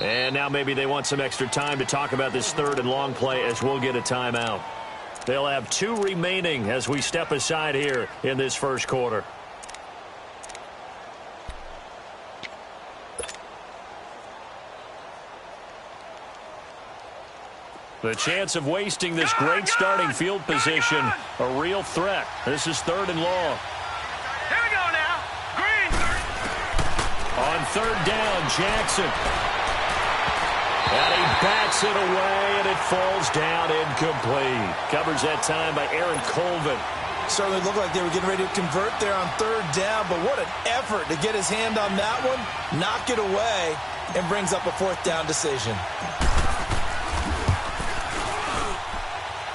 And now maybe they want some extra time to talk about this third and long play as we'll get a timeout. They'll have 2 remaining as we step aside here in this first quarter. The chance of wasting this great starting field position, a real threat. This is third and long. Here we go now. Green. On third down, Jackson. And he bats it away, and it falls down incomplete. Covers that time by Aaron Colvin. Certainly looked like they were getting ready to convert there on third down, but what an effort to get his hand on that one, knock it away, and brings up a fourth down decision.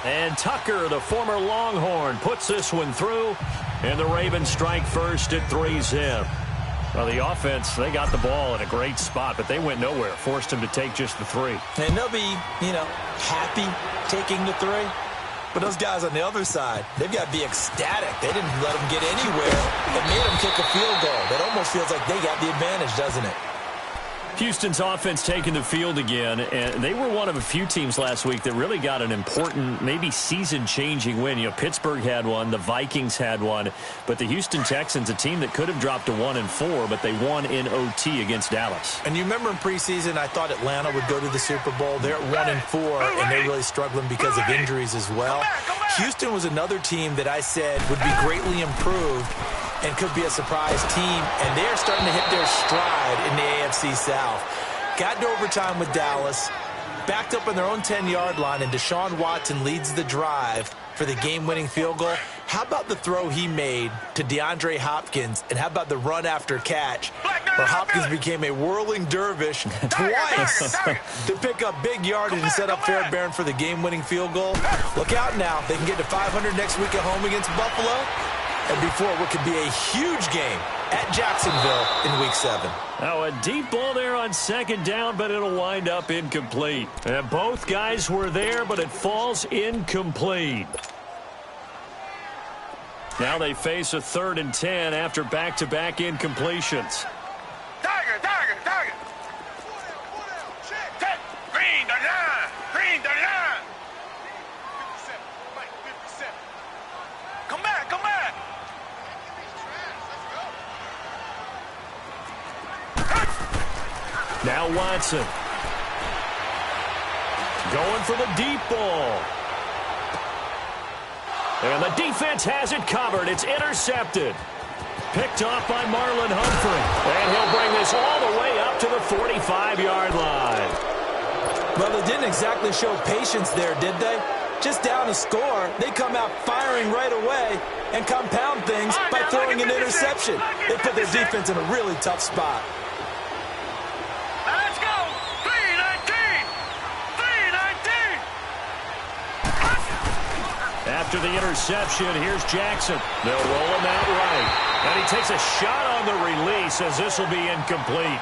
And Tucker, the former Longhorn, puts this one through, and the Ravens strike first at 3-zip. Well, the offense, they got the ball in a great spot, but they went nowhere, forced him to take just the 3. And they'll be, happy taking the 3. But those guys on the other side, they've got to be ecstatic. They didn't let them get anywhere. It made them kick a field goal. That almost feels like they got the advantage, doesn't it? Houston's offense taking the field again, and they were one of a few teams last week that really got an important, maybe season-changing win. Pittsburgh had one, the Vikings had one, but the Houston Texans, a team that could have dropped to 1-4, but they won in OT against Dallas. And you remember in preseason, I thought Atlanta would go to the Super Bowl. They're at 1-4, and they're really struggling because of injuries as well. Houston was another team that I said would be greatly improved and could be a surprise team, and they're starting to hit their stride in the AFC South. Got to overtime with Dallas, backed up on their own 10-yard line, and Deshaun Watson leads the drive for the game-winning field goal. How about the throw he made to DeAndre Hopkins, and how about the run after catch where Hopkins became a whirling dervish twice to pick up big yardage and set up Fairbairn for the game-winning field goal? Look out now. They can get to 500 next week at home against Buffalo, and before what could be a huge game at Jacksonville in Week 7. Now a deep ball there on second down, but it'll wind up incomplete. And both guys were there, but it falls incomplete. Now they face a 3rd and 10 after back-to-back incompletions. Tiger. Green, the line. Green, the line. 57. Come back. Now Watson. Going for the deep ball. And the defense has it covered. It's intercepted. Picked off by Marlon Humphrey. And he'll bring this all the way up to the 45-yard line. Well, they didn't exactly show patience there, did they? Just down a score, they come out firing right away and compound things by throwing an interception. They put their defense in a really tough spot. Let's go. 3-19. After the interception, here's Jackson. They'll roll him out right. And he takes a shot on the release as this will be incomplete.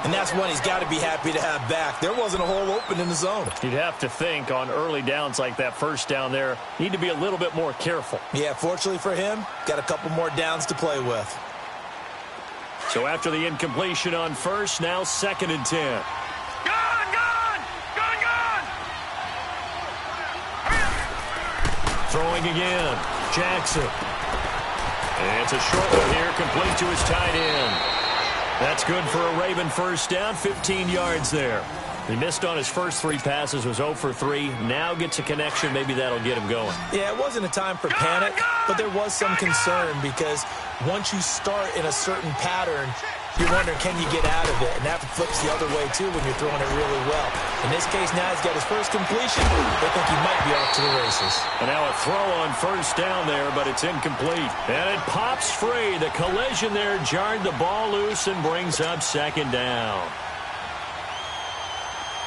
And that's one he's got to be happy to have back. There wasn't a hole open in the zone. You'd have to think on early downs like that first down there, need to be a little bit more careful. Yeah, fortunately for him, got a couple more downs to play with. So after the incompletion on first, now 2nd and 10. Gone. Throwing again, Jackson. And it's a short one here, complete to his tight end. That's good for a Raven first down, 15 yards there. He missed on his first 3 passes, was 0 for 3. Now gets a connection. Maybe that'll get him going. Yeah, it wasn't a time for panic, but there was some concern because once you start in a certain pattern, you're wondering, can you get out of it? And that flips the other way, too, when you're throwing it really well. In this case, now he's got his first completion. They think he might be off to the races. And now a throw on first down there, but it's incomplete. And it pops free. The collision there jarred the ball loose and brings up 2nd down.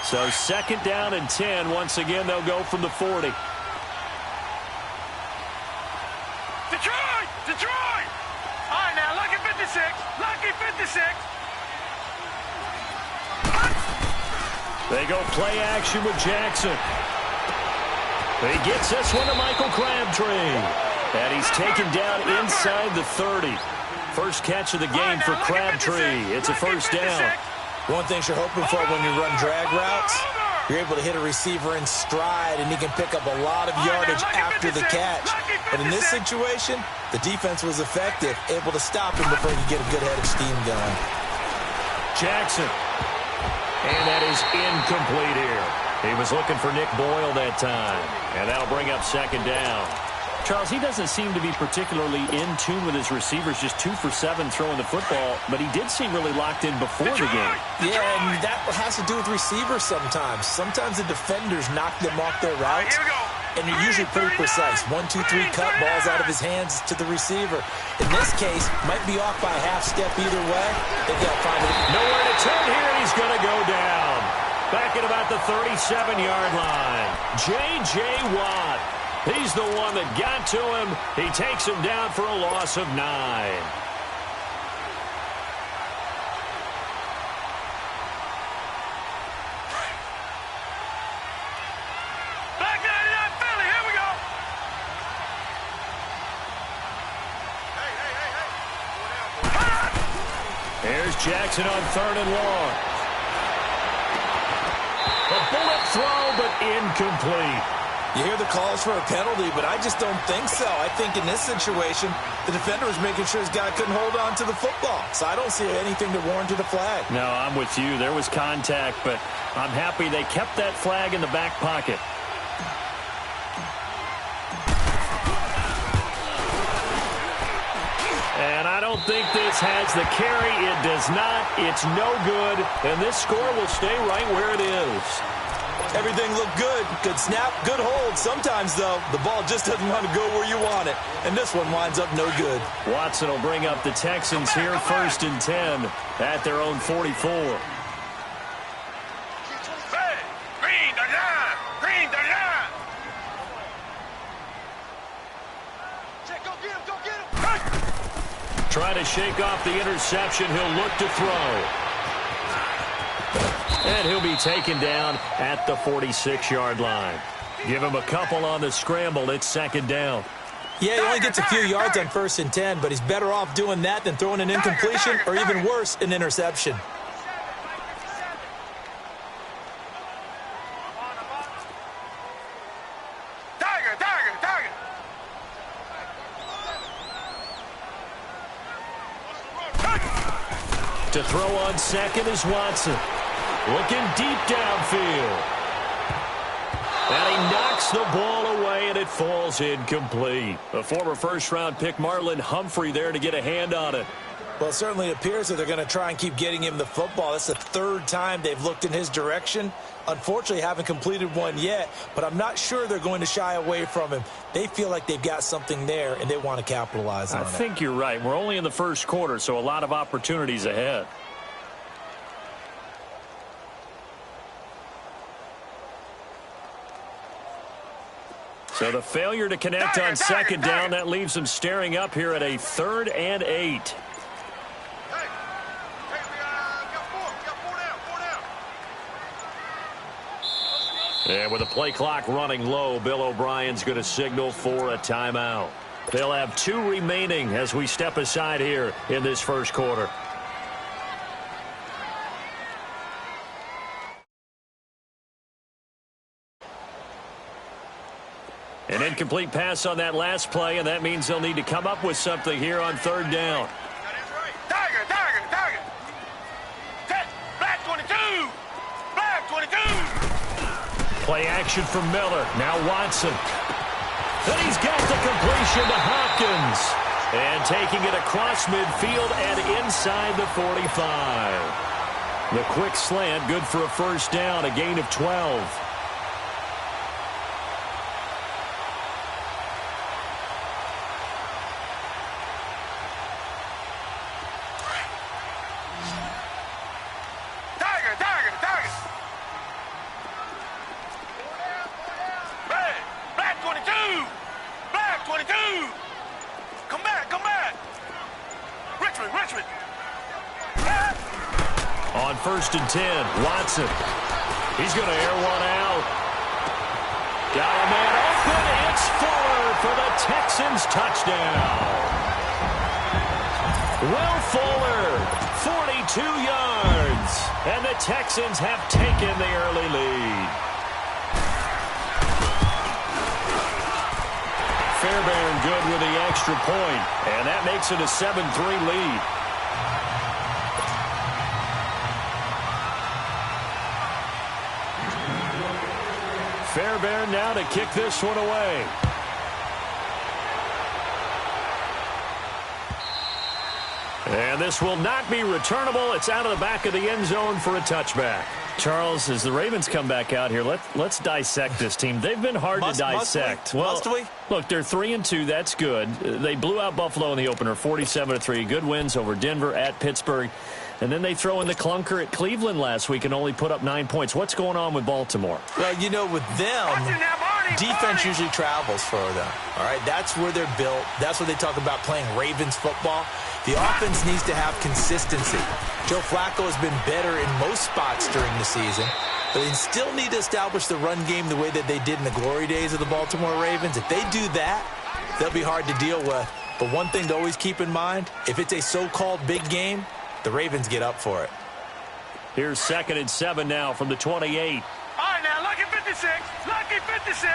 So 2nd down and 10. Once again, they'll go from the 40. Detroit! All right, now, lucky 56. They go play action with Jackson. He gets this one to Michael Crabtree. And he's taken down inside the 30. First catch of the game for Crabtree. It's a first down. One thing you're hoping for when you run drag routes, you're able to hit a receiver in stride, and he can pick up a lot of yardage after the catch. But in this situation, the defense was effective, able to stop him before he could get a good head of steam going. Jackson. And that is incomplete here. He was looking for Nick Boyle that time. And that'll bring up second down. Charles, he doesn't seem to be particularly in tune with his receivers, just 2 for 7 throwing the football, but he did seem really locked in before the game. Yeah, and that has to do with receivers sometimes. Sometimes the defenders knock them off their routes, and they're usually pretty precise. 1, 2, 3 cut balls out of his hands to the receiver. In this case, might be off by a half step either way. They've got to find it. Nowhere to turn here, and he's going to go down. Back at about the 37-yard line. J.J. Watt. He's the one that got to him. He takes him down for a loss of 9. Back 99 Philly, here we go. Hey. Here's Jackson on 3rd and long. A bullet throw, but incomplete. You hear the calls for a penalty, but I just don't think so. I think in this situation, the defender was making sure his guy couldn't hold on to the football. So I don't see anything to warrant a flag. No, I'm with you. There was contact, but I'm happy they kept that flag in the back pocket. And I don't think this has the carry. It does not. It's no good. And this score will stay right where it is. Everything looked good. Good snap, good hold. Sometimes, though, the ball just doesn't want to go where you want it. And this one winds up no good. Watson will bring up the Texans here 1st and 10 at their own 44. Hey, green the line. Green the line. Go get him, go get him. Trying to shake off the interception. He'll look to throw. And he'll be taken down at the 46-yard line. Give him a couple on the scramble. It's 2nd down. Yeah, he only gets a few yards on 1st and 10, but he's better off doing that than throwing an incompletion or even worse, an interception. Tiger. To throw on 2nd is Watson. Looking deep downfield. And he knocks the ball away, and it falls incomplete. A former first-round pick, Marlon Humphrey, there to get a hand on it. Well, it certainly appears that they're going to try and keep getting him the football. That's the 3rd time they've looked in his direction. Unfortunately, haven't completed one yet, but I'm not sure they're going to shy away from him. They feel like they've got something there, and they want to capitalize on it. I think you're right. We're only in the 1st quarter, so a lot of opportunities ahead. So the failure to connect on 2nd down, that leaves them staring up here at a 3rd and 8. Hey, we got 4 down. And with the play clock running low, Bill O'Brien's going to signal for a timeout. They'll have 2 remaining as we step aside here in this 1st quarter. An incomplete pass on that last play, and that means they'll need to come up with something here on 3rd down. Tiger. Black 22. Black 22. Play action from Miller. Now Watson. And he's got the completion to Hopkins. And taking it across midfield and inside the 45. The quick slant, good for a 1st down, a gain of 12. Richmond. On 1st and 10, Watson. He's going to air one out. Got a man open. It's Fuller for the Texans touchdown. Will Fuller, 42 yards. And the Texans have taken the early lead. Fairbairn good with the extra point, and that makes it a 7-3 lead. Fairbairn now to kick this one away. And this will not be returnable. It's out of the back of the end zone for a touchback. Charles, as the Ravens come back out here, let's dissect this team. They've been hard to dissect. Must we? Look, they're 3-2. That's good. They blew out Buffalo in the opener, 47-3. Good wins over Denver, at Pittsburgh. And then they throw in the clunker at Cleveland last week and only put up 9 points. What's going on with Baltimore? Well, you know, with them, defense usually travels for them. All right, that's where they're built. That's what they talk about playing Ravens football. The offense needs to have consistency. Joe Flacco has been better in most spots during the season, but they still need to establish the run game the way that they did in the glory days of the Baltimore Ravens. If they do that, they'll be hard to deal with. But one thing to always keep in mind, if it's a so-called big game, the Ravens get up for it. Here's 2nd and 7 now from the 28. All right, now, lucky 56. Lucky 56.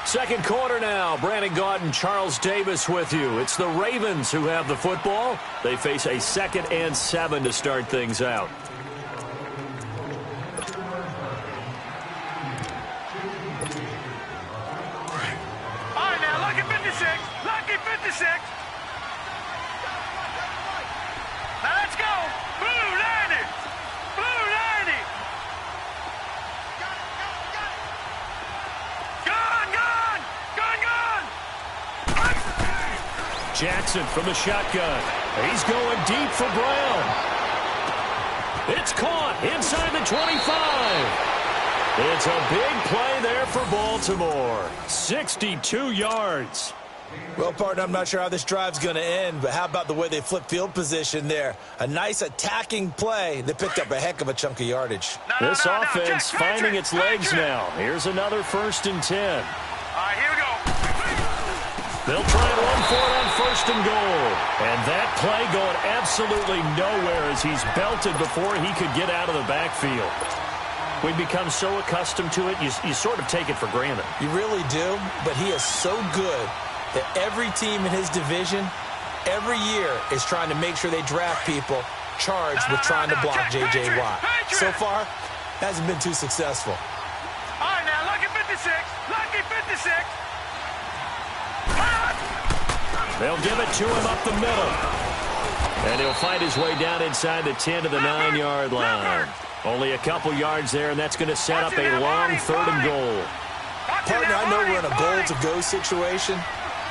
Second quarter now. Brandon Gaudin, Charles Davis with you. It's the Ravens who have the football. They face a 2nd and 7 to start things out. All right, now, lucky 56. Lucky 56. Now, let's go. Blue 90. Blue 90. Jackson from the shotgun. He's going deep for Brown. It's caught inside the 25. It's a big play there for Baltimore. 62 yards. Well, partner, I'm not sure how this drive's going to end, but how about the way they flip field position there? A nice attacking play. They picked up a heck of a chunk of yardage. This offense finding its legs now. Here's another 1st and 10. All right, here we go. They'll try and run for it on 1st and goal. And that play going absolutely nowhere as he's belted before he could get out of the backfield. We've become so accustomed to it, you sort of take it for granted. You really do, but he is so good that every team in his division, every year, is trying to make sure they draft people charged with trying to block J.J. Watt. So far, hasn't been too successful. All right, now, lucky 56. Lucky 56. They'll give it to him up the middle. And he'll find his way down inside the 10 to the 9-yard line. Only a couple yards there, and that's going to set up a long 3rd and goal. Partner, I know we're in a goal-to-go situation,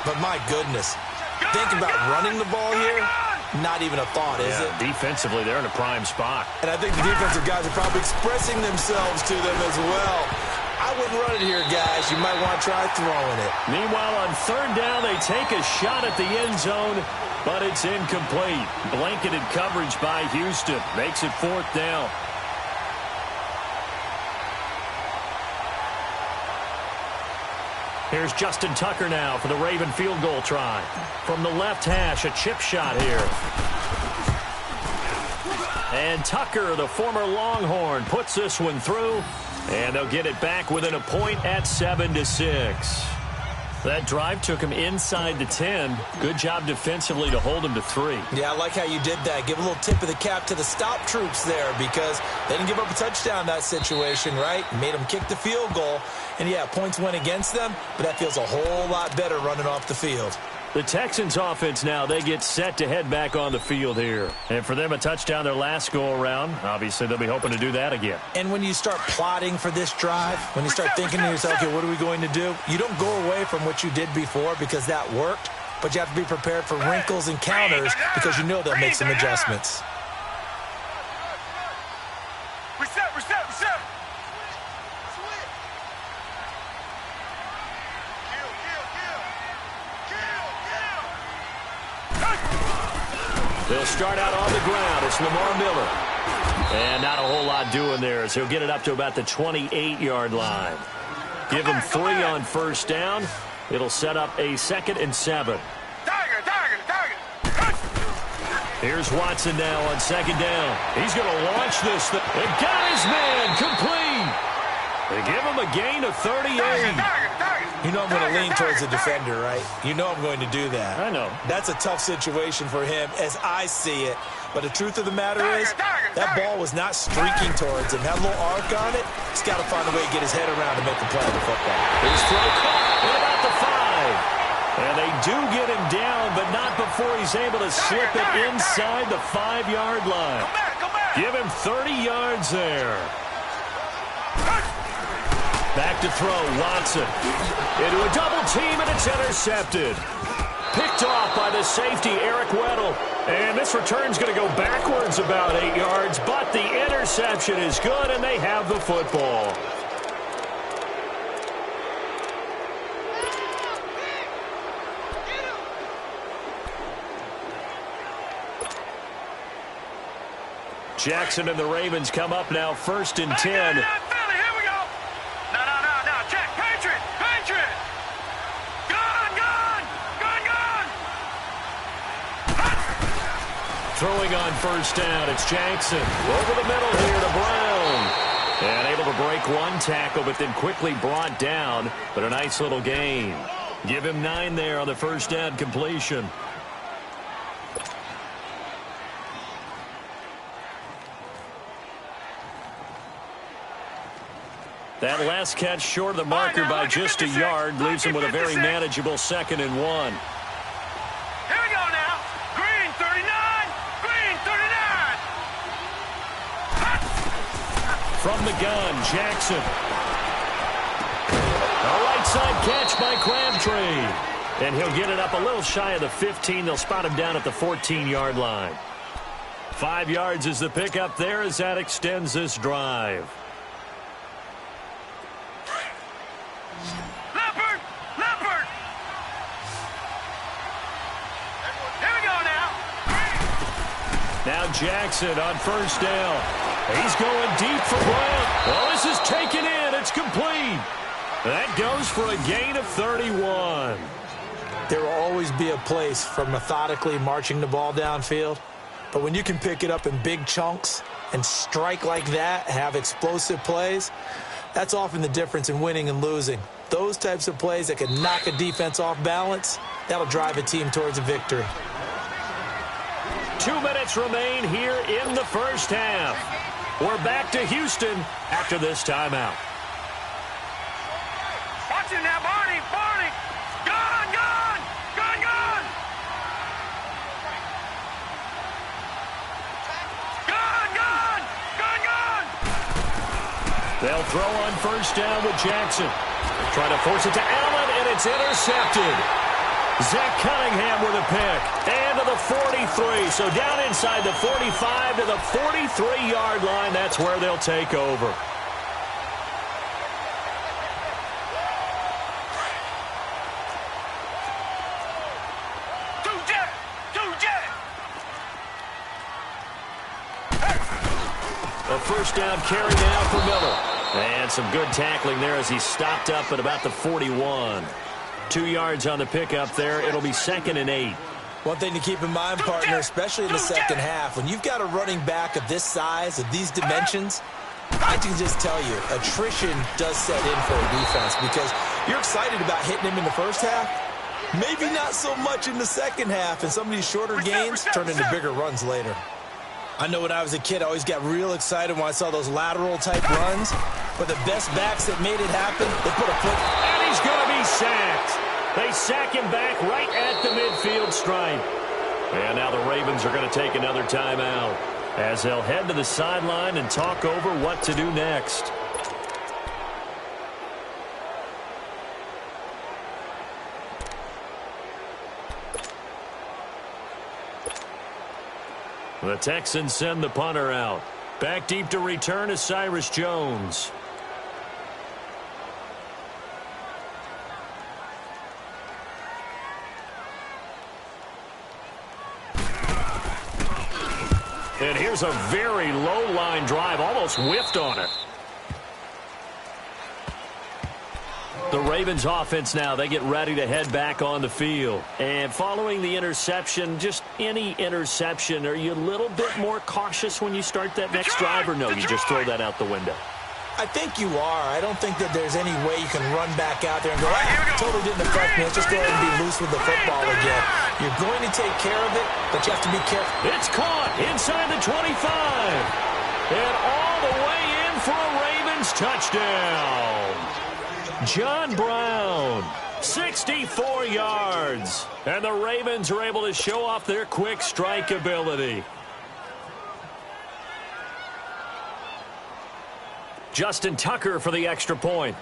but my goodness, think about running the ball here, not even a thought, is it? Defensively, they're in a prime spot. And I think the defensive guys are probably expressing themselves to them as well. I wouldn't run it here, guys. You might want to try throwing it. Meanwhile, on 3rd down, they take a shot at the end zone, but it's incomplete. Blanketed coverage by Houston. Makes it 4th down. Here's Justin Tucker now for the Raven field goal try. From the left hash, a chip shot here. And Tucker, the former Longhorn, puts this one through. And they'll get it back within a point at 7-6. That drive took him inside the 10. Good job defensively to hold him to 3. Yeah, I like how you did that. Give a little tip of the cap to the stop troops there because they didn't give up a touchdown in that situation, right? Made them kick the field goal. And, yeah, points went against them, but that feels a whole lot better running off the field. The Texans offense now, they get set to head back on the field here. And for them, a touchdown their last go-around. Obviously, they'll be hoping to do that again. And when you start plotting for this drive, when you start thinking to yourself, okay, what are we going to do? You don't go away from what you did before because that worked, but you have to be prepared for wrinkles and counters because you know they'll make some adjustments. Reset. They'll start out on the ground. It's Lamar Miller. And not a whole lot doing there as he'll get it up to about the 28-yard line. Give him 3 on 1st down. It'll set up a 2nd and 7. Here's Watson now on second down. He's going to launch this thing. And got his man complete. They give him a gain of 38. You know I'm going to lean towards the defender, right? You know I'm going to do that. I know. That's a tough situation for him as I see it. But the truth of the matter is, that ball was not streaking towards him. Had a little arc on it. He's got to find a way to get his head around to make the play of the football. His throw caught at about the 5. And they do get him down, but not before he's able to slip it inside the 5-yard line. Give him 30 yards there. Back to throw, Watson. Into a double team, and it's intercepted. Picked off by the safety, Eric Weddle. And this return's going to go backwards about 8 yards, but the interception is good, and they have the football. Jackson and the Ravens come up now, 1st and 10. Throwing on 1st down, it's Jackson. Over the middle here to Brown. And able to break one tackle, but then quickly brought down. But a nice little gain. Give him 9 there on the 1st down completion. That last catch short of the marker by just a yard leaves him with a very manageable 2nd and 1. From the gun, Jackson. A right side catch by Crabtree. And he'll get it up a little shy of the 15. They'll spot him down at the 14-yard line. 5 yards is the pickup there as that extends this drive. Leopard! Here we go now. Now Jackson on 1st down. He's going deep for Brown. Well, this is taken in. It's complete. That goes for a gain of 31. There will always be a place for methodically marching the ball downfield. But when you can pick it up in big chunks and strike like that, have explosive plays, that's often the difference in winning and losing. Those types of plays that can knock a defense off balance, that'll drive a team towards a victory. 2 minutes remain here in the 1st half. We're back to Houston after this timeout. Watch it now, Barney! Gun! They'll throw on 1st down with Jackson. Trying to force it to Allen, and it's intercepted. Zach Cunningham with a pick. And to the 43. So down inside the 45 to the 43-yard line. That's where they'll take over. A 1st down carry now for Miller. And some good tackling there as he stopped up at about the 41. 2 yards on the pickup there. It'll be 2nd and 8. One thing to keep in mind, partner, especially in the second half, when you've got a running back of this size, of these dimensions, I can just tell you, attrition does set in for a defense because you're excited about hitting him in the first half. Maybe not so much in the second half, and some of these shorter gains turn into bigger runs later. I know when I was a kid, I always got real excited when I saw those lateral-type runs. But the best backs that made it happen, they put a foot. And he's going to be sacked. They sack him back right at the midfield stripe. And now the Ravens are going to take another timeout as they'll head to the sideline and talk over what to do next. The Texans send the punter out. Back deep to return is Cyrus Jones. And here's a very low line drive, almost whiffed on it. The Ravens offense now, they get ready to head back on the field. And following the interception, just any interception, are you a little bit more cautious when you start that next drive, or no, you just throw that out the window? I think you are. I don't think that there's any way you can run back out there and go, totally didn't affect me. Let's just go ahead and be loose with the football again. You're going to take care of it, but you have to be careful. It's caught inside the 25. And all the way in for a Ravens touchdown. John Brown, 64 yards. And the Ravens are able to show off their quick strike ability. Justin Tucker for the extra point.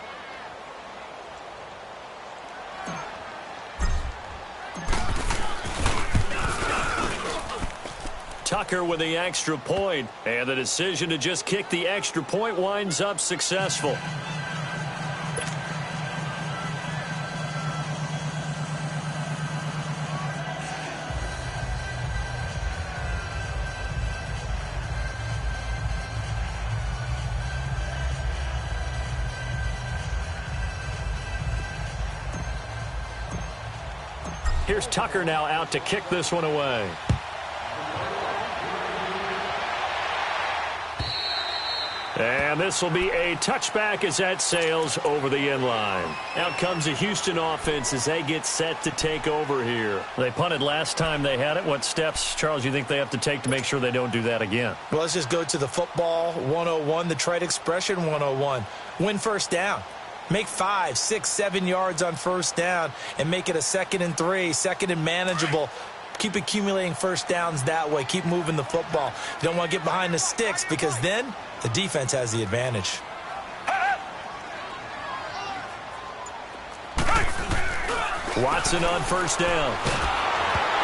Tucker with the extra point, and the decision to just kick the extra point winds up successful. Here's Tucker now out to kick this one away. And this will be a touchback as that sails over the end line. Out comes the Houston offense as they get set to take over here. They punted last time they had it. What steps, Charles, you think they have to take to make sure they don't do that again? Well, let's just go to the football 101, the trite expression 101. Win first down. Make 5, 6, 7 yards on first down and make it a 2nd and 3, 2nd and manageable. Keep accumulating first downs that way. Keep moving the football. You don't want to get behind the sticks because then the defense has the advantage. Watson on first down.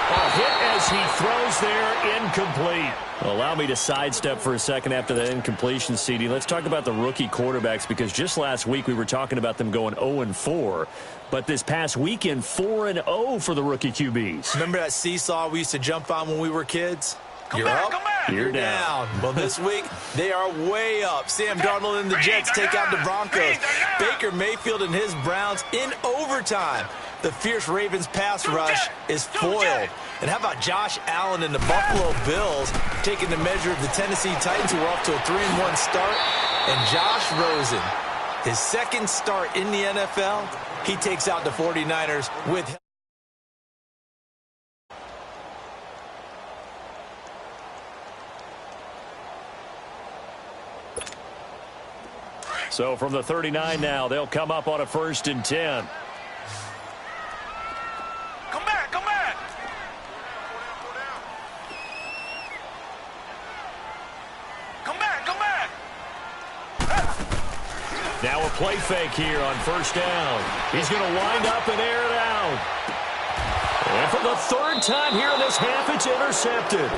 A hit as he throws there, incomplete. Allow me to sidestep for a second after that incompletion, CD. Let's talk about the rookie quarterbacks, because just last week we were talking about them going 0-4. But this past weekend, 4-0 for the rookie QBs. Remember that seesaw we used to jump on when we were kids? You're up, you're down. Well, this week, they are way up. Sam Darnold and the Jets take out the Broncos. Baker Mayfield and his Browns in overtime. The fierce Ravens pass rush is foiled. And how about Josh Allen and the Buffalo Bills taking the measure of the Tennessee Titans, who are off to a 3-1 start? And Josh Rosen, his second start in the NFL, he takes out the 49ers with... So from the 39 now, they'll come up on a 1st and 10. Come back, come back. Come back, come back. Now a play fake here on first down. He's going to wind up and air it out. And for the 3rd time here in this half, it's intercepted.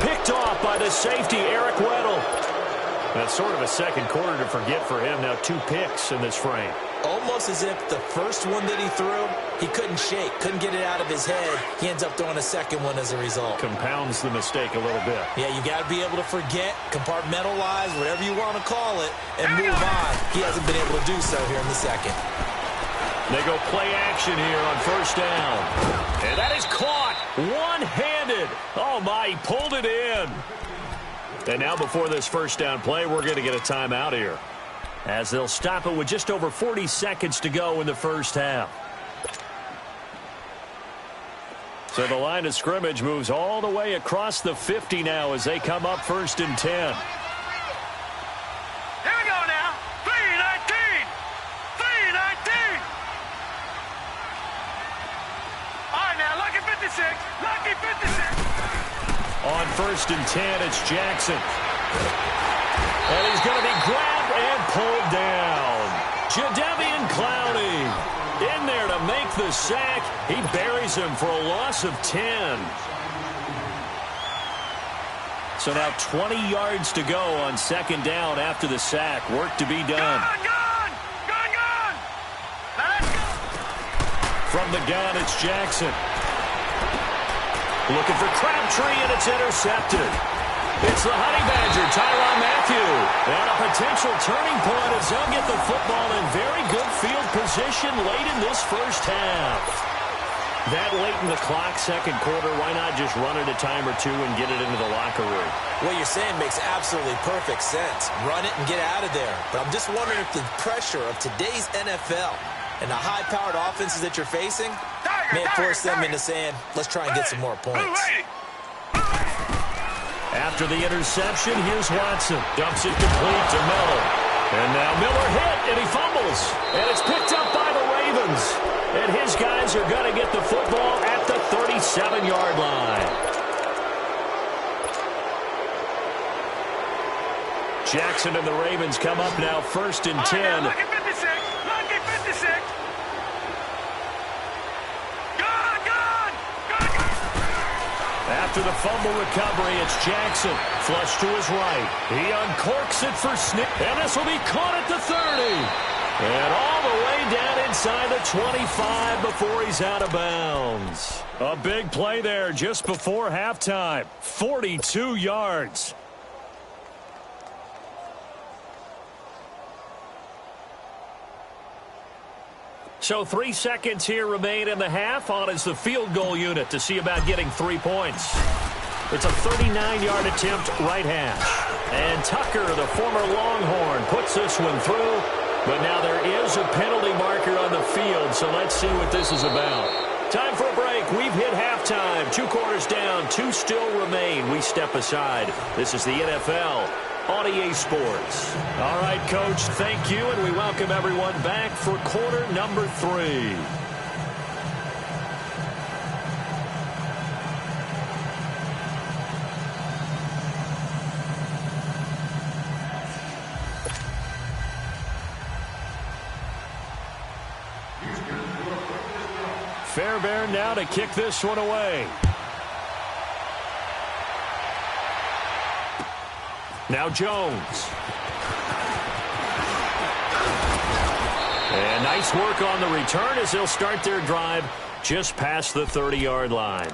Picked off by the safety, Eric Weddle. That's sort of a second quarter to forget for him. Now 2 picks in this frame. Almost as if the first one that he threw, he couldn't shake, couldn't get it out of his head. He ends up throwing a second one as a result. Compounds the mistake a little bit. Yeah, you got to be able to forget, compartmentalize, whatever you want to call it, and move on. He hasn't been able to do so here in the second. They go play action here on first down. And that is caught one-handed. Oh, my, he pulled it in. And now before this first down play, we're going to get a timeout here, as they'll stop it with just over 40 seconds to go in the first half. So the line of scrimmage moves all the way across the 50 now as they come up 1st and 10. Here we go now. 3-19. 3-19. All right, now, lucky 56. Lucky 56. On 1st and 10, it's Jackson. And he's going to be grabbed and pulled down. Jadeveon Clowney in there to make the sack. He buries him for a loss of 10. So now 20 yards to go on 2nd down after the sack. Work to be done. Gun! Now let's go. From the gun, it's Jackson. Looking for Crabtree, and it's intercepted. It's the Honey Badger, Tyrann Mathieu. And a potential turning point as they'll get the football in very good field position late in this first half. That late in the clock, second quarter, why not just run it a time or two and get it into the locker room? What you're saying makes absolutely perfect sense. Run it and get out of there. But I'm just wondering if the pressure of today's NFL and the high-powered offenses that you're facing may force them into saying, let's try and get some more points. After the interception, here's Watson. Dumps it complete to Miller. And now Miller hit, and he fumbles. And it's picked up by the Ravens. And his guys are going to get the football at the 37-yard line. Jackson and the Ravens come up now first and 10. Look at 56. Look at 56. After the fumble recovery, it's Jackson. Flush to his right. He uncorks it for Snip. And this will be caught at the 30. And all the way down inside the 25 before he's out of bounds. A big play there just before halftime. 42 yards. So 3 seconds here remain in the half. On is the field goal unit to see about getting 3 points. It's a 39-yard attempt right hash. And Tucker, the former Longhorn, puts this one through. But now there is a penalty marker on the field, so let's see what this is about. Time for a break. We've hit halftime. 2 quarters down, 2 still remain. We step aside. This is the NFL on EA Sports. All right, Coach, thank you, and we welcome everyone back for quarter number 3. Fairbairn now to kick this one away. Now Jones. And nice work on the return as they'll start their drive just past the 30-yard line.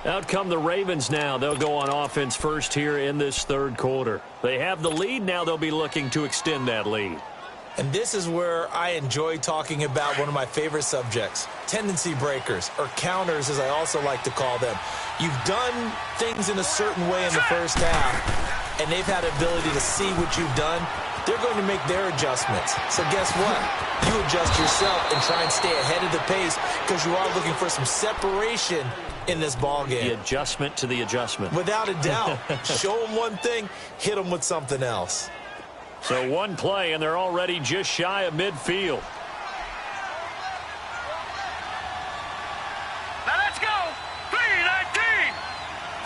Out come the Ravens now. They'll go on offense first here in this third quarter. They have the lead. Now they'll be looking to extend that lead. And this is where I enjoy talking about one of my favorite subjects, tendency breakers, or counters as I also like to call them. You've done things in a certain way in the first half, and they've had the ability to see what you've done. They're going to make their adjustments. So guess what? You adjust yourself and try and stay ahead of the pace because you are looking for some separation in this ballgame. The adjustment to the adjustment. Without a doubt. Show them one thing, hit them with something else. So one play, and they're already just shy of midfield. Now let's go. 319.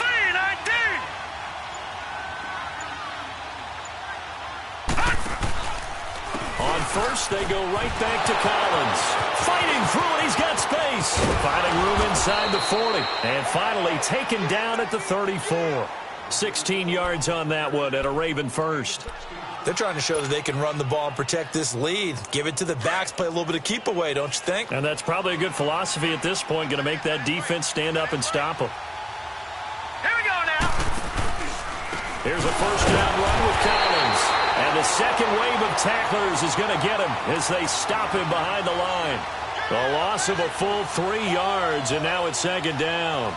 319. On first, they go right back to Collins. Fighting through it, he's got space. Finding room inside the 40. And finally taken down at the 34. 16 yards on that one at a Raven first. They're trying to show that they can run the ball and protect this lead. Give it to the backs, play a little bit of keep away, don't you think? And that's probably a good philosophy at this point, going to make that defense stand up and stop them. Here we go now. Here's a first down run with Collins. And the second wave of tacklers is going to get him as they stop him behind the line. A loss of a full 3 yards, and now it's second down.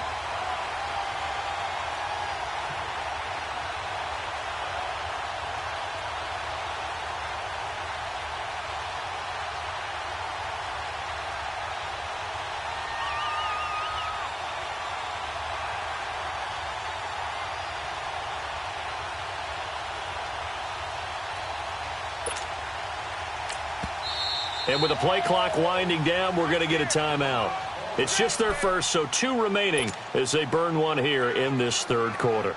And with the play clock winding down, we're going to get a timeout. It's just their first, so 2 remaining as they burn one here in this third quarter.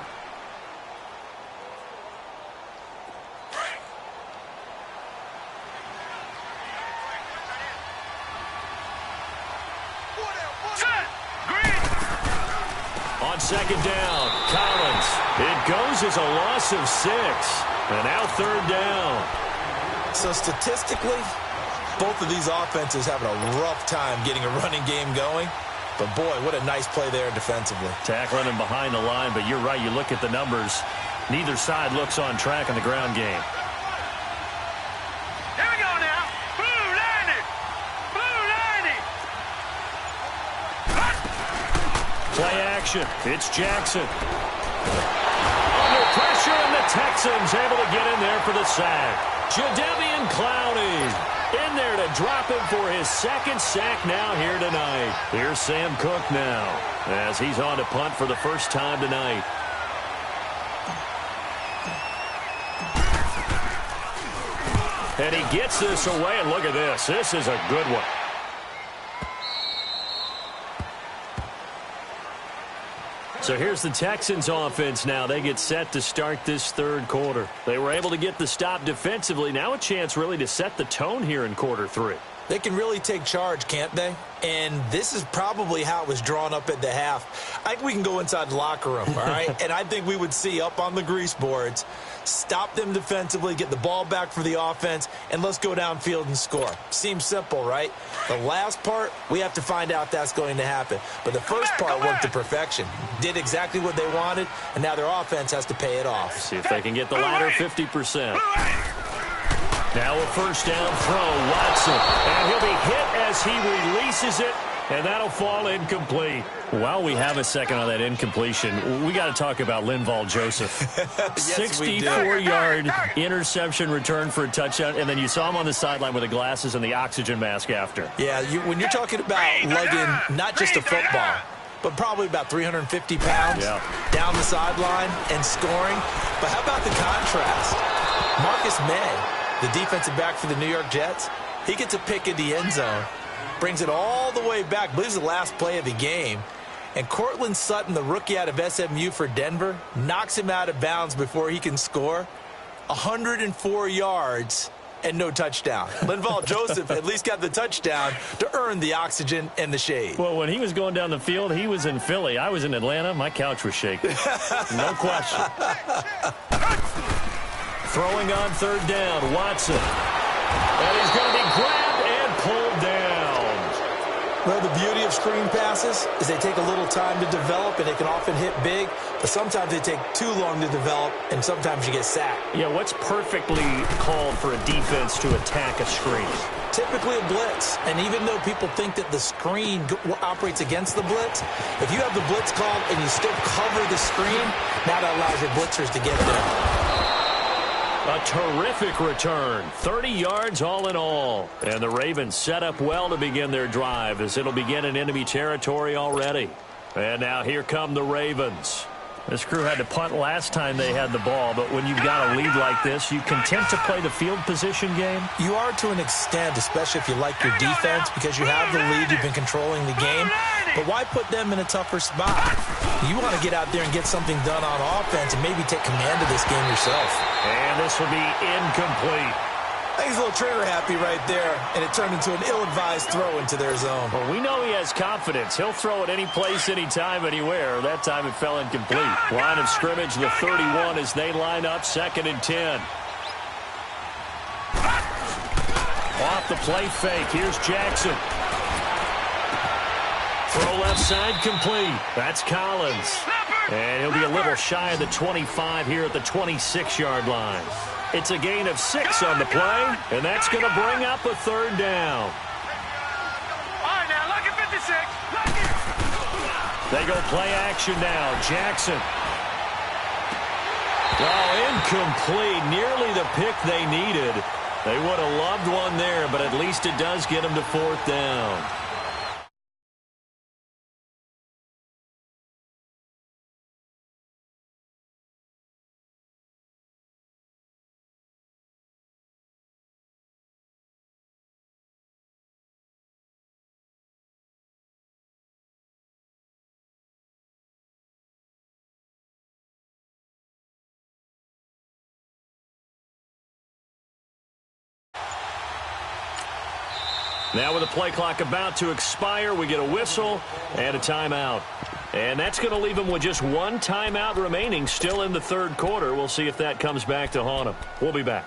On second down, Collins. It goes as a loss of 6. And now third down. So statistically, both of these offenses having a rough time getting a running game going. But, boy, what a nice play there defensively. Tackling him behind the line, but you're right. You look at the numbers. Neither side looks on track in the ground game. Here we go now. Blue landed. action. It's Jackson. Under pressure, and the Texans able to get in there for the sack. Jadeveon Clowney in there to drop him for his second sack now here tonight. Here's Sam Cook now as he's on to punt for the first time tonight. And he gets this away, and look at this. This is a good one. So here's the Texans offense now. They get set to start this third quarter. They were able to get the stop defensively. Now a chance really to set the tone here in quarter three. They can really take charge, can't they? And this is probably how it was drawn up at the half. I think we can go inside the locker room, all right? And I think we would see up on the grease boards, stop them defensively, get the ball back for the offense, and let's go downfield and score. Seems simple, right? The last part, we have to find out that's going to happen. But the first part worked to perfection. Did exactly what they wanted, and now their offense has to pay it off. See if they can get the latter 50%. Now a first down throw, Watson. And he'll be hit as he releases it, and that'll fall incomplete. While we have a second on that incompletion, we got to talk about Linval Joseph. Yes, 64-yard interception return for a touchdown, and then you saw him on the sideline with the glasses and the oxygen mask after. Yeah, when you're talking about lugging not just a football, but probably about 350 pounds down the sideline and scoring. But how about the contrast? Marcus May, the defensive back for the New York Jets, he gets a pick in the end zone, brings it all the way back, believes the last play of the game, and Cortland Sutton, the rookie out of SMU for Denver, knocks him out of bounds before he can score. 104 yards and no touchdown. Linval Joseph at least got the touchdown to earn the oxygen and the shade. Well, when he was going down the field, he was in Philly. I was in Atlanta. My couch was shaking. No question. Throwing on third down, Watson. And he's going to be grabbed and pulled down. Well, the beauty of screen passes is they take a little time to develop, and they can often hit big, but sometimes they take too long to develop, and sometimes you get sacked. Yeah, what's perfectly called for a defense to attack a screen? Typically a blitz, and even though people think that the screen operates against the blitz, if you have the blitz called and you still cover the screen, now that allows your blitzers to get there. A terrific return, 30 yards all in all. And the Ravens set up well to begin their drive as it'll begin in enemy territory already. And now here come the Ravens. This crew had to punt last time they had the ball, but when you've got a lead like this, you content to play the field position game? You are to an extent, especially if you like your defense, because you have the lead, you've been controlling the game. But why put them in a tougher spot? You want to get out there and get something done on offense and maybe take command of this game yourself. And this will be incomplete. I think he's a little trigger happy right there, and it turned into an ill-advised throw into their zone. Well, we know he has confidence. He'll throw it any place, anytime, anywhere. That time it fell incomplete. Line of scrimmage, the 31 as they line up, 2nd and 10. Off the play fake, here's Jackson. Throw left side complete. That's Collins. And he'll be a little shy of the 25 here at the 26-yard line. It's a gain of 6 on the play, and that's going to bring up a third down. All right, now, look at 56. They go play action now. Jackson. Oh, incomplete. Nearly the pick they needed. They would have loved one there, but at least it does get them to 4th down. Now with the play clock about to expire, we get a whistle and a timeout. And that's going to leave them with just one timeout remaining still in the third quarter. We'll see if that comes back to haunt them. We'll be back.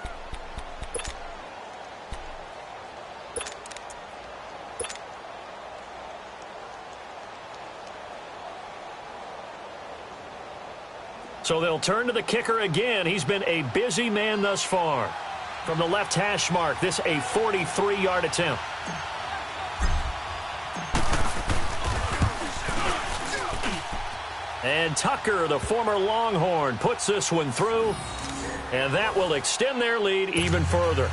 So they'll turn to the kicker again. He's been a busy man thus far. From the left hash mark, this a 43-yard attempt. And Tucker, the former Longhorn, puts this one through. And that will extend their lead even further.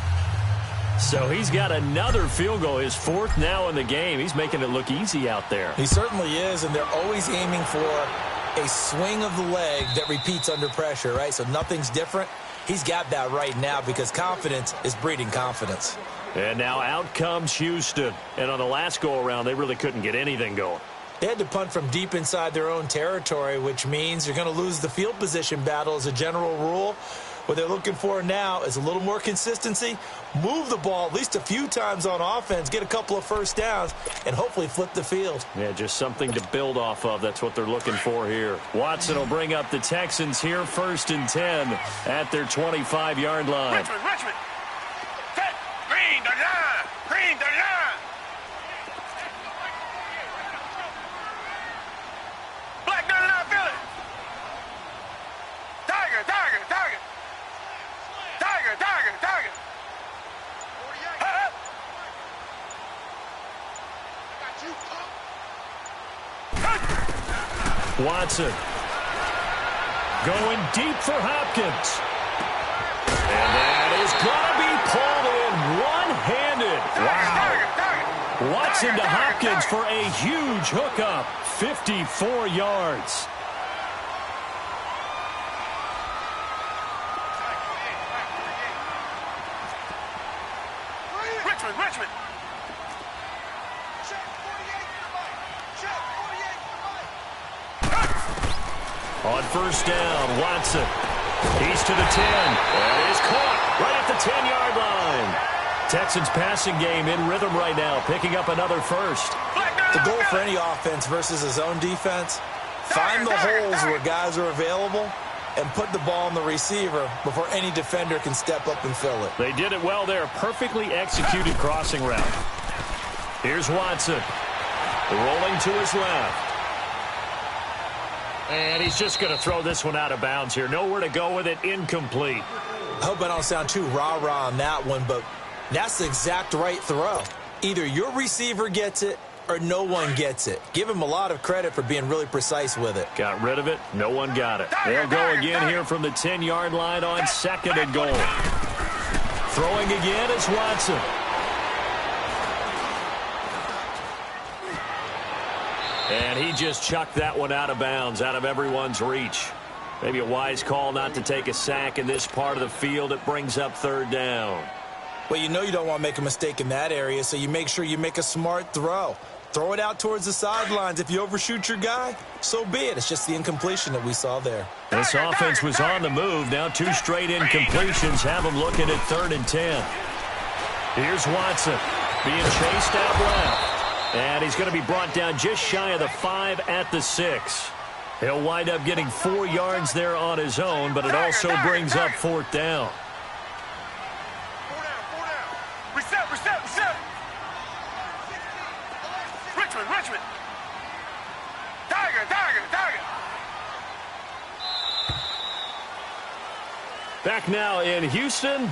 So he's got another field goal, his fourth now in the game. He's making it look easy out there. He certainly is, and they're always aiming for a swing of the leg that repeats under pressure, right? So nothing's different. He's got that right now because confidence is breeding confidence. And now out comes Houston. And on the last go-around, they really couldn't get anything going. They had to punt from deep inside their own territory, which means you're going to lose the field position battle as a general rule. What they're looking for now is a little more consistency, move the ball at least a few times on offense, get a couple of first downs, and hopefully flip the field. Yeah, just something to build off of. That's what they're looking for here. Watson will bring up the Texans here, 1st and 10 at their 25-yard line. Richmond. Set. Green the line. Green the line. Black down and Philly. Tiger, Tiger, Tiger. Tiger, Tiger, Tiger. Watson going deep for Hopkins. And that is going to be pulled in one-handed. Wow. Watson to Hopkins for a huge hookup. 54 yards. Richmond. On 1st down, Watson. He's to the 10. And is caught right at the 10-yard line. Texans passing game in rhythm right now, picking up another first. The goal for any offense versus his own defense, find the holes where guys are available and put the ball on the receiver before any defender can step up and fill it. They did it well there. Perfectly executed crossing route. Here's Watson. Rolling to his left. And he's just going to throw this one out of bounds here. Nowhere to go with it. Incomplete. I hope I don't sound too rah-rah on that one, but that's the exact right throw. Either your receiver gets it or no one gets it. Give him a lot of credit for being really precise with it. Got rid of it. No one got it. They'll go again here from the 10-yard line on 2nd and goal. Throwing again is Watson. And he just chucked that one out of bounds, out of everyone's reach. Maybe a wise call not to take a sack in this part of the field. It brings up 3rd down. Well, you know you don't want to make a mistake in that area, so you make sure you make a smart throw. Throw it out towards the sidelines. If you overshoot your guy, so be it. It's just the incompletion that we saw there. This offense was on the move. Now 2 straight incompletions have them looking at 3rd and 10. Here's Watson being chased out left. And he's going to be brought down just shy of the 5 at the 6. He'll wind up getting 4 yards there on his own, but it also brings up 4th down. 4 down. Reset. Richmond. Tiger. Back now in Houston.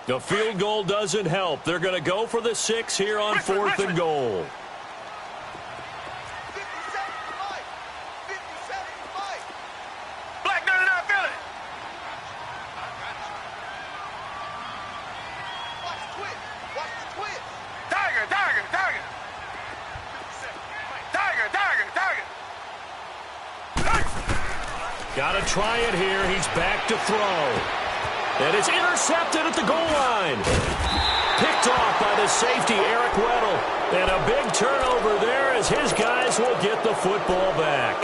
The field goal doesn't help. They're going to go for the 6 here on 4th and goal. Black down and Philly. Watch the twist. Tiger. Got to try it here. He's back to throw. And it's intercepted at the goal line. Picked off by the safety, Eric Weddle. And a big turnover there as his guys will get the football back.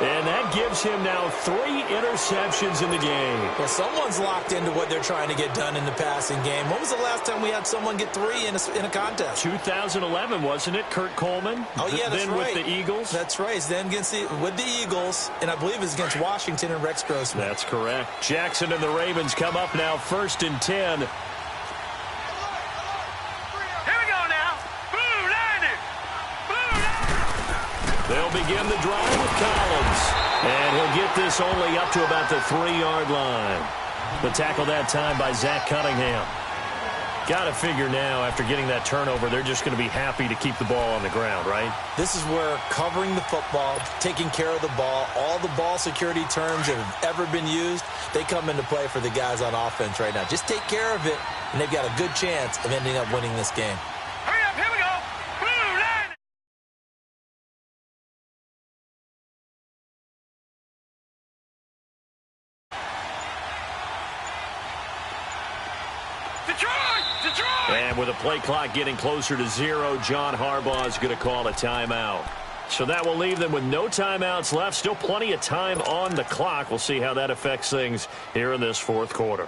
And that gives him now 3 interceptions in the game. Well, someone's locked into what they're trying to get done in the passing game. When was the last time we had someone get 3 in a contest? 2011, wasn't it? Kurt Coleman? Oh, yeah, that's then right. With the Eagles? That's right. Then with the Eagles, and I believe it's against Washington and Rex Grossman. That's correct. Jackson and the Ravens come up now 1st and 10. They'll begin the drive with Collins. And he'll get this only up to about the 3-yard line. The tackle that time by Zach Cunningham. Got to figure now, after getting that turnover, they're just going to be happy to keep the ball on the ground, right? This is where covering the football, taking care of the ball, all the ball security terms that have ever been used, they come into play for the guys on offense right now. Just take care of it, and they've got a good chance of ending up winning this game. Hurry up, here we go. Blue line. And with the play clock getting closer to 0, John Harbaugh is going to call a timeout. So that will leave them with no timeouts left. Still plenty of time on the clock. We'll see how that affects things here in this fourth quarter.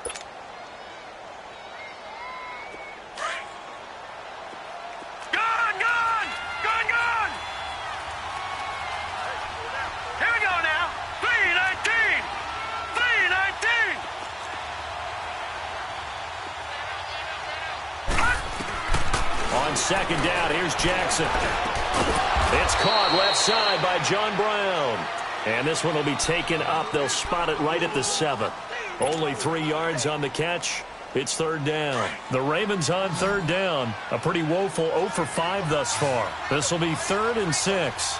Here we go now. 3:19. 3:19. On second down, here's Jackson. It's caught left side by John Brown. And this one will be taken up. They'll spot it right at the 7. Only 3 yards on the catch. It's third down. The Ravens on third down. A pretty woeful 0 for 5 thus far. This will be 3rd and 6.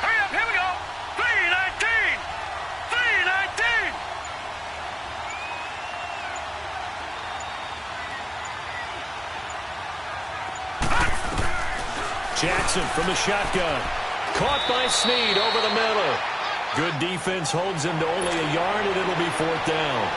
Hurry up, here we go. 3:19. 3:19. Jackson from the shotgun. Caught by Snead over the middle. Good defense holds him to only a yard, and it'll be 4th down.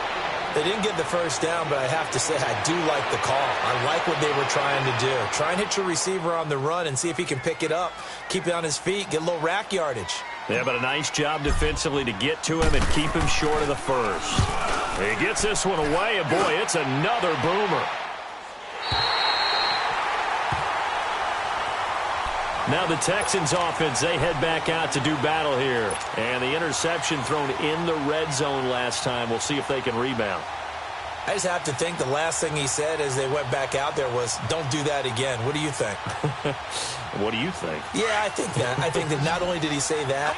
They didn't get the first down, but I have to say I do like the call. I like what they were trying to do. Try and hit your receiver on the run and see if he can pick it up, keep it on his feet, get a little rack yardage. Yeah, but a nice job defensively to get to him and keep him short of the first. He gets this one away, and boy, it's another boomer. Now the Texans offense, they head back out to do battle here. And the interception thrown in the red zone last time. We'll see if they can rebound. I just have to think the last thing he said as they went back out there was, don't do that again. What do you think? What do you think? Yeah, I think that. I think that not only did he say that,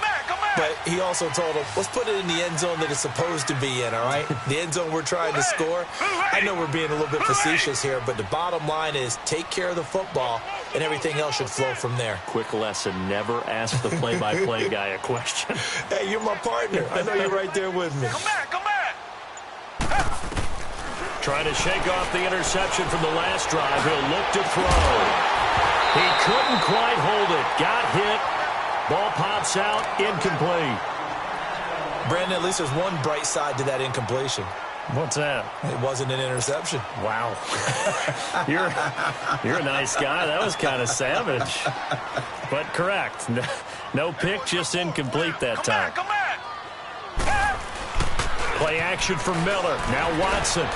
but he also told him, let's put it in the end zone that it's supposed to be in, all right? The end zone we're trying to score. I know we're being a little bit facetious here, but the bottom line is take care of the football, and everything else should flow from there. Quick lesson, never ask the play-by-play guy a question. Hey, you're my partner. I know you're right there with me. Come back, come back. Trying to shake off the interception from the last drive. He'll look to throw. He couldn't quite hold it. Got hit. Ball pops out. Incomplete. Brandon, at least there's one bright side to that incompletion. What's that? It wasn't an interception. Wow. You're a nice guy. That was kind of savage. But correct. No pick, just incomplete that time. Come back. Play action for Miller. Now Watson.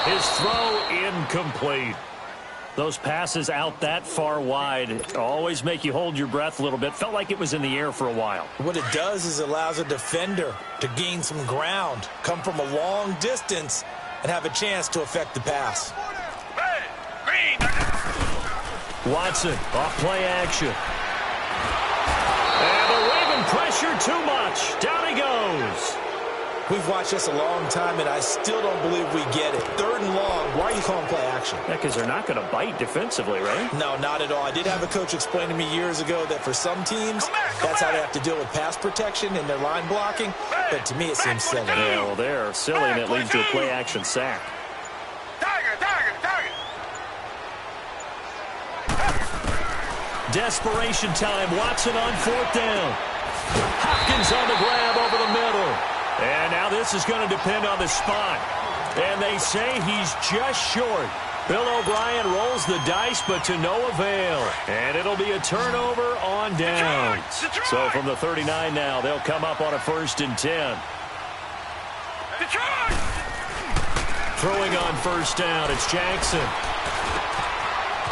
His throw incomplete. Those passes out that far wide always make you hold your breath a little bit. Felt like it was in the air for a while. What it does is it allows a defender to gain some ground, come from a long distance, and have a chance to affect the pass. Hey, green. Watson off play action. And the Raven pressure too much. Down he goes. We've watched this a long time, and I still don't believe we get it. 3rd and long. Why are you calling play action? Yeah, because they're not going to bite defensively, right? No, not at all. I did have a coach explain to me years ago that for some teams, that's how they have to deal with pass protection and their line blocking. But to me, it seems silly. Yeah, well, they're silly, and it leads to a play action sack. Target. Desperation time. Watson on 4th down. Hopkins on the grab over the middle. And now this is going to depend on the spot. And they say he's just short. Bill O'Brien rolls the dice, but to no avail. And it'll be a turnover on downs. So from the 39 now, they'll come up on a 1st and 10. Throwing on 1st down, it's Jackson.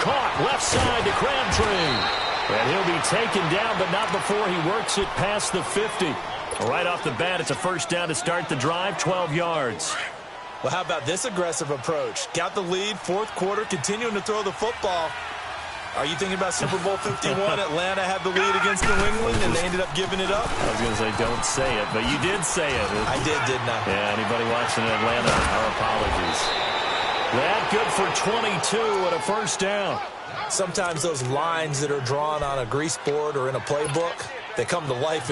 Caught left side to Crabtree. And he'll be taken down, but not before he works it past the 50. Right off the bat, it's a 1st down to start the drive, 12 yards. Well, how about this aggressive approach? Got the lead, 4th quarter, continuing to throw the football. Are you thinking about Super Bowl 51? Atlanta had the lead against New England, and they ended up giving it up? I was going to say, don't say it, but you did say it. I did, didn't I? Yeah, anybody watching Atlanta, our apologies. That good for 22 and a first down. Sometimes those lines that are drawn on a grease board or in a playbook, they come to life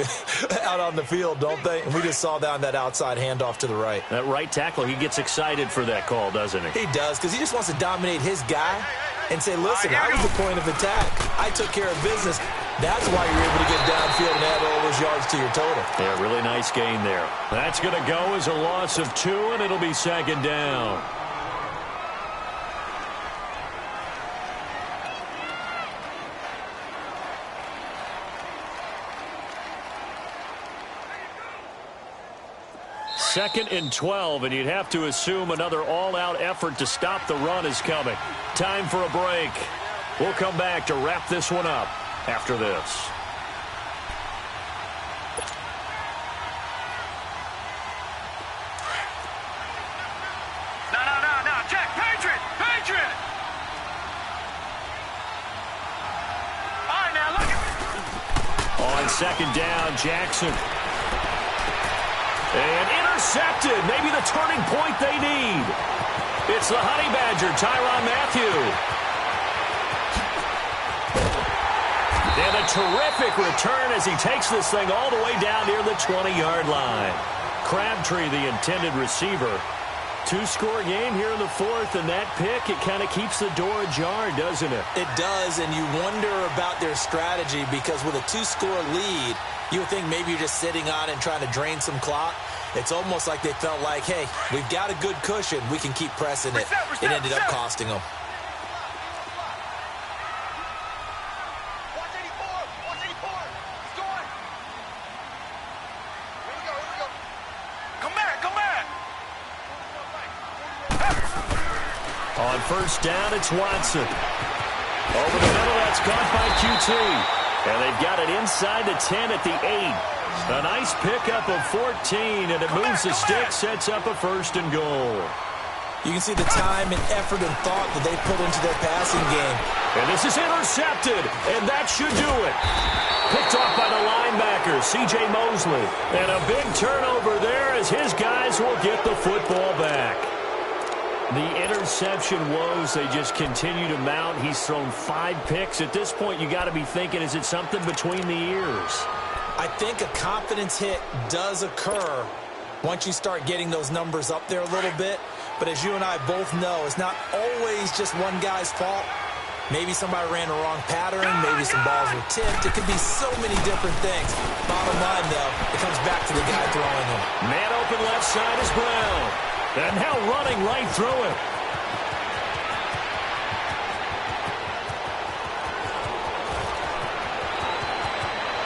out on the field, don't they? And we just saw that on that outside handoff to the right. That right tackle, he gets excited for that call, doesn't he? He does, because he just wants to dominate his guy and say, listen, I was the point of attack. I took care of business. That's why you're able to get downfield and add all those yards to your total. Yeah, really nice gain there. That's going to go as a loss of 2, and it'll be second down. Second and 12, and you'd have to assume another all-out effort to stop the run is coming. Time for a break. We'll come back to wrap this one up after this. No, Jack, Patriot! All right, now, look at On second down, Jackson. And intercepted. Maybe the turning point they need. It's the Honey Badger, Tyrann Mathieu. And a terrific return as he takes this thing all the way down near the 20-yard line. Crabtree, the intended receiver. 2-score game here in the fourth, and that pick, it kind of keeps the door ajar, doesn't it? It does, and you wonder about their strategy because with a 2-score lead, you would think maybe you're just sitting on and trying to drain some clock. It's almost like they felt like, hey, we've got a good cushion. We can keep pressing it. It ended up costing them. Watch 84. He's going. Here we go. Come back. On first down, it's Watson. Over the middle, that's caught by QT. And they've got it inside the 10 at the 8. A nice pickup of 14, and it moves the stick, sets up a first and goal. You can see the time and effort and thought that they put into their passing game. And this is intercepted, and that should do it. Picked off by the linebacker, C.J. Mosley. And a big turnover there as his guys will get the football back. The interception woes, they just continue to mount. He's thrown 5 picks. At this point, you got to be thinking, is it something between the ears? I think a confidence hit does occur once you start getting those numbers up there a little bit. But as you and I both know, it's not always just one guy's fault. Maybe somebody ran the wrong pattern. Maybe some balls were tipped. It could be so many different things. Bottom line, though, it comes back to the guy throwing them. Man open left side is Brown. And now running right through it.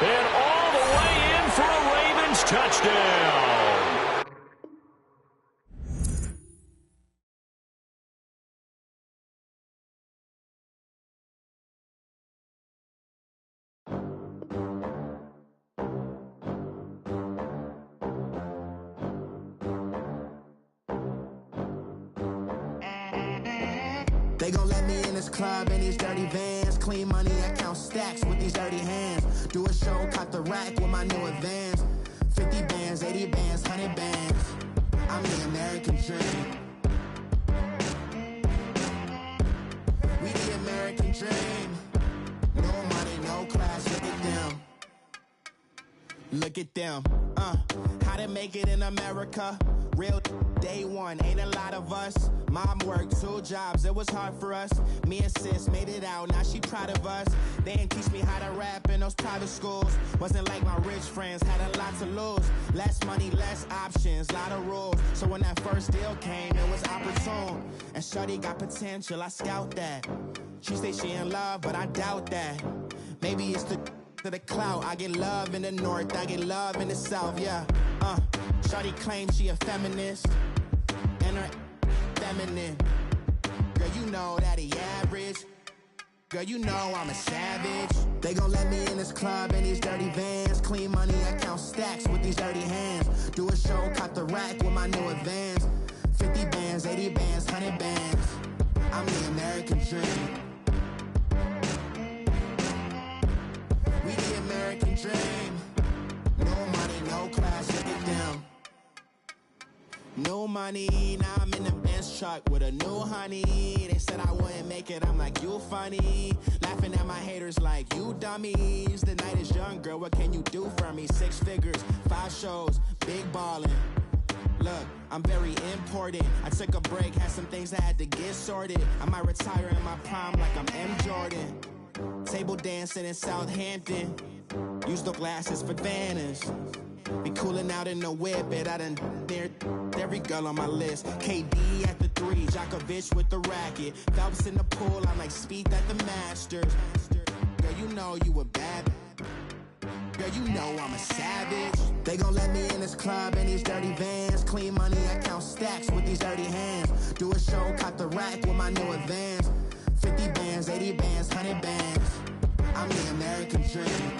And all the way in for a Ravens touchdown. They gon' let me in this club in these dirty vans. Clean money, I count stacks with these dirty hands. Do a show, cop the rack with my new advance. 50 bands, 80 bands, 100 bands. I'm the American dream. We the American dream. No money, no class, look at them. Look at them. How to make it in America. Real day one, ain't a lot of us. Mom worked 2 jobs, it was hard for us. Me and sis made it out, now she proud of us. They didn't teach me how to rap in those private schools. Wasn't like my rich friends, had a lot to lose. Less money, less options, lot of rules. So when that first deal came, it was opportune. And shorty got potential, I scout that. She say she in love, but I doubt that. Maybe it's to the clout. I get love in the north, I get love in the south, yeah. Shorty claims she a feminist, and her feminine. Girl, you know that he average. Girl, you know I'm a savage. They gon' let me in this club in these dirty vans. Clean money, I count stacks with these dirty hands. Do a show, cop the rack with my new advance. 50 bands, 80 bands, 100 bands. I'm the American dream. money. Now I'm in the Benz truck with a new honey. They said I wouldn't make it, I'm like, you funny. Laughing at my haters like, you dummies. The night is young, girl, what can you do for me? 6 figures, 5 shows, big ballin'. Look, I'm very important. I took a break, had some things I had to get sorted. I might retire in my prime like I'm M. Jordan. Table dancing in Southampton. Use the glasses for Vanish. Be cooling out in the whip, and I done near every girl on my list. KD at the 3, Djokovic with the racket. Phelps in the pool, I'm like Speed at the Masters. Girl, you know you a bad. Girl, you know I'm a savage. They gon' let me in this club in these dirty vans. Clean money, I count stacks with these dirty hands. Do a show, cop the rack with my new advance. 50 bands, 80 bands, 100 bands. I'm the American dream.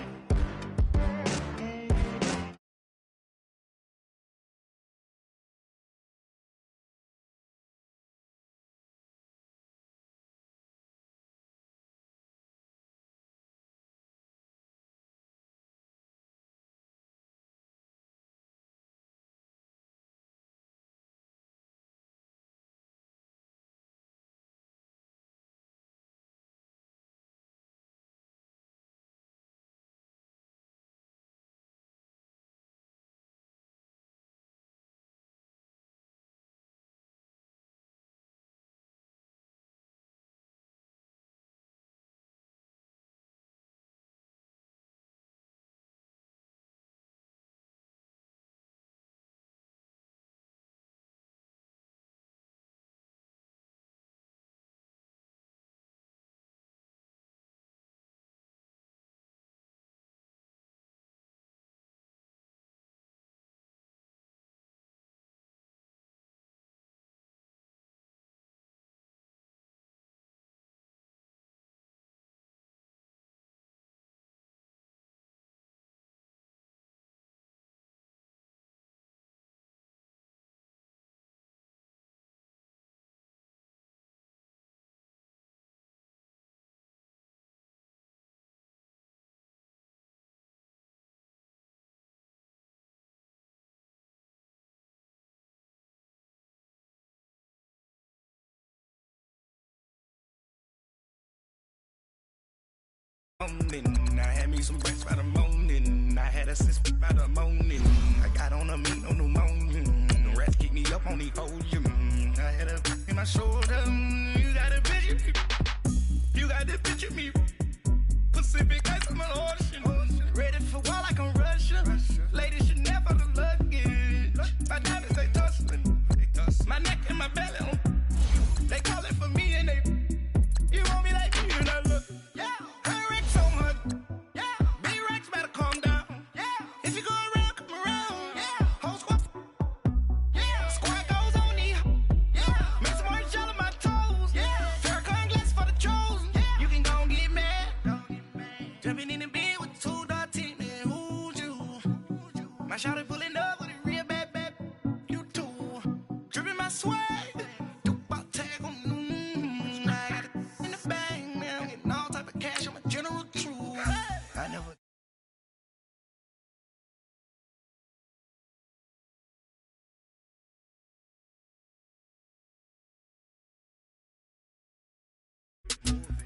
I had me some breakfast by the morning. I had a sis by the morning. I got on a meat, no pneumonia. The rats kicked me up on the podium. I had a in my shoulder. You got a picture me. You got the picture me. Pacific ice on my ocean. Ready for war like I'm Russia. Ladies should never the luggage. My diamonds they tussling. My neck and my belly on. They call it for me and they. You want me like me and I look. Yeah. I shouted pulling up with a real bad, you too. Dripping my swag, about tag on I got it in the bag, man. I'm getting all type of cash, I'm a general true. I never.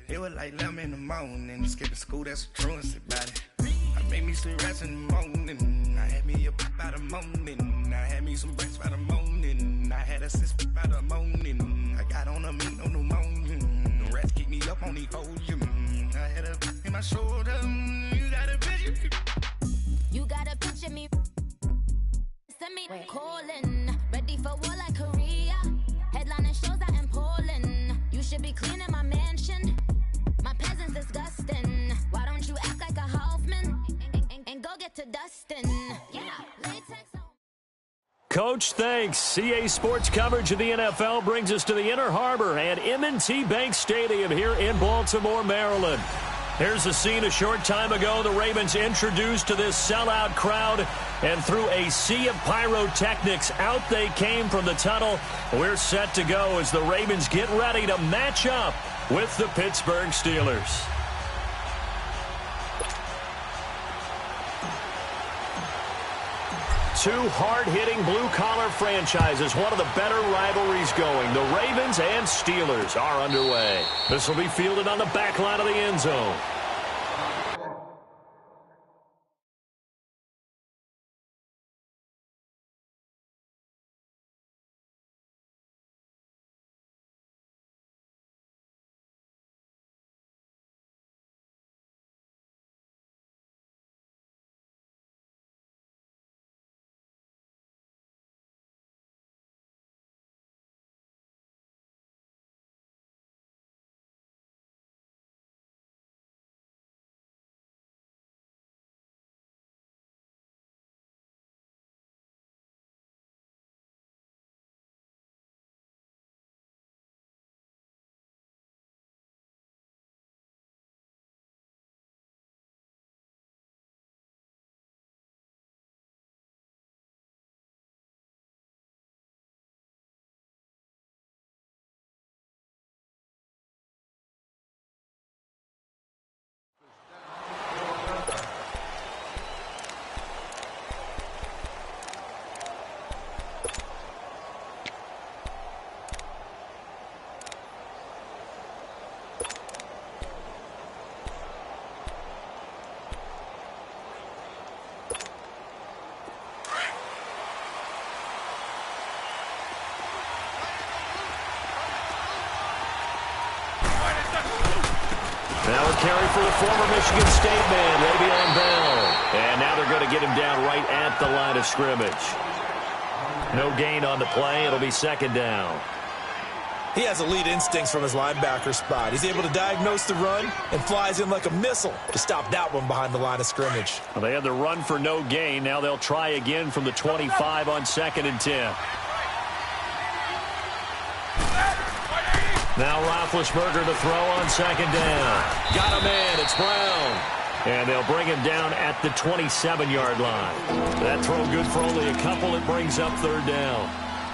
It was like 11 in the morning, skipping school, that's a truancy about it. I made me some rats in the morning. I had me a by the morning. I had me some breakfast by the morning. I had a sis by the morning. I got on a meat, no pneumonia. The rats kicked me up on the podium. I had a in my shoulder. You got a picture. You got a picture me. Send me calling. Ready for war like Korea. Headlining shows out in Poland. You should be cleaning my mansion. My peasants disgusting. Why don't you act like a Hoffman and go get to Dustin? Yeah, latex on. Coach, thanks. CA Sports coverage of the NFL brings us to the Inner Harbor and M&T Bank Stadium here in Baltimore, Maryland. Here's the scene a short time ago. The Ravens introduced to this sellout crowd, and through a sea of pyrotechnics, out they came from the tunnel. We're set to go as the Ravens get ready to match up with the Pittsburgh Steelers. two hard-hitting blue-collar franchises, one of the better rivalries going. The Ravens and Steelers are underway. This will be fielded on the back line of the end zone. Now a carry for the former Michigan State man, Le'Veon Bell. And now they're going to get him down right at the line of scrimmage. No gain on the play. It'll be second down. He has elite instincts from his linebacker spot. He's able to diagnose the run and flies in like a missile to stop that one behind the line of scrimmage. Well, they had the run for no gain. Now they'll try again from the 25 on 2nd and 10. Now Roethlisberger to throw on 2nd down. Got a man. It's Brown. And they'll bring him down at the 27-yard line. That throw good for only a couple. It brings up 3rd down.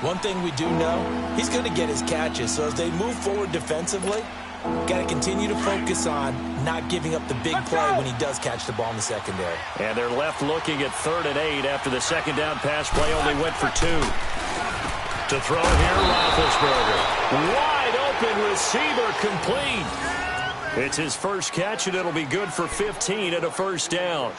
One thing we do know, he's going to get his catches. So as they move forward defensively, got to continue to focus on not giving up the big play when he does catch the ball in the secondary. And they're left looking at 3rd and 8 after the 2nd down pass play only went for 2. To throw here, Roethlisberger. Wide open receiver, complete. It's his first catch, and it'll be good for 15 and a 1st down.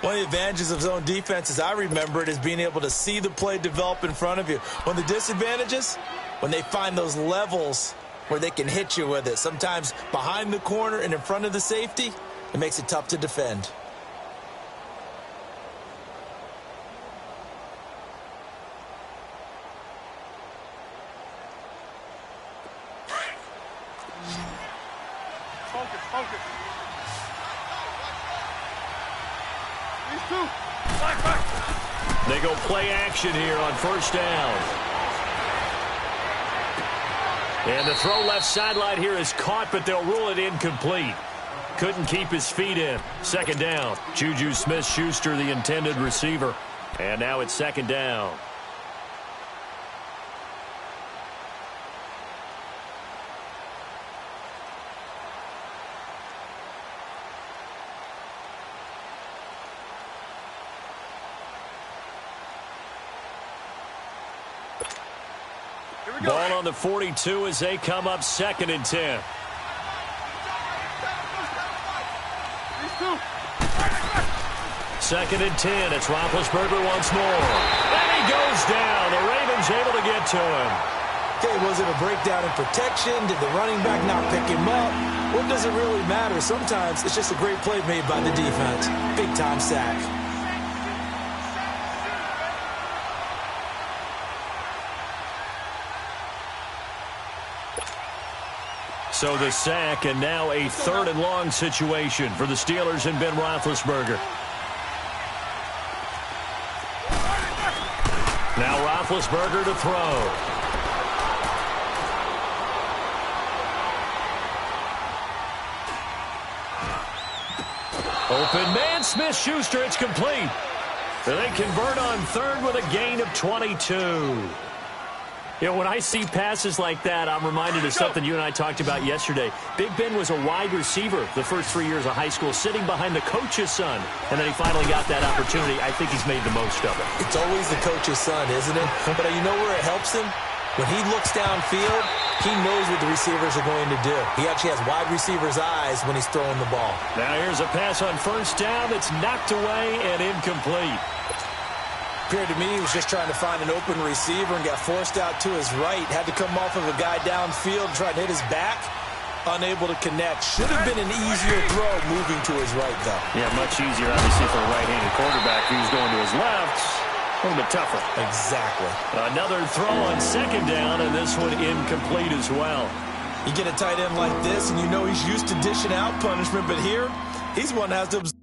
One of the advantages of zone defense, as I remember it, is being able to see the play develop in front of you. One of the disadvantages, when they find those levels where they can hit you with it, sometimes behind the corner and in front of the safety, it makes it tough to defend. They go play action here on 1st down. And the throw left sideline here is caught, but they'll rule it incomplete. Couldn't keep his feet in. 2nd down. Juju Smith-Schuster, the intended receiver. And now it's 2nd down. Ball on the 42 as they come up 2nd and 10. Second and 10. It's Roethlisberger once more. And he goes down. The Ravens able to get to him. Okay, was it a breakdown in protection? Did the running back not pick him up? What does it really matter? Sometimes it's just a great play made by the defense. Big-time sack. So the sack, and now a 3rd and long situation for the Steelers and Ben Roethlisberger. Now Roethlisberger to throw. Open man, Smith-Schuster, it's complete. They convert on 3rd with a gain of 22. You know, when I see passes like that, I'm reminded of something you and I talked about yesterday. Big Ben was a wide receiver the first 3 years of high school, sitting behind the coach's son. And then he finally got that opportunity. I think he's made the most of it. It's always the coach's son, isn't it? But you know where it helps him? When he looks downfield, he knows what the receivers are going to do. He actually has wide receiver's eyes when he's throwing the ball. Now here's a pass on first down that's knocked away and incomplete. Appeared to me he was just trying to find an open receiver and got forced out to his right. Had to come off of a guy downfield and try to hit his back. Unable to connect. Should have been an easier throw moving to his right, though. Yeah, much easier, obviously, for a right-handed quarterback who's going to his left. A little bit tougher. Exactly. Another throw on second down, and this one incomplete as well. You get a tight end like this, and you know he's used to dishing out punishment, but here, he's one that has to absorb.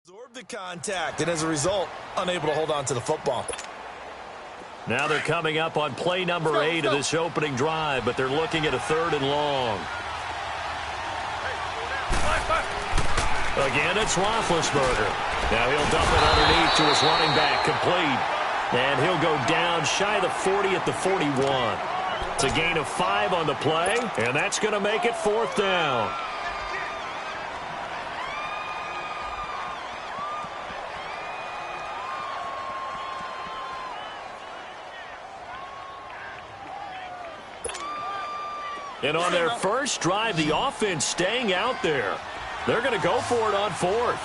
Absorb the contact, and as a result, unable to hold on to the football. Now they're coming up on play number 8 of this opening drive, but they're looking at a 3rd and long. Again, it's Roethlisberger. Now he'll dump it underneath to his running back, complete. And he'll go down shy of the 40 at the 41. It's a gain of 5 on the play, and that's going to make it 4th down. And on their first drive, the offense staying out there. They're going to go for it on 4th.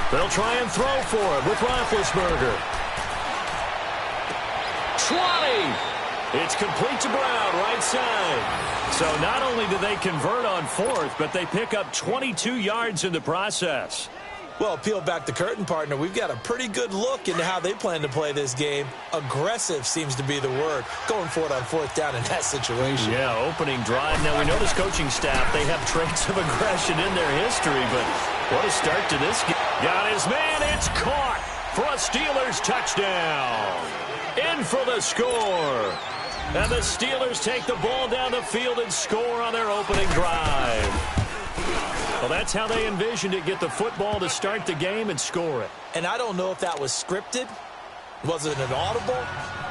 They'll try and throw for it with Roethlisberger. 20. It's complete to Brown, right side. So not only do they convert on 4th, but they pick up 22 yards in the process. Well, peel back the curtain, partner. We've got a pretty good look into how they plan to play this game. Aggressive seems to be the word. Going for it on 4th down in that situation. Yeah, opening drive. Now, we know this coaching staff, they have traits of aggression in their history, but what a start to this game. Got his man. It's caught for a Steelers touchdown. In for the score. And the Steelers take the ball down the field and score on their opening drive. Well, that's how they envisioned it, get the football to start the game and score it. And I don't know if that was scripted. Was it an audible?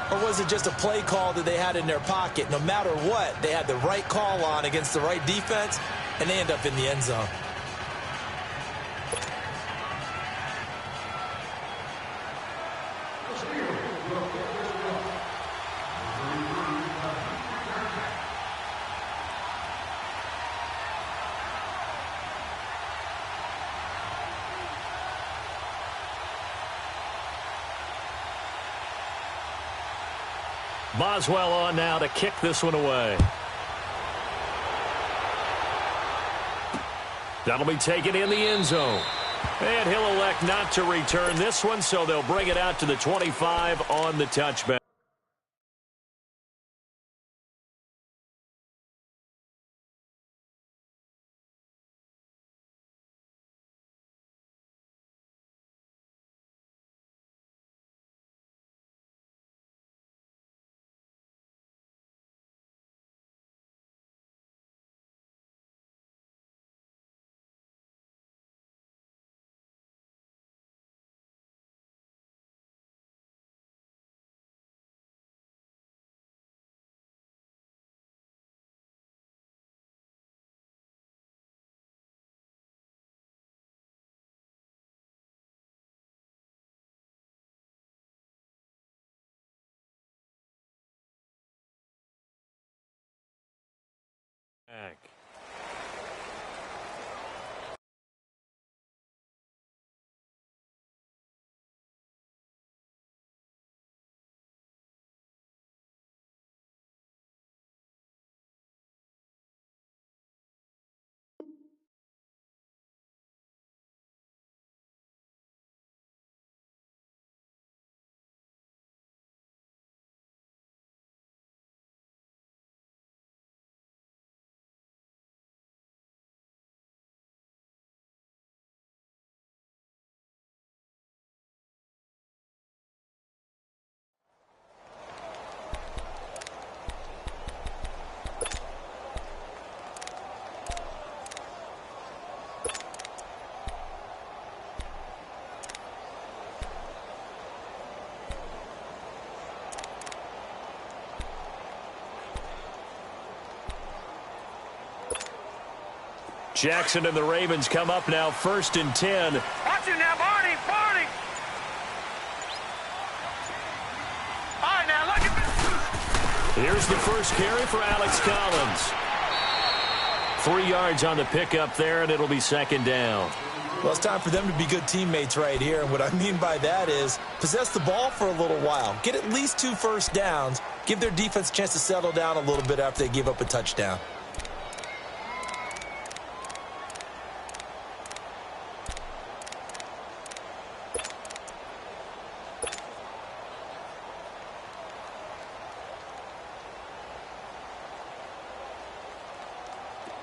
Or was it just a play call that they had in their pocket? No matter what, they had the right call on against the right defense, and they end up in the end zone. Boswell on now to kick this one away. That'll be taken in the end zone. And he'll elect not to return this one, so they'll bring it out to the 25 on the touchback. Back. Jackson and the Ravens come up now 1st and 10. Watch it now, Barney. All right, now, look at this. Here's the first carry for Alex Collins. 3 yards on the pickup there, and it'll be 2nd down. Well, it's time for them to be good teammates right here. And what I mean by that is possess the ball for a little while. Get at least 2 first downs. Give their defense a chance to settle down a little bit after they give up a touchdown.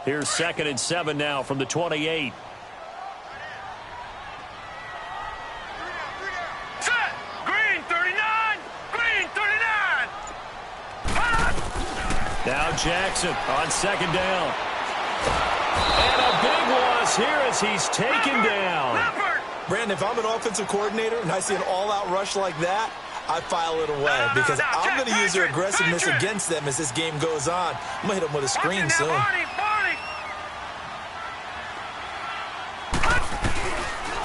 Here's 2nd and 7 now from the 28. Now Jackson on 2nd down. And a big loss here as he's taken down. Brandon, if I'm an offensive coordinator and I see an all-out rush like that, I file it away because I'm going to use their aggressiveness against them as this game goes on. I'm going to hit them with a screen soon.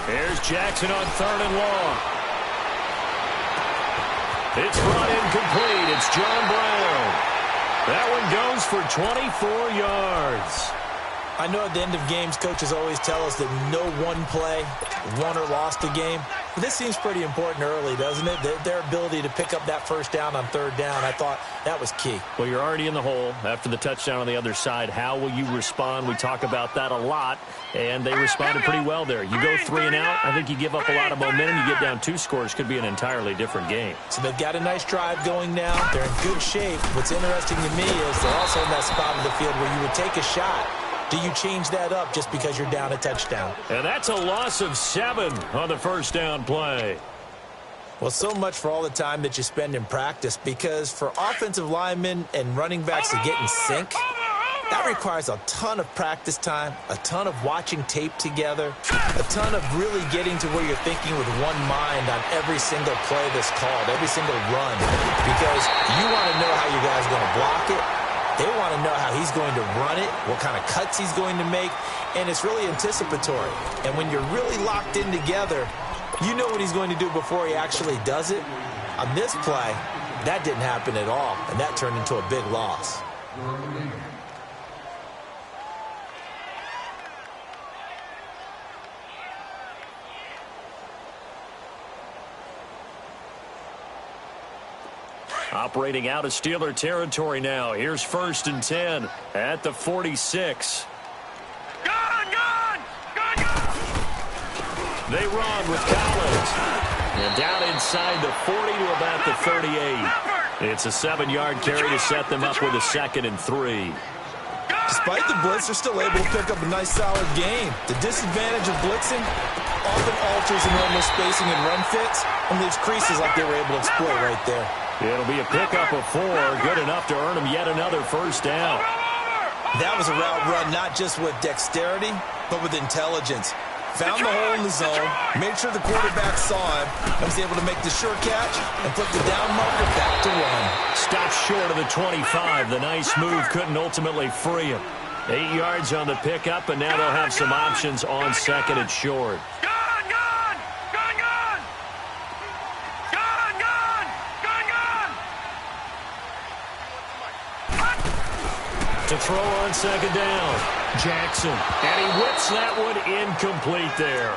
Here's Jackson on 3rd and long. It's brought in complete. It's John Brown. That one goes for 24 yards. I know at the end of games, coaches always tell us that no one play won or lost a game. But this seems pretty important early, doesn't it? Their ability to pick up that first down on 3rd down, I thought that was key. Well, you're already in the hole after the touchdown on the other side. How will you respond? We talk about that a lot, and they responded pretty well there. You go 3 and out, I think you give up a lot of momentum. You get down 2 scores, could be an entirely different game. So they've got a nice drive going now. They're in good shape. What's interesting to me is they're also in that spot of the field where you would take a shot. Do you change that up just because you're down a touchdown? And that's a loss of 7 on the first down play. Well, so much for all the time that you spend in practice, because for offensive linemen and running backs to get in sync, that requires a ton of practice time, a ton of watching tape together, a ton of really getting to where you're thinking with one mind on every single play that's called, every single run, because you want to know how you guys are going to block it. They want to know how he's going to run it, what kind of cuts he's going to make, and it's really anticipatory. And when you're really locked in together, you know what he's going to do before he actually does it. On this play, that didn't happen at all, and that turned into a big loss. Operating out of Steeler territory now. Here's 1st and 10 at the 46. They run with Collins. And down inside the 40 to about the 38. It's a 7-yard carry to set them up with a 2nd and 3. Despite the blitz, they're still able to pick up a nice, solid game. The disadvantage of blitzing often alters the normal spacing and run fits and leaves creases like they were able to exploit right there. It'll be a pickup of 4, good enough to earn them yet another first down. That was a route run not just with dexterity, but with intelligence. Found the hole in the zone, made sure the quarterback saw him, and was able to make the sure catch and put the down marker back to run. Stopped short of the 25. The nice move couldn't ultimately free him. 8 yards on the pickup, and now they'll have some options on 2nd and short. To throw on 2nd down, Jackson. And he whips that one incomplete there.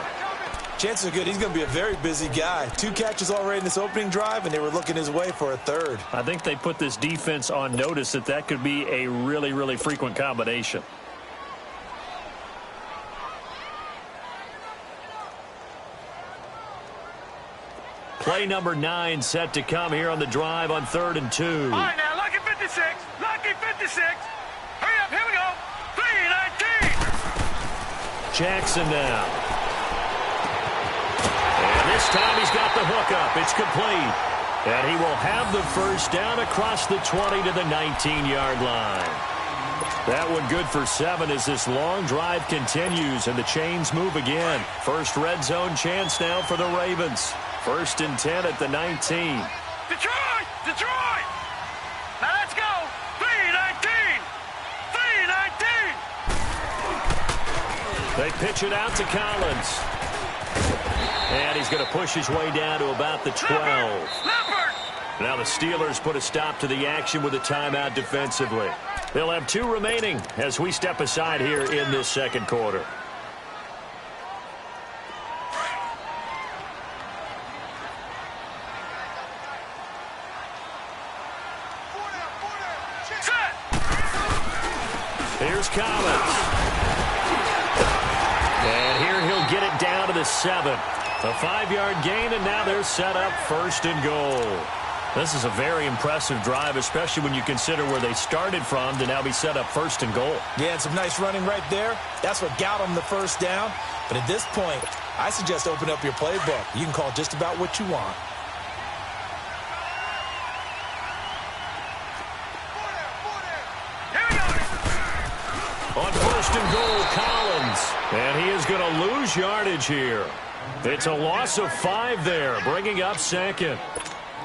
Chances are good he's going to be a very busy guy. 2 catches already in this opening drive, and they were looking his way for a 3rd. I think they put this defense on notice that could be a really, really frequent combination. Play number 9 set to come here on the drive on 3rd and 2. All right, now, lucky 56. Lucky 56. Hurry up, here we go. 3:19. Jackson now. And this time he's got the hook up. It's complete. And he will have the first down across the 20 to the 19-yard line. That one good for 7 as this long drive continues and the chains move again. First red zone chance now for the Ravens. 1st and 10 at the 19. Detroit! Detroit! Now let's go! 3:19! 3:19! They pitch it out to Collins. And he's going to push his way down to about the 12. Now the Steelers put a stop to the action with a timeout defensively. They'll have 2 remaining as we step aside here in this second quarter. Here's Collins. And here he'll get it down to the 7. A 5-yard gain, and now they're set up 1st and goal. This is a very impressive drive, especially when you consider where they started from to now be set up 1st and goal. Yeah, and some nice running right there. That's what got them the first down. But at this point, I suggest open up your playbook. You can call just about what you want. On 1st and goal, Collins. And he is going to lose yardage here. It's a loss of 5 there, bringing up 2nd.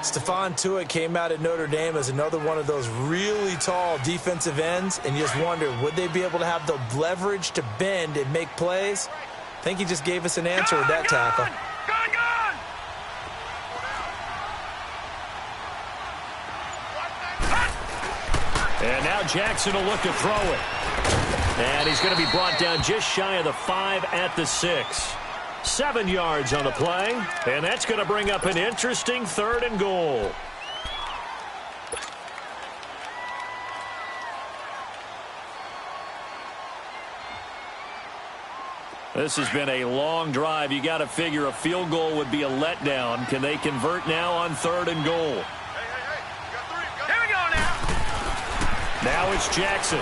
Stephon Tuitt came out at Notre Dame as another one of those really tall defensive ends, and you just wonder, would they be able to have the leverage to bend and make plays? I think he just gave us an answer with that tackle. And now Jackson will look to throw it. And he's going to be brought down just shy of the 5 at the 6. 7 yards on the play, and that's going to bring up an interesting 3rd and goal. This has been a long drive. You got to figure a field goal would be a letdown. Can they convert now on 3rd and goal? Here we go now. Now it's Jackson.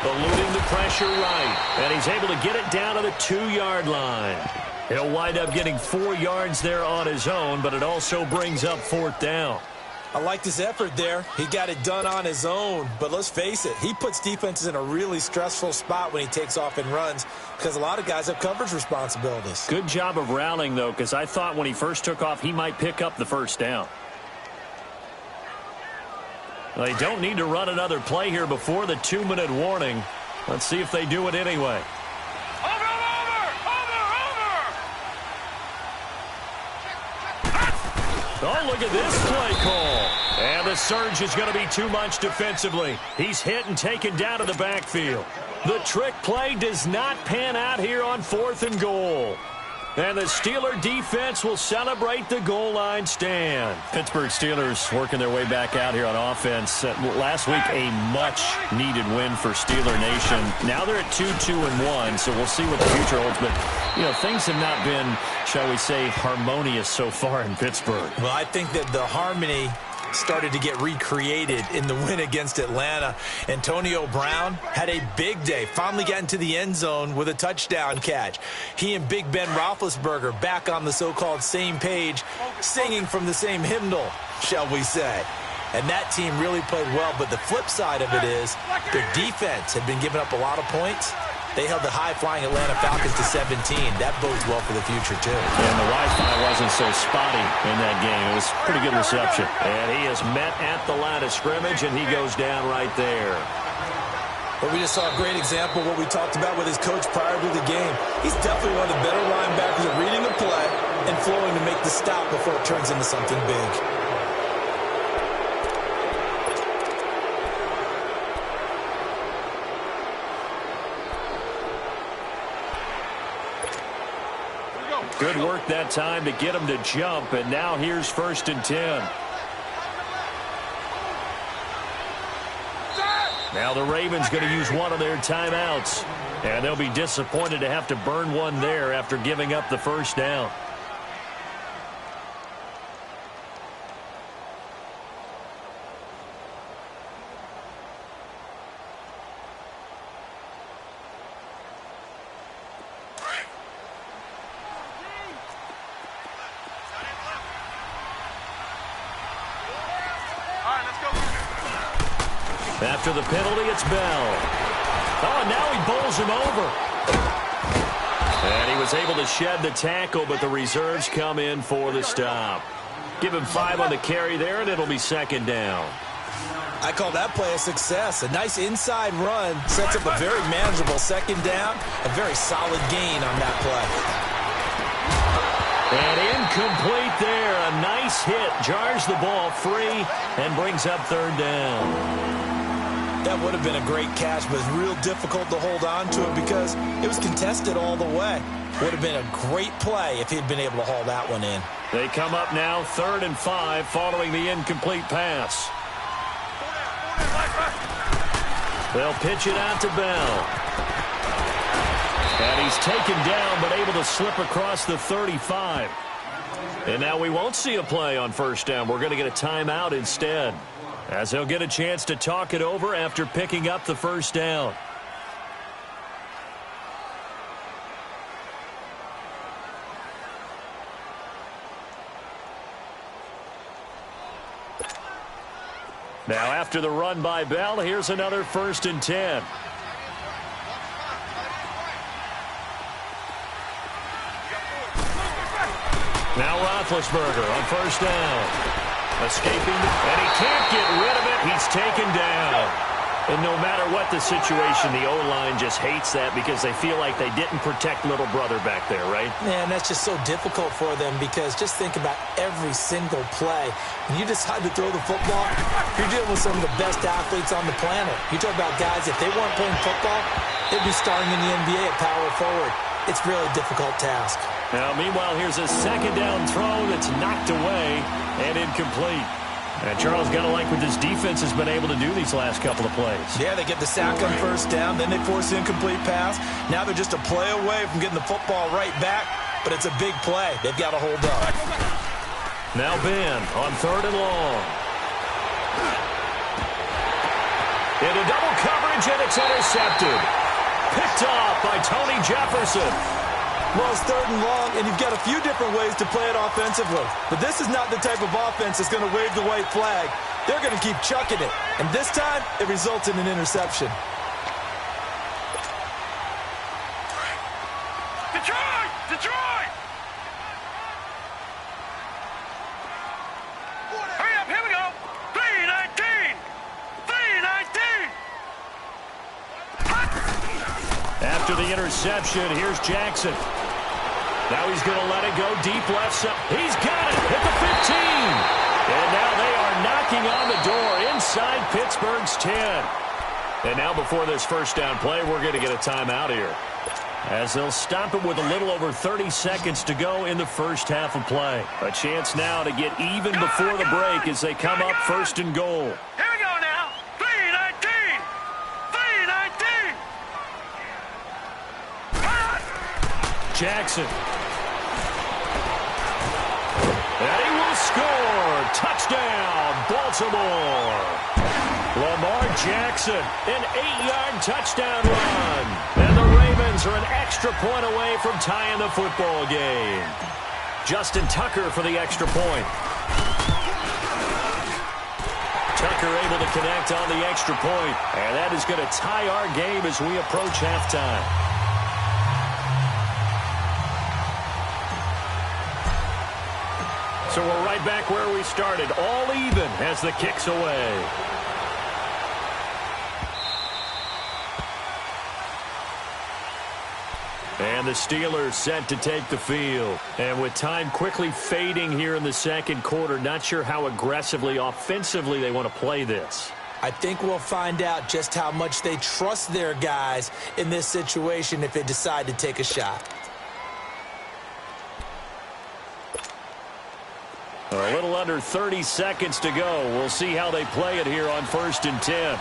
Eluding the pressure right. And he's able to get it down to the 2-yard line. He'll wind up getting 4 yards there on his own, but it also brings up 4th down. I like this effort there. He got it done on his own, but let's face it, he puts defenses in a really stressful spot when he takes off and runs because a lot of guys have coverage responsibilities. Good job of rallying, though, because I thought when he first took off, he might pick up the 1st down. They don't need to run another play here before the 2-minute warning. Let's see if they do it anyway. Oh, look at this play call. And the surge is going to be too much defensively. He's hit and taken down to the backfield. The trick play does not pan out here on 4th and goal. And the Steeler defense will celebrate the goal line stand. Pittsburgh Steelers working their way back out here on offense. Last week, a much-needed win for Steeler Nation. Now they're at 2-2-1, so we'll see what the future holds. But, you know, things have not been, shall we say, harmonious so far in Pittsburgh. Well, I think that the harmony started to get recreated in the win against Atlanta. Antonio Brown had a big day, finally got into the end zone with a touchdown catch. He and Big Ben Roethlisberger back on the so-called same page, singing from the same hymnal, shall we say. And that team really played well, but the flip side of it is their defense had been giving up a lot of points. They held the high-flying Atlanta Falcons to 17. That bodes well for the future, too. And the Wi-Fi wasn't so spotty in that game. It was pretty good reception. And he is met at the line of scrimmage, and he goes down right there. But we just saw a great example of what we talked about with his coach prior to the game. He's definitely one of the better linebackers at reading the play and flowing to make the stop before it turns into something big. Good work that time to get him to jump, and now here's 1st and 10. Now the Ravens going to use one of their timeouts, and they'll be disappointed to have to burn one there after giving up the 1st down. After the penalty, it's Bell. Oh, and now he bowls him over. And he was able to shed the tackle, but the reserves come in for the stop. Give him 5 on the carry there, and it'll be 2nd down. I call that play a success. A nice inside run sets up a very manageable second down, a very solid gain on that play. And incomplete there. A nice hit. Jars the ball free and brings up third down. That would have been a great catch, but it's real difficult to hold on to it because it was contested all the way. Would have been a great play if he'd been able to haul that one in. They come up now 3rd and 5 following the incomplete pass. They'll pitch it out to Bell. And he's taken down but able to slip across the 35. And now we won't see a play on first down. We're going to get a timeout instead, as he'll get a chance to talk it over after picking up the first down. Now after the run by Bell, here's another 1st and 10. Now Roethlisberger on first down. Escaping, and he can't get rid of it. He's taken down. And no matter what the situation, the O-line just hates that because they feel like they didn't protect little brother back there, right? Man, that's just so difficult for them because just think about every single play. When you decide to throw the football, you're dealing with some of the best athletes on the planet. You talk about guys, if they weren't playing football, they'd be starring in the NBA at power forward. It's really a difficult task. Now, meanwhile, here's a second down throw that's knocked away and incomplete. And Charles got to like what this defense has been able to do these last couple of plays. Yeah, they get the sack on first down, then they force the incomplete pass. Now they're just a play away from getting the football right back, but it's a big play. They've got to hold up. Now Ben on 3rd and long. Into double coverage, and it's intercepted. Picked off by Tony Jefferson. Well, it's 3rd and long, and you've got a few different ways to play it offensively. But this is not the type of offense that's going to wave the white flag. They're going to keep chucking it. And this time, it results in an interception. Detroit! Detroit! Hurry up, here we go! 319! 319! After the interception, here's Jackson. Now he's going to let it go deep left side. He's got it at the 15. And now they are knocking on the door inside Pittsburgh's 10. And now before this first down play, we're going to get a timeout here, as they'll stop it with a little over 30 seconds to go in the first half of play. A chance now to get even before the break as they come up 1st and goal. Here we go now! 319! 319! Jackson. And he will score. Touchdown, Baltimore. Lamar Jackson, an 8-yard touchdown run. And the Ravens are an extra point away from tying the football game. Justin Tucker for the extra point. Tucker able to connect on the extra point. And that is going to tie our game as we approach halftime. So we're right back where we started, all even as the kick's away. And the Steelers set to take the field. And with time quickly fading here in the second quarter, not sure how aggressively, offensively they want to play this. I think we'll find out just how much they trust their guys in this situation if they decide to take a shot. A little under 30 seconds to go. We'll see how they play it here on 1st and 10.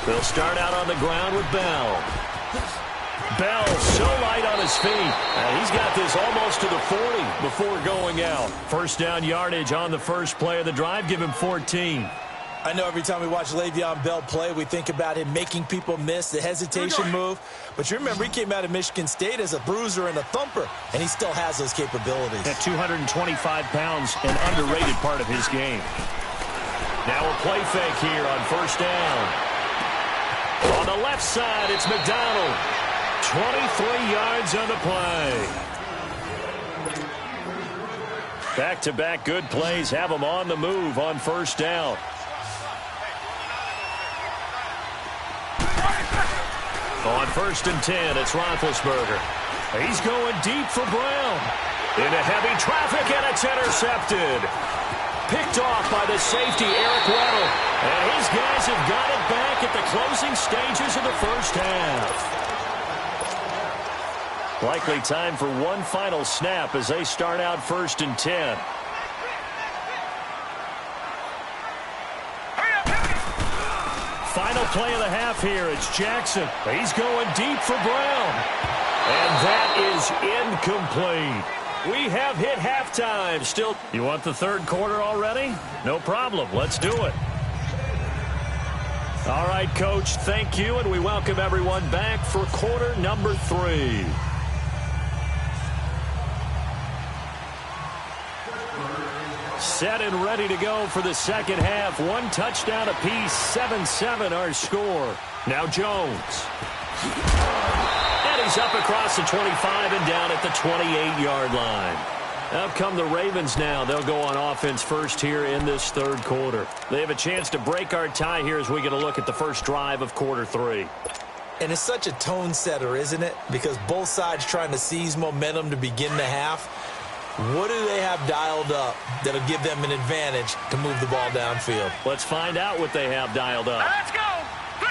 They'll start out on the ground with Bell. Bell so light on his feet. He's got this almost to the 40 before going out. First down yardage on the first play of the drive. Give him 14. I know every time we watch Le'Veon Bell play, we think about him making people miss, the hesitation move. But you remember, he came out of Michigan State as a bruiser and a thumper, and he still has those capabilities. At 225 pounds, an underrated part of his game. Now a play fake here on first down. On the left side, it's McDonald. 23 yards on the play. Back-to-back good plays have them on the move on first down. On 1st and 10, it's Roethlisberger. He's going deep for Brown. Into heavy traffic, and it's intercepted. Picked off by the safety, Eric Weddle. And his guys have got it back at the closing stages of the first half. Likely time for one final snap as they start out 1st and 10. Final play of the half here. It's Jackson. He's going deep for Brown. And that is incomplete. We have hit halftime. Still, you want the third quarter already? No problem. Let's do it. All right, Coach, thank you, and we welcome everyone back for quarter number 3. Set and ready to go for the second half. One touchdown apiece, 7-7 our score. Now Jones. And he's up across the 25 and down at the 28-yard line. Up come the Ravens now. They'll go on offense first here in this third quarter. They have a chance to break our tie here as we get a look at the first drive of quarter 3. And it's such a tone setter, isn't it? Because both sides trying to seize momentum to begin the half. What do they have dialed up that'll give them an advantage to move the ball downfield? Let's find out what they have dialed up. Let's go. 3,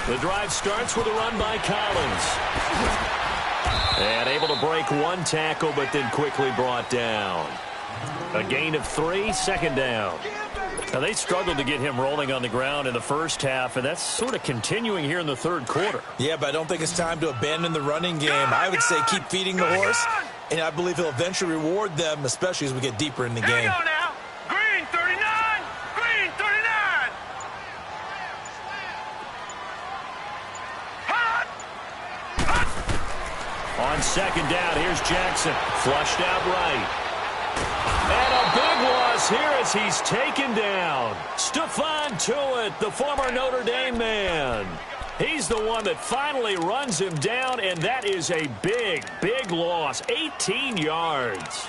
9. The drive starts with a run by Collins. And able to break one tackle, but then quickly brought down. A gain of 3, second down. Now, they struggled to get him rolling on the ground in the first half, and that's sort of continuing here in the third quarter. Yeah, but I don't think it's time to abandon the running game. I would say keep feeding the horse, and I believe he'll eventually reward them, especially as we get deeper in the game. Here we go now. Green 39. Green 39. Hot. On second down, here's Jackson. Flushed out right. And a big loss here as he's taken down. Stephon Tuitt, the former Notre Dame man. He's the one that finally runs him down, and that is a big, big loss. 18 yards.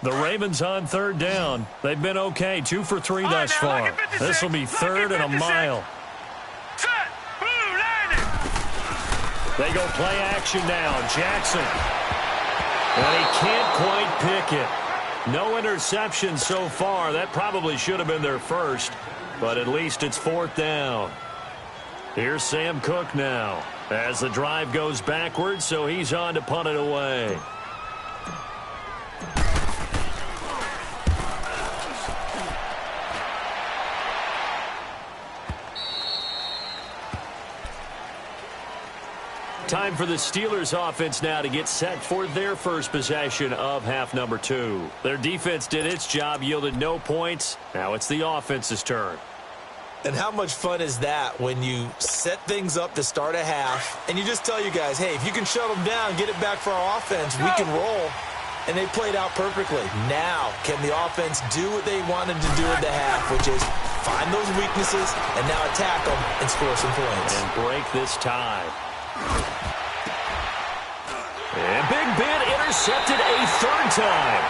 The Ravens on third down. They've been okay. 2 for 3 thus far. This will be third and a mile. Set. Blue landing. They go play action now. Jackson. And he can't quite pick it. No interception so far. That probably should have been their first. But at least it's 4th down. Here's Sam Cook now. As the drive goes backwards, so he's on to punt it away. Time for the Steelers offense now to get set for their first possession of half number 2. Their defense did its job, yielded no points. Now it's the offense's turn. And how much fun is that when you set things up to start a half and you just tell you guys, hey, if you can shut them down, get it back for our offense, we can roll. And they played out perfectly. Now, can the offense do what they wanted to do at the half, which is find those weaknesses and now attack them and score some points. And break this tie. And Big Ben intercepted a third time.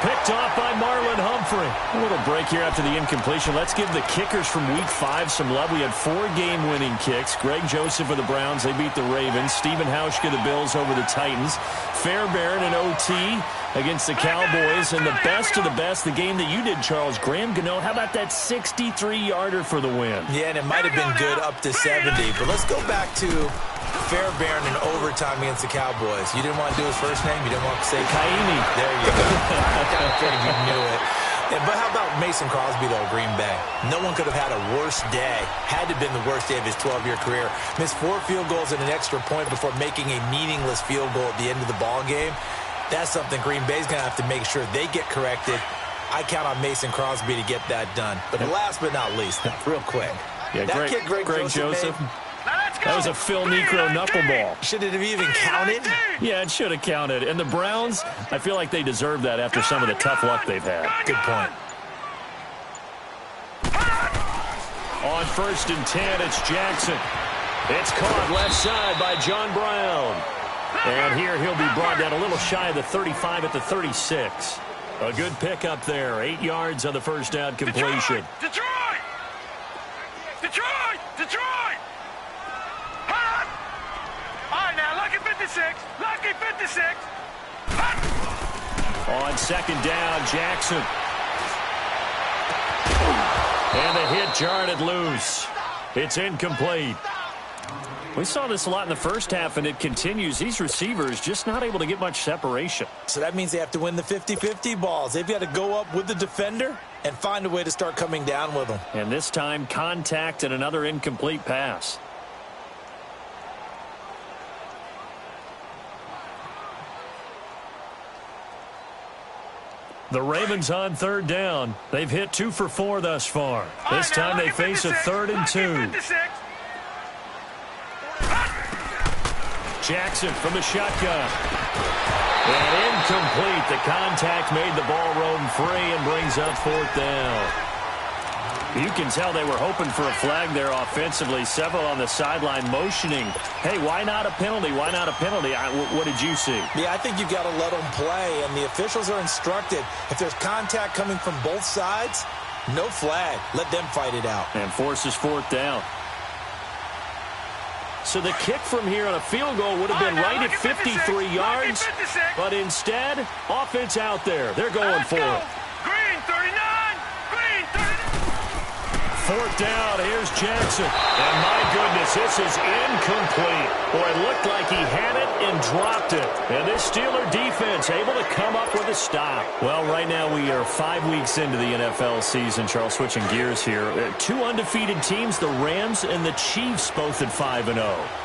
Picked off by Marlon Humphrey. A little break here after the incompletion. Let's give the kickers from Week 5 some love. We had 4 game-winning kicks. Greg Joseph of the Browns, they beat the Ravens. Stephen Hauschka, the Bills, over the Titans. Fairbairn and OT against the Cowboys. And the best of the best, the game that you did, Charles, Graham Gano. How about that 63-yarder for the win? Yeah, and it might have been good up to 70. But let's go back to Fairbairn in overtime against the Cowboys. You didn't want to do his first name? You didn't want to say Kaimi? There you go. I figured you knew it. But how about Mason Crosby, though, Green Bay? No one could have had a worse day. Had to have been the worst day of his 12-year career. Missed 4 field goals and an extra point before making a meaningless field goal at the end of the ball game. That's something Green Bay's going to have to make sure they get corrected. I count on Mason Crosby to get that done. But last but not least, real quick. Yeah, that kid Greg Joseph that was a Phil Necro knuckleball. Should it have even counted? Yeah, it should have counted. And the Browns, I feel like they deserve that after some of the tough luck they've had. Good point. On 1st and 10, it's Jackson. It's caught left side by John Brown. And here he'll be brought down a little shy of the 35 at the 36. A good pickup there. 8 yards on the first down completion. Detroit! Detroit! Detroit! Hot! All right, now, lucky 56. Lucky 56. Hot! On 2nd down, Jackson. And the hit jarred it loose. It's incomplete. We saw this a lot in the first half, and it continues. These receivers just not able to get much separation. So that means they have to win the 50-50 balls. They've got to go up with the defender and find a way to start coming down with them. And this time, contact and another incomplete pass. The Ravens on 3rd down. They've hit 2 for 4 thus far. This time they face a 3rd and 2. Jackson from the shotgun. And incomplete. The contact made the ball roam free and brings up 4th down. You can tell they were hoping for a flag there offensively. Several on the sideline motioning. Hey, why not a penalty? Why not a penalty? What did you see? Yeah, I think you've got to let them play, and the officials are instructed. If there's contact coming from both sides, no flag. Let them fight it out. And forces 4th down. So the kick from here on a field goal would have been right at 53 yards. But instead, offense out there. They're going for it. Green 39. Green 39. 4th down. Here's Jackson. And my goodness, this is incomplete. Boy, it looked like he had it and dropped it. And this Steeler defense able to come up with a stop. Well, right now we are 5 weeks into the NFL season. Charles, switching gears here. 2 undefeated teams, the Rams and the Chiefs, both at 5-0.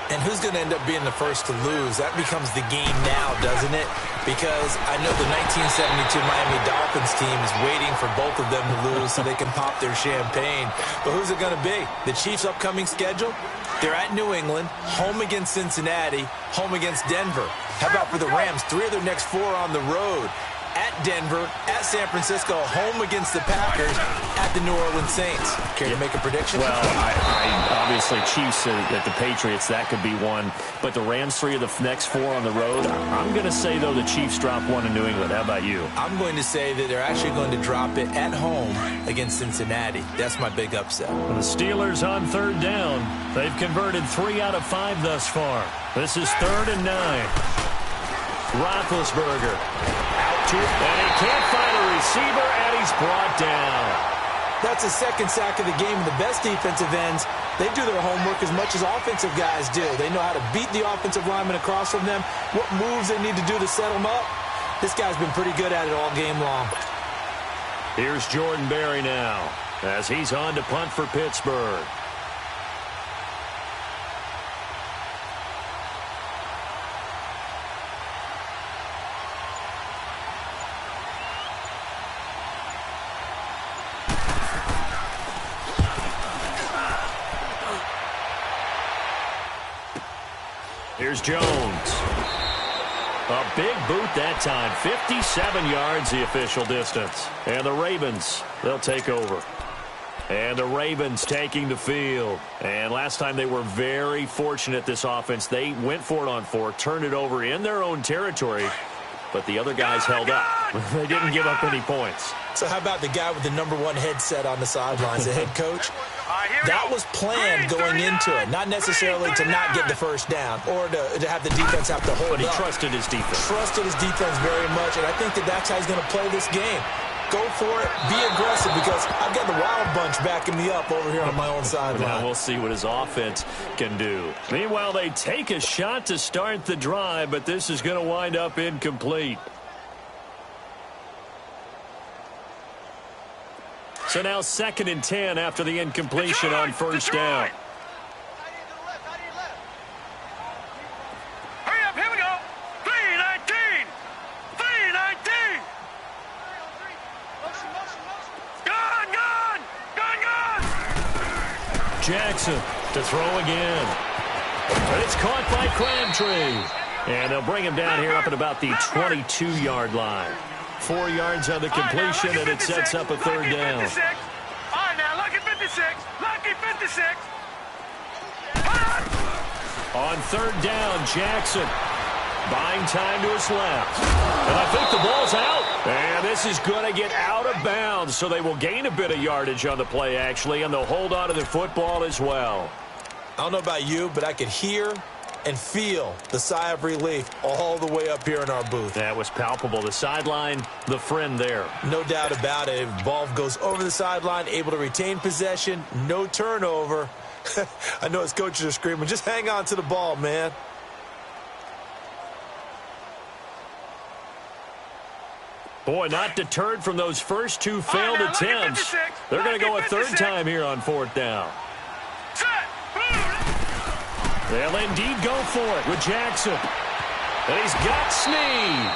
And who's going to end up being the first to lose? That becomes the game now, doesn't it? Because I know the 1972 Miami Dolphins team is waiting for both of them to lose so they can pop their champagne. But who's it going to be? The Chiefs' upcoming schedule? They're at New England, home against Cincinnati, home against Denver. How about for the Rams? 3 of their next 4 on the road. At Denver, at San Francisco, home against the Packers, at the New Orleans Saints. Care to make a prediction? Well, I obviously Chiefs at the Patriots, that could be one. But the Rams, 3 of the next 4 on the road. I'm going to say, though, the Chiefs drop 1 in New England. How about you? I'm going to say that they're actually going to drop it at home against Cincinnati. That's my big upset. The Steelers on 3rd down. They've converted 3 out of 5 thus far. This is 3rd and 9. Roethlisberger. And he can't find a receiver, and he's brought down. That's the 2nd sack of the game. And the best defensive ends, they do their homework as much as offensive guys do. They know how to beat the offensive lineman across from them, what moves they need to do to set them up. This guy's been pretty good at it all game long. Here's Jordan Berry now as he's on to punt for Pittsburgh. Here's Jones. A big boot that time. 57 yards the official distance. And the Ravens, they'll take over. And the Ravens taking the field. And last time they were very fortunate, this offense. They went for it on 4, turned it over in their own territory. But the other guys held up. They didn't give up any points. So how about the guy with the #1 headset on the sidelines, the head coach? That was planned going into it, not necessarily to not get the first down or to have the defense have to hold up. But he trusted his defense. Trusted his defense very much, and I think that's how he's going to play this game. Go for it, be aggressive, because I've got the Wild Bunch backing me up over here on my own sideline. Now we'll see what his offense can do. Meanwhile, they take a shot to start the drive, but this is going to wind up incomplete. So now 2nd and 10 after the incompletion on 1st down. Hurry up, here we go. 319. 319. Gone, gone. Gone, gone. Jackson to throw again. But it's caught by Crabtree. And they'll bring him down here up at about the 22-yard line. 4 yards on the completion, and it sets up a 3rd down. All right, now, lucky 56. Lucky 56. 56. On third down, Jackson buying time to his left. And I think the ball's out. And this is going to get out of bounds, so they will gain a bit of yardage on the play, actually, and they'll hold on to the football as well. I don't know about you, but I could hear and feel the sigh of relief all the way up here in our booth. That was palpable. The sideline, the friend there. No doubt about it. Ball goes over the sideline, able to retain possession, no turnover. I know his coaches are screaming, just hang on to the ball, man. Boy, not deterred from those first two failed attempts. They're going to go a third time here on fourth down. They'll indeed go for it with Jackson. And he's got Snead.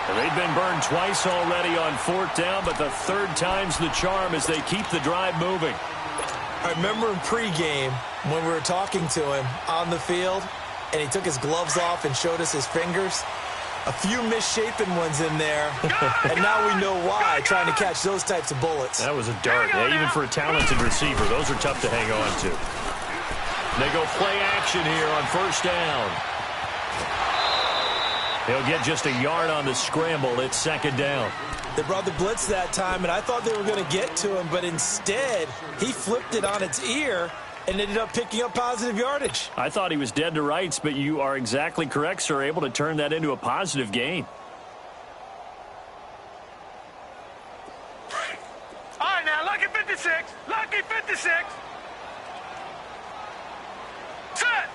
And they've been burned twice already on fourth down, but the third time's the charm as they keep the drive moving. I remember in pregame when we were talking to him on the field, and he took his gloves off and showed us his fingers. A few misshapen ones in there, and now we know why, trying to catch those types of bullets. That was a dart. Yeah, even for a talented receiver, those are tough to hang on to. They go play action here on first down. He'll get just a yard on the scramble. It's second down. They brought the blitz that time, and I thought they were going to get to him, but instead, he flipped it on its ear and ended up picking up positive yardage. I thought he was dead to rights, but you are exactly correct, sir, able to turn that into a positive gain. All right, now, lucky 56. Lucky 56. Set.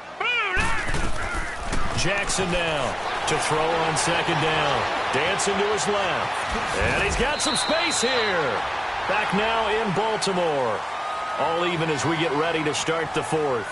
Jackson now to throw on second down. Dancing to his left. And he's got some space here. Back now in Baltimore. All even as we get ready to start the fourth.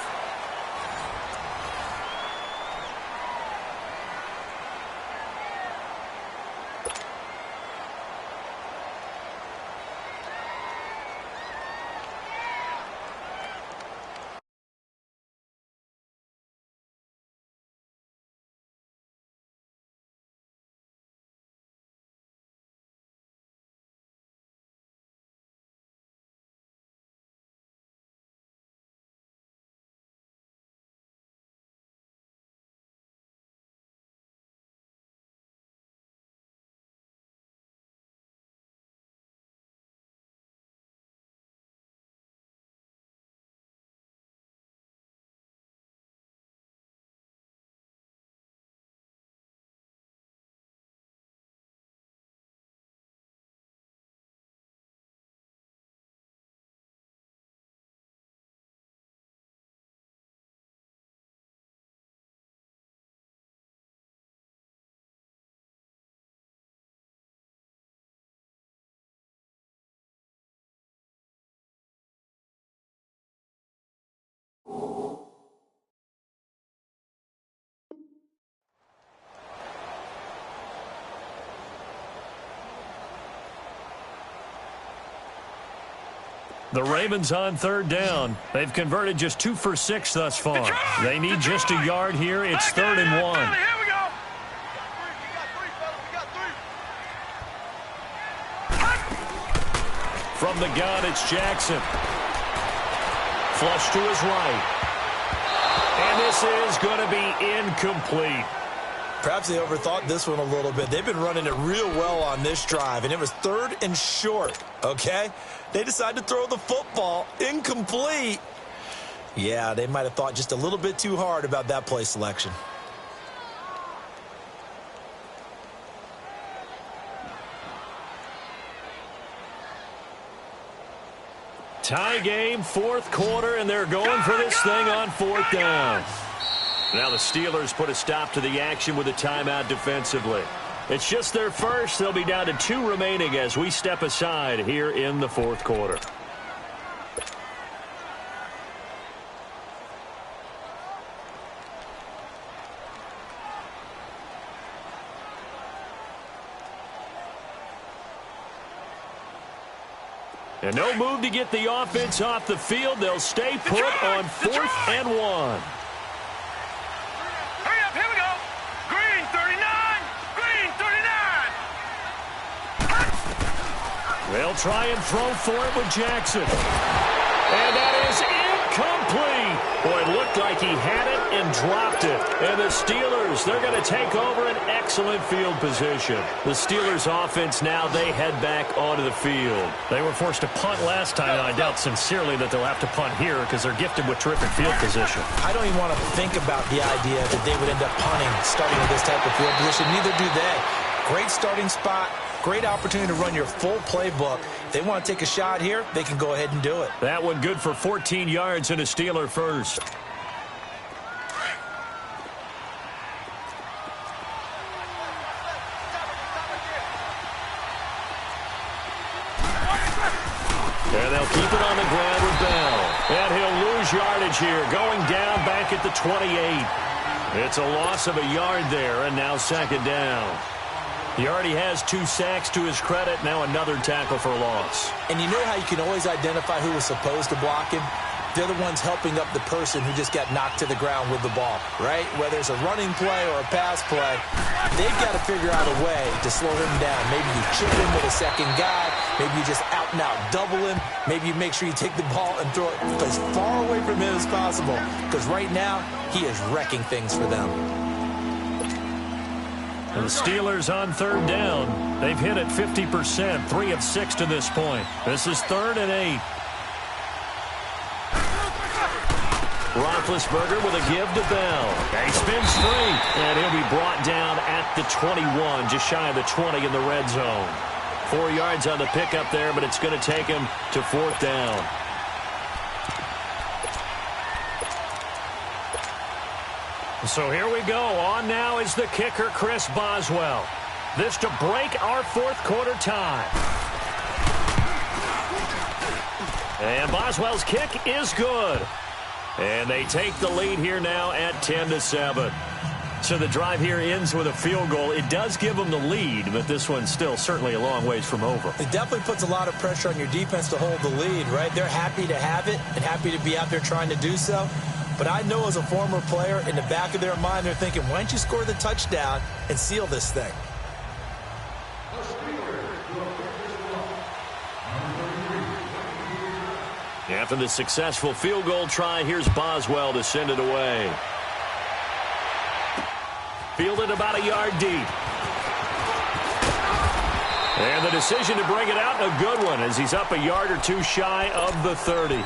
The Ravens on third down. They've converted just 2 for 6 thus far. They need just a yard here. It's 3rd and 1. Here we go. From the gun, it's Jackson. Flush to his right. And this is going to be incomplete. Perhaps they overthought this one a little bit. They've been running it real well on this drive, and it was 3rd and short, okay? They decided to throw the football incomplete. Yeah, they might have thought just a little bit too hard about that play selection. Tie game, 4th quarter, and they're going for this thing on 4th down. Now the Steelers put a stop to the action with a timeout defensively. It's just their first. They'll be down to 2 remaining as we step aside here in the 4th quarter. And no move to get the offense off the field. They'll stay put on 4th and 1. Hurry up, here we go. Green 39. Green 39. They'll try and throw for it with Jackson. And that is incomplete. complete. Boy, it looked like he had it and dropped it. And the Steelers, they're going to take over an excellent field position. The Steelers offense now, they head back onto the field. They were forced to punt last time, and I doubt sincerely that they'll have to punt here because they're gifted with terrific field position. I don't even want to think about the idea that they would end up punting starting with this type of field position. Neither do they. Great starting spot. Great opportunity to run your full playbook. If they want to take a shot here, they can go ahead and do it. That one good for 14 yards and a Steeler first. And they'll keep it on the ground with Bell. And he'll lose yardage here, going down back at the 28. It's a loss of a yard there, and now second down. He already has 2 sacks to his credit. Now another tackle for loss. And you know how you can always identify who was supposed to block him? They're the ones helping up the person who just got knocked to the ground with the ball, right? Whether it's a running play or a pass play, they've got to figure out a way to slow him down. Maybe you chip him with a second guy. Maybe you just out-and-out double him. Maybe you make sure you take the ball and throw it as far away from him as possible. Because right now, he is wrecking things for them. And the Steelers on third down. They've hit it 50%, 3 of 6 to this point. This is 3rd and 8. Roethlisberger with a give to Bell. He spins free, and he'll be brought down at the 21, just shy of the 20 in the red zone. 4 yards on the pickup there, but it's going to take him to 4th down. So here we go. On now is the kicker, Chris Boswell. This to break our 4th quarter tie. And Boswell's kick is good. And they take the lead here now at 10-7. So the drive here ends with a field goal. It does give them the lead, but this one's still certainly a long ways from over. It definitely puts a lot of pressure on your defense to hold the lead, right? They're happy to have it and happy to be out there trying to do so. But I know as a former player, in the back of their mind, they're thinking, why don't you score the touchdown and seal this thing? After the successful field goal try, here's Boswell to send it away. Fielded about a yard deep. And the decision to bring it out, a good one, as he's up a yard or 2 shy of the 30.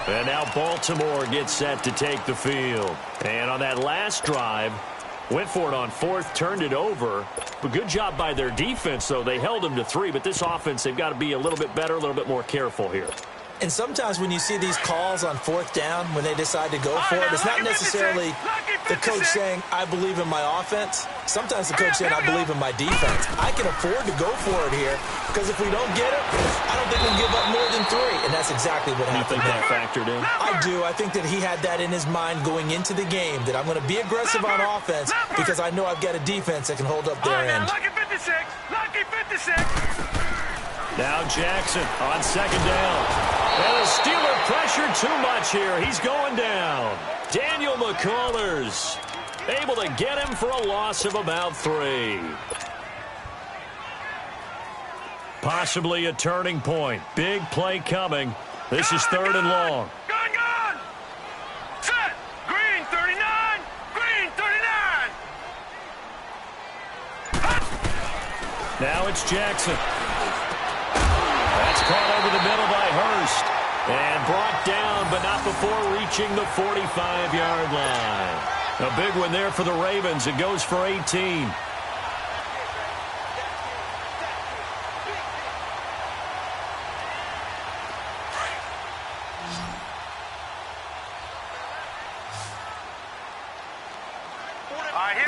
And now Baltimore gets set to take the field. And on that last drive, went for it on 4th, turned it over. But good job by their defense, though. They held them to 3, but this offense, they've got to be a little bit better, a little bit more careful here. And sometimes when you see these calls on 4th down, when they decide to go for it, it's not necessarily the coach saying, I believe in my offense. Sometimes the coach saying, I believe in my defense. I can afford to go for it here, because if we don't get it, I don't think we'll give up more than 3. And that's exactly what happened. You think that factored in? I do. I think that he had that in his mind going into the game, that I'm going to be aggressive on offense because I know I've got a defense that can hold up their end. Lucky 56. Lucky 56. Now Jackson on 2nd down. And the Steeler pressure too much here. He's going down. Daniel McCullers able to get him for a loss of about 3. Possibly a turning point. Big play coming. This is 3rd and long. Gone. Set. Green 39. Green 39. Now it's Jackson. That's caught over the middle by Hurst. And brought down, but not before reaching the 45-yard line. A big one there for the Ravens. It goes for 18. Here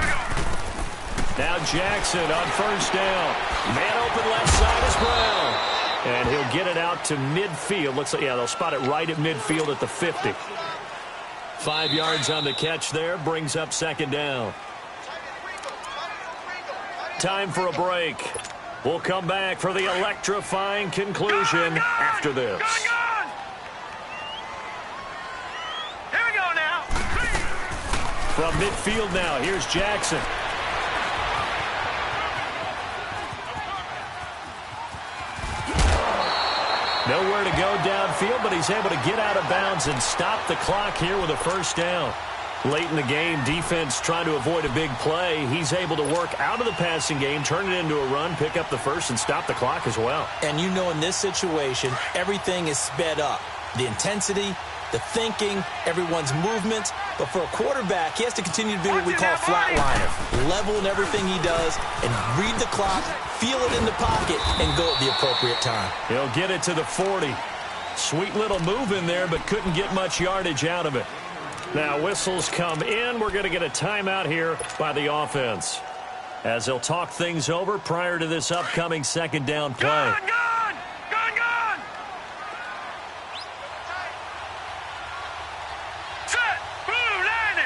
we go. Now Jackson on 1st down. Man open left side is Brown. And he'll get it out to midfield. Looks like, yeah, they'll spot it right at midfield at the 50. 5 yards on the catch there. Brings up 2nd down. Time for a break. We'll come back for the electrifying conclusion after this. Gone. Here we go now. From midfield now, here's Jackson. Nowhere to go downfield, but he's able to get out of bounds and stop the clock here with a first down. Late in the game, defense trying to avoid a big play. He's able to work out of the passing game, turn it into a run, pick up the first, and stop the clock as well. And you know in this situation, everything is sped up. The intensity, the thinking, everyone's movements. But for a quarterback, he has to continue to be what we call a flatliner. Level in everything he does and read the clock, feel it in the pocket, and go at the appropriate time. He'll get it to the 40. Sweet little move in there, but couldn't get much yardage out of it. Now whistles come in. We're going to get a timeout here by the offense as they'll talk things over prior to this upcoming second down play. Gone! Set! Blue 90!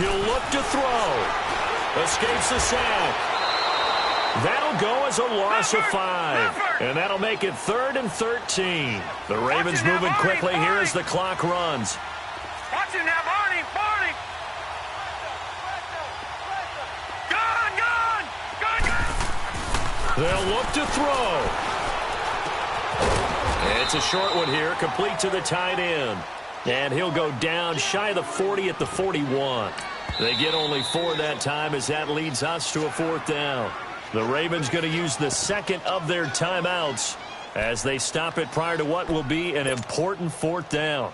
He'll look to throw. Escapes the sack. That'll go as a loss of 5. And that'll make it 3rd and 13. The Ravens moving quickly here as the clock runs. Watching that, Barney! Gone! They'll look to throw. It's a short one here, complete to the tight end. And he'll go down shy of the 40 at the 41. They get only 4 that time as that leads us to a 4th down. The Ravens going to use the second of their timeouts as they stop it prior to what will be an important 4th down.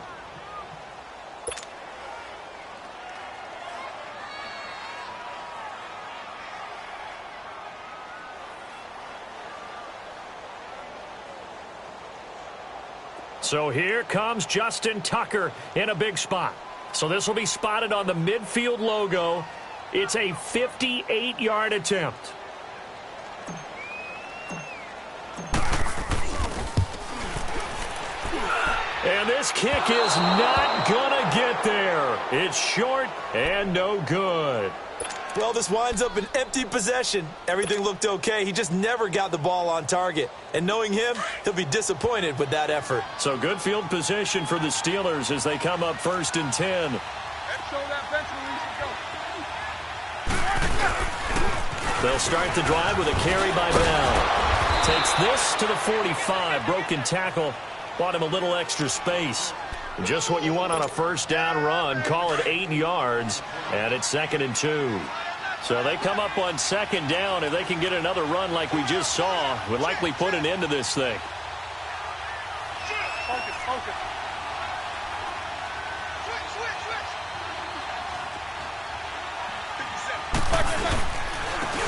So here comes Justin Tucker in a big spot. So this will be spotted on the midfield logo. It's a 58-yard attempt. And this kick is not going to get there. It's short and no good. Well, this winds up an empty possession. Everything looked okay. He just never got the ball on target. And knowing him, he'll be disappointed with that effort. So good field position for the Steelers as they come up 1st and 10. They'll start the drive with a carry by Bell. Takes this to the 45. Broken tackle. Bought him a little extra space. Just what you want on a first down run. Call it 8 yards. And it's 2nd and 2. So they come up on 2nd down. If they can get another run like we just saw, would likely put an end to this thing. Focus.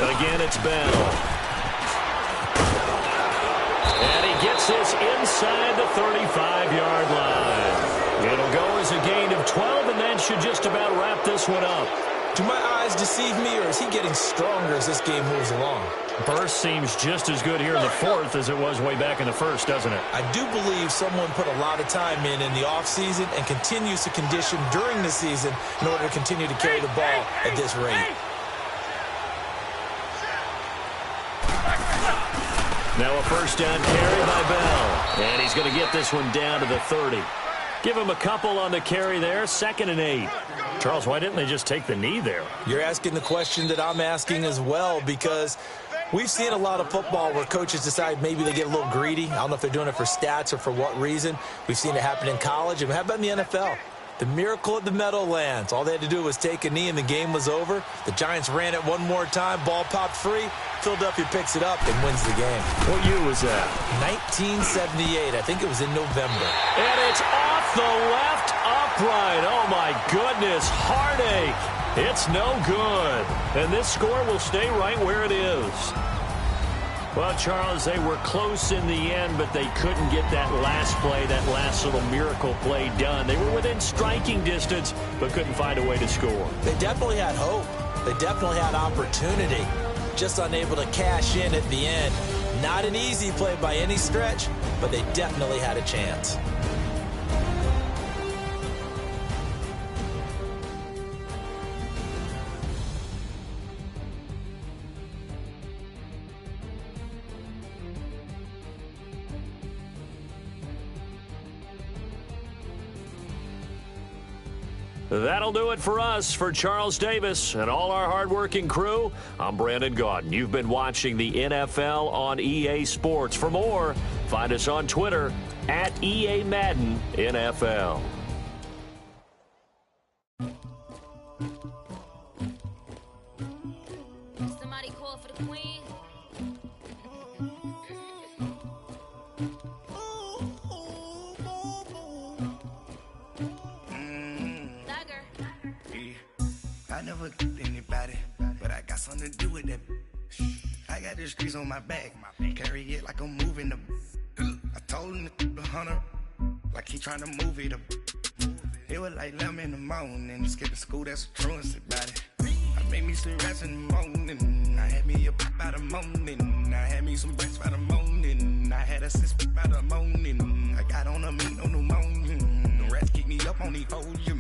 And again, it's Bell. And he gets this inside the 35-yard line. It'll go as a gain of 12, and that should just about wrap this one up. Do my eyes deceive me, or is he getting stronger as this game moves along? Burst seems just as good here in the 4th as it was way back in the 1st, doesn't it? I do believe someone put a lot of time in the offseason and continues to condition during the season in order to continue to carry the ball at this rate. Now a first down carry by Bell. And he's going to get this one down to the 30. Give him a couple on the carry there. 2nd and 8. Charles, why didn't they just take the knee there? You're asking the question that I'm asking as well, because we've seen a lot of football where coaches decide maybe they get a little greedy. I don't know if they're doing it for stats or for what reason. We've seen it happen in college. And how about in the NFL? The miracle at the Meadowlands. All they had to do was take a knee and the game was over. The Giants ran it one more time. Ball popped free. Philadelphia picks it up and wins the game. What year was that? 1978. I think it was in November. And it's off the left upright. Oh, my goodness. Heartache. It's no good. And this score will stay right where it is. Well, Charles, they were close in the end, but they couldn't get that last play, that last little miracle play done. They were within striking distance, but couldn't find a way to score. They definitely had hope. They definitely had opportunity. Just unable to cash in at the end. Not an easy play by any stretch, but they definitely had a chance. That'll do it for us. For Charles Davis and all our hardworking crew, I'm Brandon Gaudin. You've been watching the NFL on EA Sports. For more, find us on Twitter at EA Madden NFL. Somebody call for the queen. I never killed anybody, but I got something to do with that. I got the streets on my back, carry it like I'm moving the. I told him to 100, like he trying to move it up. It was like 11 in the morning, skipping school, that's a truancy about it. I made me some rats in the morning, I had me a pop by the morning, I had me some breaks by the morning, I had a sis by the morning, I got on a meat on the morning, the rats keep me up on the podium,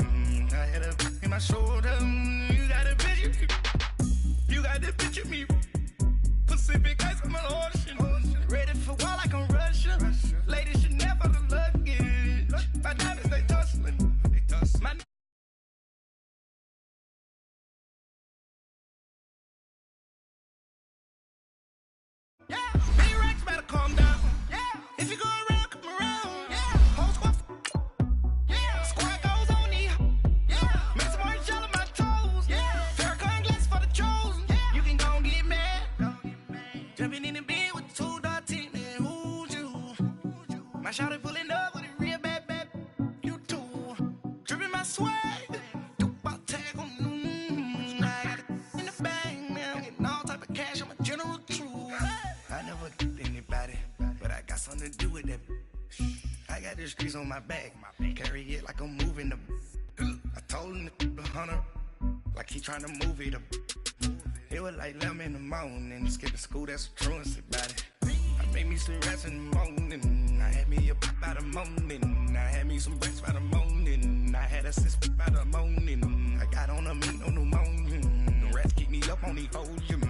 I had a in my shoulder, you got a picture, you got the picture me, Pacific ice on my ocean, ready for war like I'm Russia, ladies should never the luggage, my diamonds they tussling, my yeah, big racks better calm down. Yeah, if you go around, come around. Yeah, whole squad. Yeah, squad goes on the. Yeah, make some orange gel on my toes. Yeah, Farrakhan glass for the chosen. Yeah, you can go and get mad. Jumping in the bed with 2 dark teeth, man, who's you? My shawty pulling up with a real bad. You too, dripping my swag. Do about tag on. I got it in the bag, man. Getting all type of cash. I'm a general true. I never killed anybody, but I got something to do with that. I got the streets on my back, carry it like I'm moving the. I told him to 100, like he trying to move it up. It was like 11 in the morning, skipping school, that's a truancy about it. I made me some rats in the morning, I had me a pop by the morning, I had me some breaks by the morning, I had a sis by the morning, I got on a meat on the morning, the rats keep me up on the podium,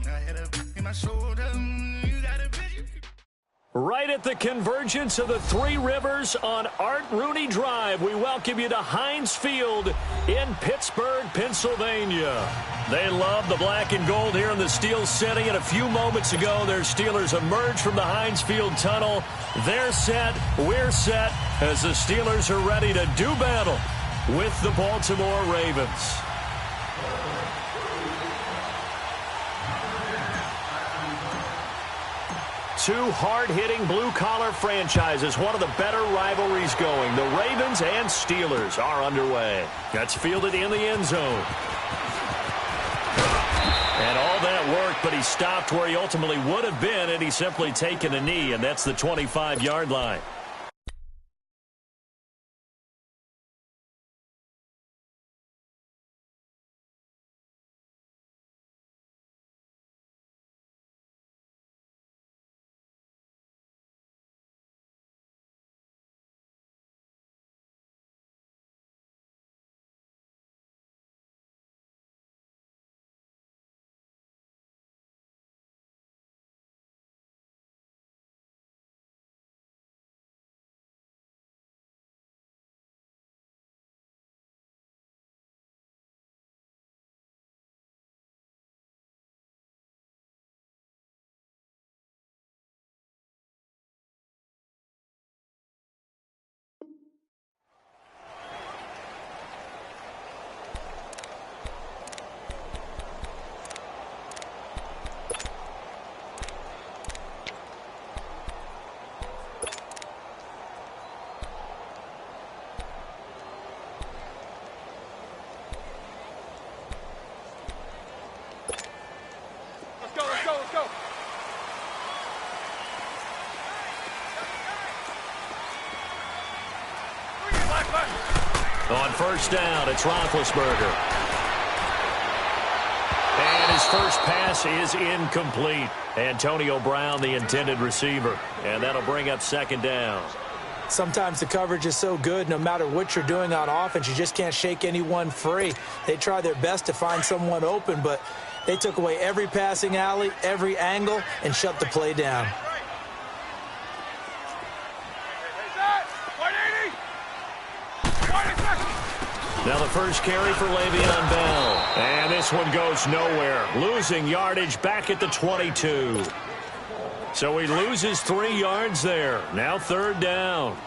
I had a in my shoulder, you got a picture. Right at the convergence of the Three Rivers on Art Rooney Drive, we welcome you to Heinz Field in Pittsburgh, Pennsylvania. They love the black and gold here in the Steel City, and a few moments ago, their Steelers emerged from the Heinz Field tunnel. They're set, we're set, as the Steelers are ready to do battle with the Baltimore Ravens. Two hard-hitting blue-collar franchises, one of the better rivalries going. The Ravens and Steelers are underway. That's fielded in the end zone. And all that worked, but he stopped where he ultimately would have been, and he's simply taken a knee, and that's the 25-yard line. On first down, it's Roethlisberger. And his first pass is incomplete. Antonio Brown, the intended receiver. And that'll bring up second down. Sometimes the coverage is so good, no matter what you're doing on offense, you just can't shake anyone free. They try their best to find someone open, but they took away every passing alley, every angle, and shut the play down. Now the first carry for Le'Veon Bell. And this one goes nowhere. Losing yardage back at the 22. So he loses 3 yards there. Now third down.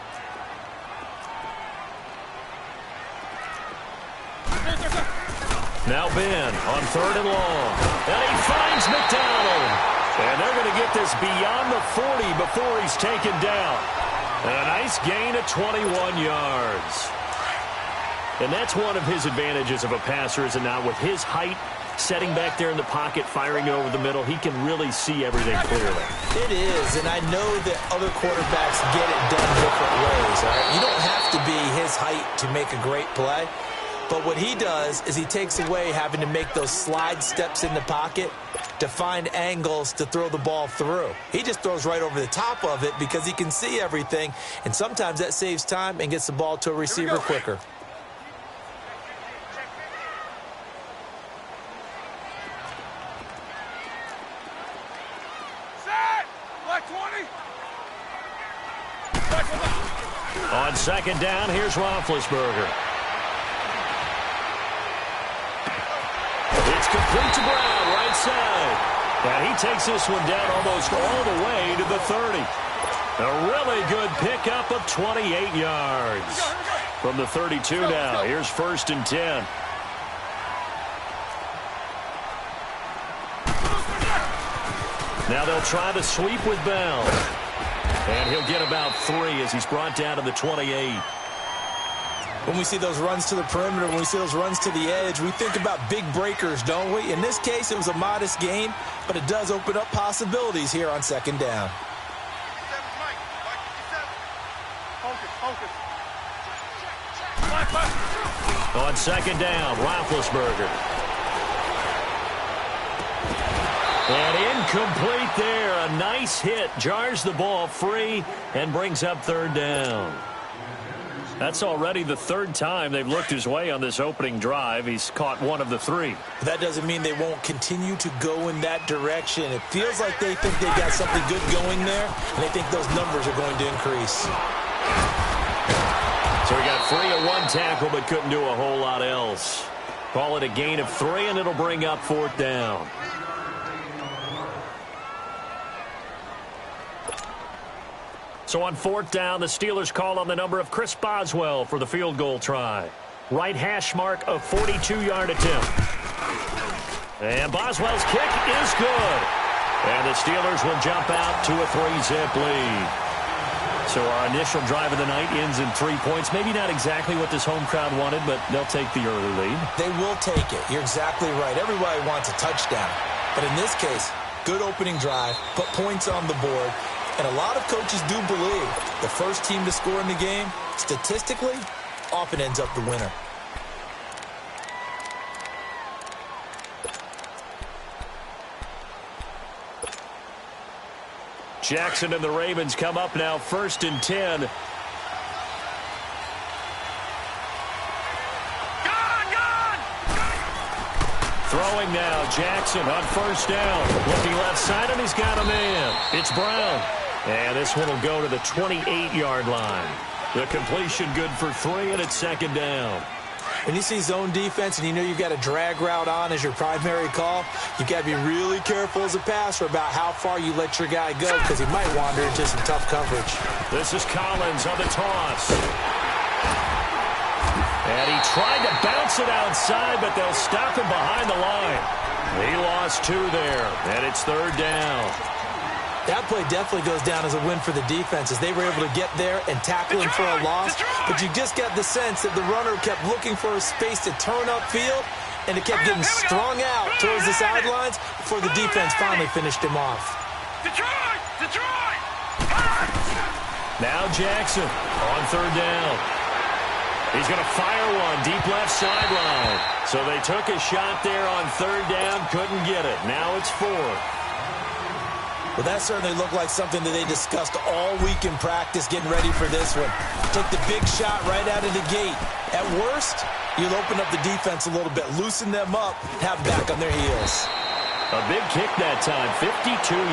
Now Ben on third and long. And he finds McDonald. And they're going to get this beyond the 40 before he's taken down. And a nice gain of 21 yards. And that's one of his advantages of a passer, is it not? With his height, setting back there in the pocket, firing over the middle, he can really see everything clearly. It is, and I know that other quarterbacks get it done different ways. All right? You don't have to be his height to make a great play. But what he does is he takes away having to make those slide steps in the pocket to find angles to throw the ball through. He just throws right over the top of it because he can see everything, and sometimes that saves time and gets the ball to a receiver quicker. On second down, here's Roethlisberger. It's complete to Brown, right side. And he takes this one down almost all the way to the 30. A really good pickup of 28 yards. From the 32 now, here's first and 10. Now they'll try the sweep with Bell. And he'll get about 3 as he's brought down to the 28. When we see those runs to the perimeter, when we see those runs to the edge, we think about big breakers, don't we? In this case, it was a modest gain, but it does open up possibilities here on second down. On second down, Roethlisberger. And incomplete there. A nice hit. Jars the ball free and brings up third down. That's already the 3rd time they've looked his way on this opening drive. He's caught 1 of the 3. That doesn't mean they won't continue to go in that direction. It feels like they think they've got something good going there, and they think those numbers are going to increase. So he got free of 1 tackle but couldn't do a whole lot else. Call it a gain of 3, and it'll bring up 4th down. So on 4th down, the Steelers call on the number of Chris Boswell for the field goal try. Right hash mark of 42-yard attempt. And Boswell's kick is good. And the Steelers will jump out to a 3-zip lead. So our initial drive of the night ends in 3 points. Maybe not exactly what this home crowd wanted, but they'll take the early lead. They will take it. You're exactly right. Everybody wants a touchdown. But in this case, good opening drive, put points on the board. And a lot of coaches do believe the first team to score in the game, statistically, often ends up the winner. Jackson and the Ravens come up now, 1st and 10. Throwing now, Jackson on 1st down. Looking left side, and he's got a man. It's Brown. And this one will go to the 28-yard line. The completion good for 3, and it's 2nd down. When you see zone defense and you know you've got a drag route on as your primary call, you've got to be really careful as a passer about how far you let your guy go because he might wander into some tough coverage. This is Collins on the toss. And he tried to bounce it outside, but they'll stop him behind the line. He lost 2 there, and it's 3rd down. That play definitely goes down as a win for the defense as they were able to get there and tackle him for a loss. But you just got the sense that the runner kept looking for a space to turn upfield, and it kept getting strung out towards the sidelines before the defense finally finished him off. Now Jackson on 3rd down. He's going to fire one deep left sideline. So they took a shot there on 3rd down, couldn't get it. Now it's 4th. Well, that certainly looked like something that they discussed all week in practice getting ready for this one. Take the big shot right out of the gate. At worst, you'll open up the defense a little bit, loosen them up, have them back on their heels. A big kick that time, 52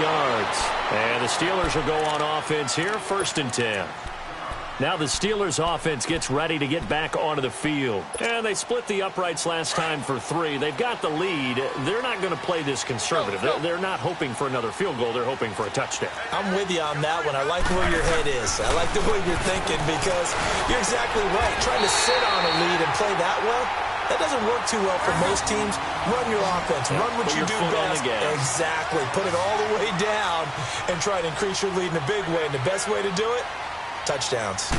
yards. And the Steelers will go on offense here, 1st and 10. Now the Steelers offense gets ready to get back onto the field. And they split the uprights last time for 3. They've got the lead. They're not going to play this conservative. They're not hoping for another field goal. They're hoping for a touchdown. I'm with you on that one. I like where your head is. I like the way you're thinking because you're exactly right. Trying to sit on a lead and play that way, that doesn't work too well for most teams. Run your offense. Run what you do best. Exactly. Put it all the way down and try to increase your lead in a big way. And the best way to do it, touchdowns.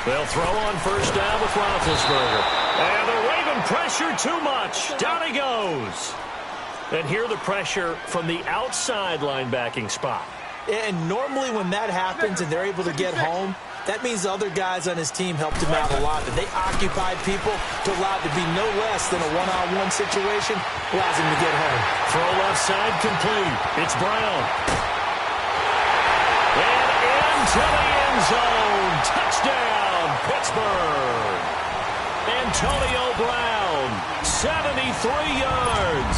They'll throw on first down with Roethlisberger. And the Raven pressure too much. Down he goes. And here the pressure from the outside linebacking spot. And normally when that happens and they're able to get home, that means the other guys on his team helped him out a lot. And they occupied people to allow it to be no less than a one-on-one situation. Allows him to get home. Throw left side complete. It's Brown. And into the end zone. Touchdown, Pittsburgh. Antonio Brown, 73 yards.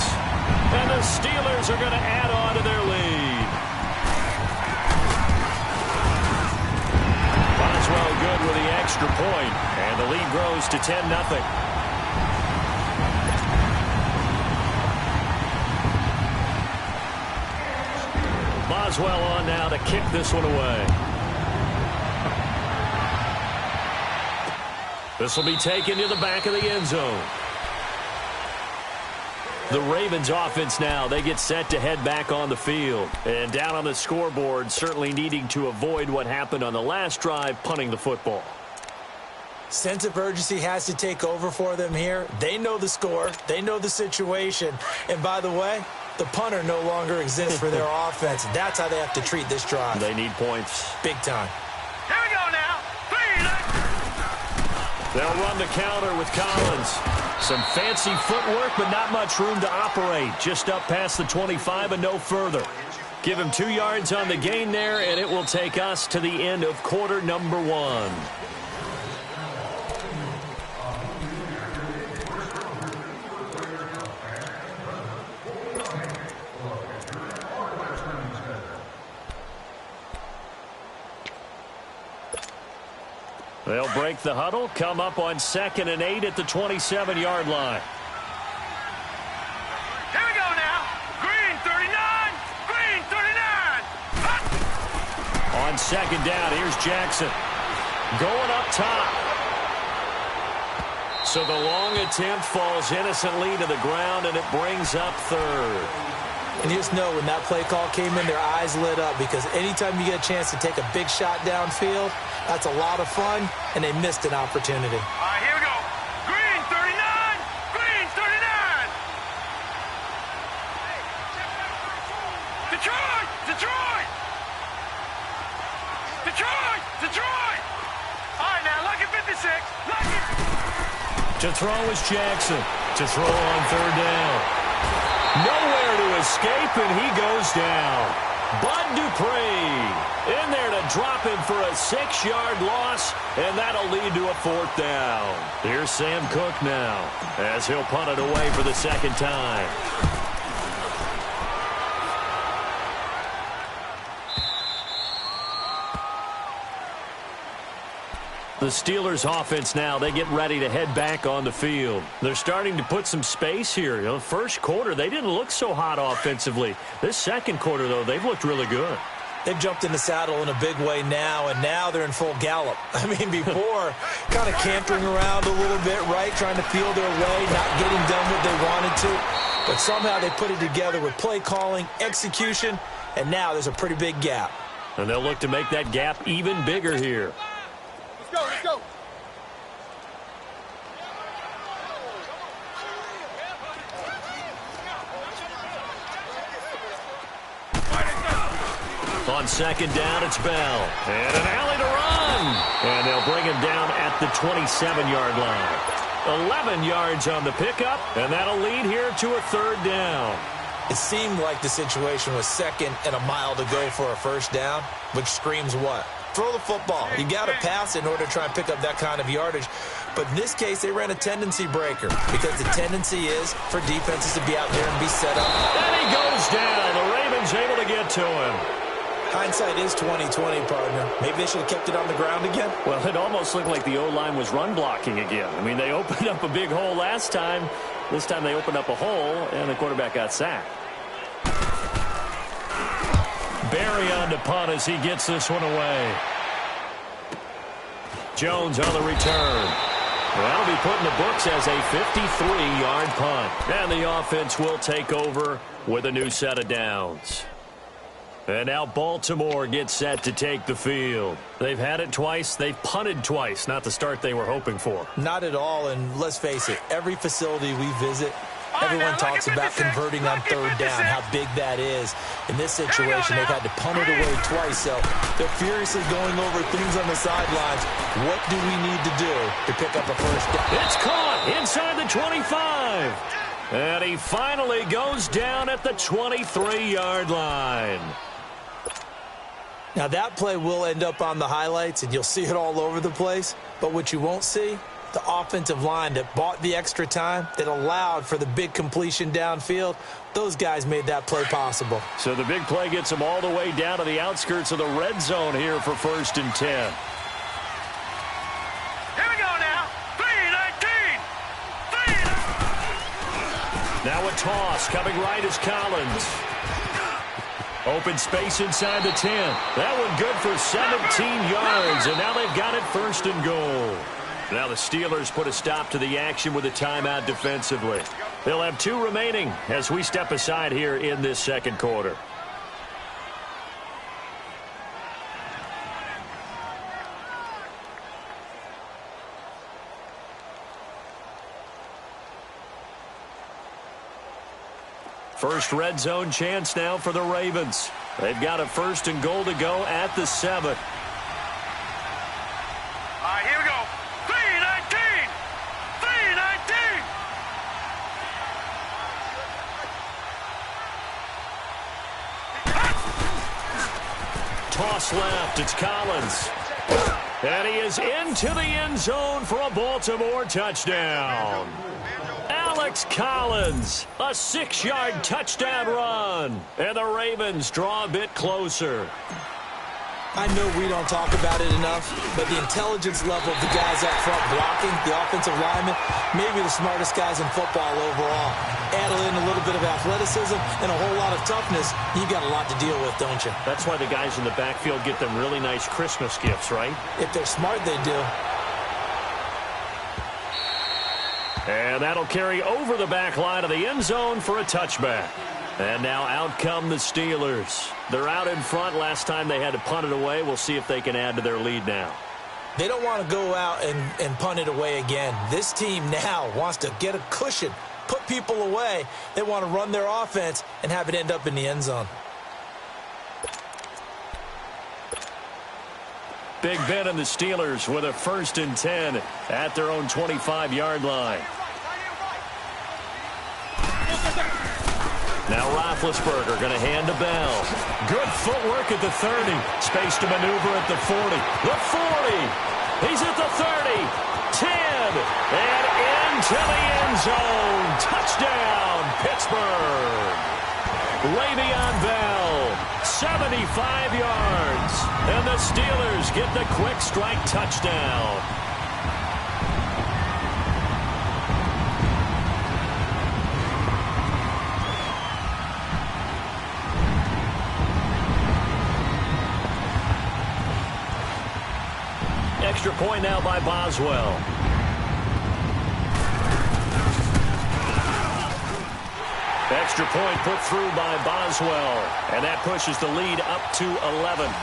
And the Steelers are going to add on to their lead. Boswell good with the extra point. And the lead grows to 10-0. Boswell on now to kick this one away. This will be taken to the back of the end zone. The Ravens offense now, they get set to head back on the field. And down on the scoreboard, certainly needing to avoid what happened on the last drive, punting the football. Sense of urgency has to take over for them here. They know the score. They know the situation. And by the way, the punter no longer exists for their offense. That's how they have to treat this drive. They need points. Big time. Here we go now. They'll run the counter with Collins. Some fancy footwork, but not much room to operate. Just up past the 25 and no further. Give him 2 yards on the gain there, and it will take us to the end of quarter number 1. They'll break the huddle, come up on 2nd and 8 at the 27-yard line. Here we go now. Green 39. Green 39. Hut. On 2nd down, here's Jackson. Going up top. So the long attempt falls innocently to the ground, and it brings up 3rd. And you just know when that play call came in, their eyes lit up because anytime you get a chance to take a big shot downfield, that's a lot of fun, and they missed an opportunity. All right, here we go. Green 39. Green 39. Detroit. Detroit. Detroit. Detroit. All right, now, lucky 56. Lucky. To throw is Jackson. To throw on 3rd down. Nowhere to escape, and he goes down. Bud Dupree in there to drop him for a 6-yard loss, and that'll lead to a 4th down. Here's Sam Cook now as he'll punt it away for the 2nd time. The Steelers offense now, they get ready to head back on the field. They're starting to put some space here. You know, first quarter, they didn't look so hot offensively. This 2nd quarter, though, they've looked really good. They've jumped in the saddle in a big way now, and now they're in full gallop. I mean, before, kind of cantering around a little bit, right, trying to feel their way, not getting done what they wanted to. But somehow they put it together with play calling, execution, and now there's a pretty big gap. And they'll look to make that gap even bigger here. Let's go. On 2nd down, it's Bell. And an alley to run. And they'll bring him down at the 27-yard line. 11 yards on the pickup, and that'll lead here to a 3rd down. It seemed like the situation was 2nd and a mile to go for a 1st down, which screams what? Throw the football. You got to pass in order to try and pick up that kind of yardage. But in this case, they ran a tendency breaker because the tendency is for defenses to be out there and be set up. And he goes down. The Ravens able to get to him. Hindsight is 20/20, partner. Maybe they should have kept it on the ground again. Well, it almost looked like the O-line was run blocking again. I mean, they opened up a big hole last time. This time they opened up a hole, and the quarterback got sacked. Barry on to punt as he gets this one away. Jones on the return. That'll be put in the books as a 53-yard punt. And the offense will take over with a new set of downs. And now Baltimore gets set to take the field. They've had it twice. They've punted twice. Not the start they were hoping for. Not at all, and let's face it, every facility we visit, everyone talks about converting on third down, how big that is. In this situation, they've had to punt it away twice, so they're furiously going over things on the sidelines. What do we need to do to pick up a first down? It's caught inside the 25. And he finally goes down at the 23-yard line. Now, that play will end up on the highlights, and you'll see it all over the place. But what you won't see, the offensive line that bought the extra time, that allowed for the big completion downfield, those guys made that play possible. So the big play gets them all the way down to the outskirts of the red zone here for 1st and 10. Here we go now. 3-19. Now a toss. Coming right is Collins. Open space inside the 10. That one good for 17 yards, and now they've got it 1st and goal. Now the Steelers put a stop to the action with a timeout defensively. They'll have 2 remaining as we step aside here in this second quarter. First red zone chance now for the Ravens. They've got a 1st and goal to go at the 7. All right, here we go. 3-19. 3-19. Toss left. It's Collins. And he is into the end zone for a Baltimore touchdown. Alex Collins, a 6-yard touchdown run. And the Ravens draw a bit closer. I know we don't talk about it enough, but the intelligence level of the guys up front blocking, the offensive linemen, maybe the smartest guys in football overall. Add in a little bit of athleticism and a whole lot of toughness, you got a lot to deal with, don't you? That's why the guys in the backfield get them really nice Christmas gifts, right? If they're smart, they do. And that'll carry over the back line of the end zone for a touchback. And now out come the Steelers. They're out in front. Last time they had to punt it away. We'll see if they can add to their lead now. They don't want to go out and punt it away again. This team now wants to get a cushion, put people away. They want to run their offense and have it end up in the end zone. Big Ben and the Steelers with a 1st and 10 at their own 25-yard line. Now Roethlisberger going to hand to Bell. Good footwork at the 30. Space to maneuver at the 40. The 40. He's at the 30. 10. And into the end zone. Touchdown, Pittsburgh. Le'Veon Bell, 75 yards. And the Steelers get the quick strike touchdown. Extra point now by Boswell. Extra point put through by Boswell. And that pushes the lead up to 11.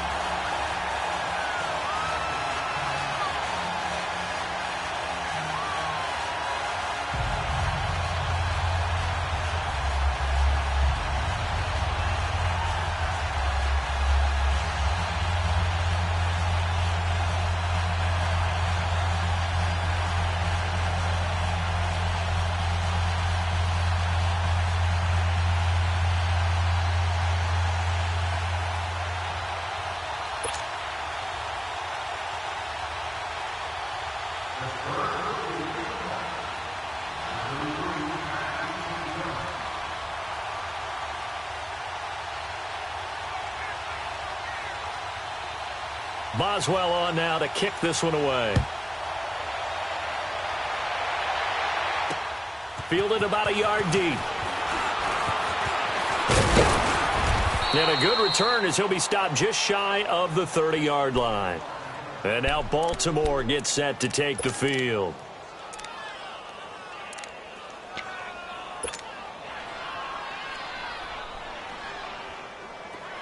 Boswell on now to kick this one away. Fielded about a yard deep. And a good return as he'll be stopped just shy of the 30-yard line. And now Baltimore gets set to take the field.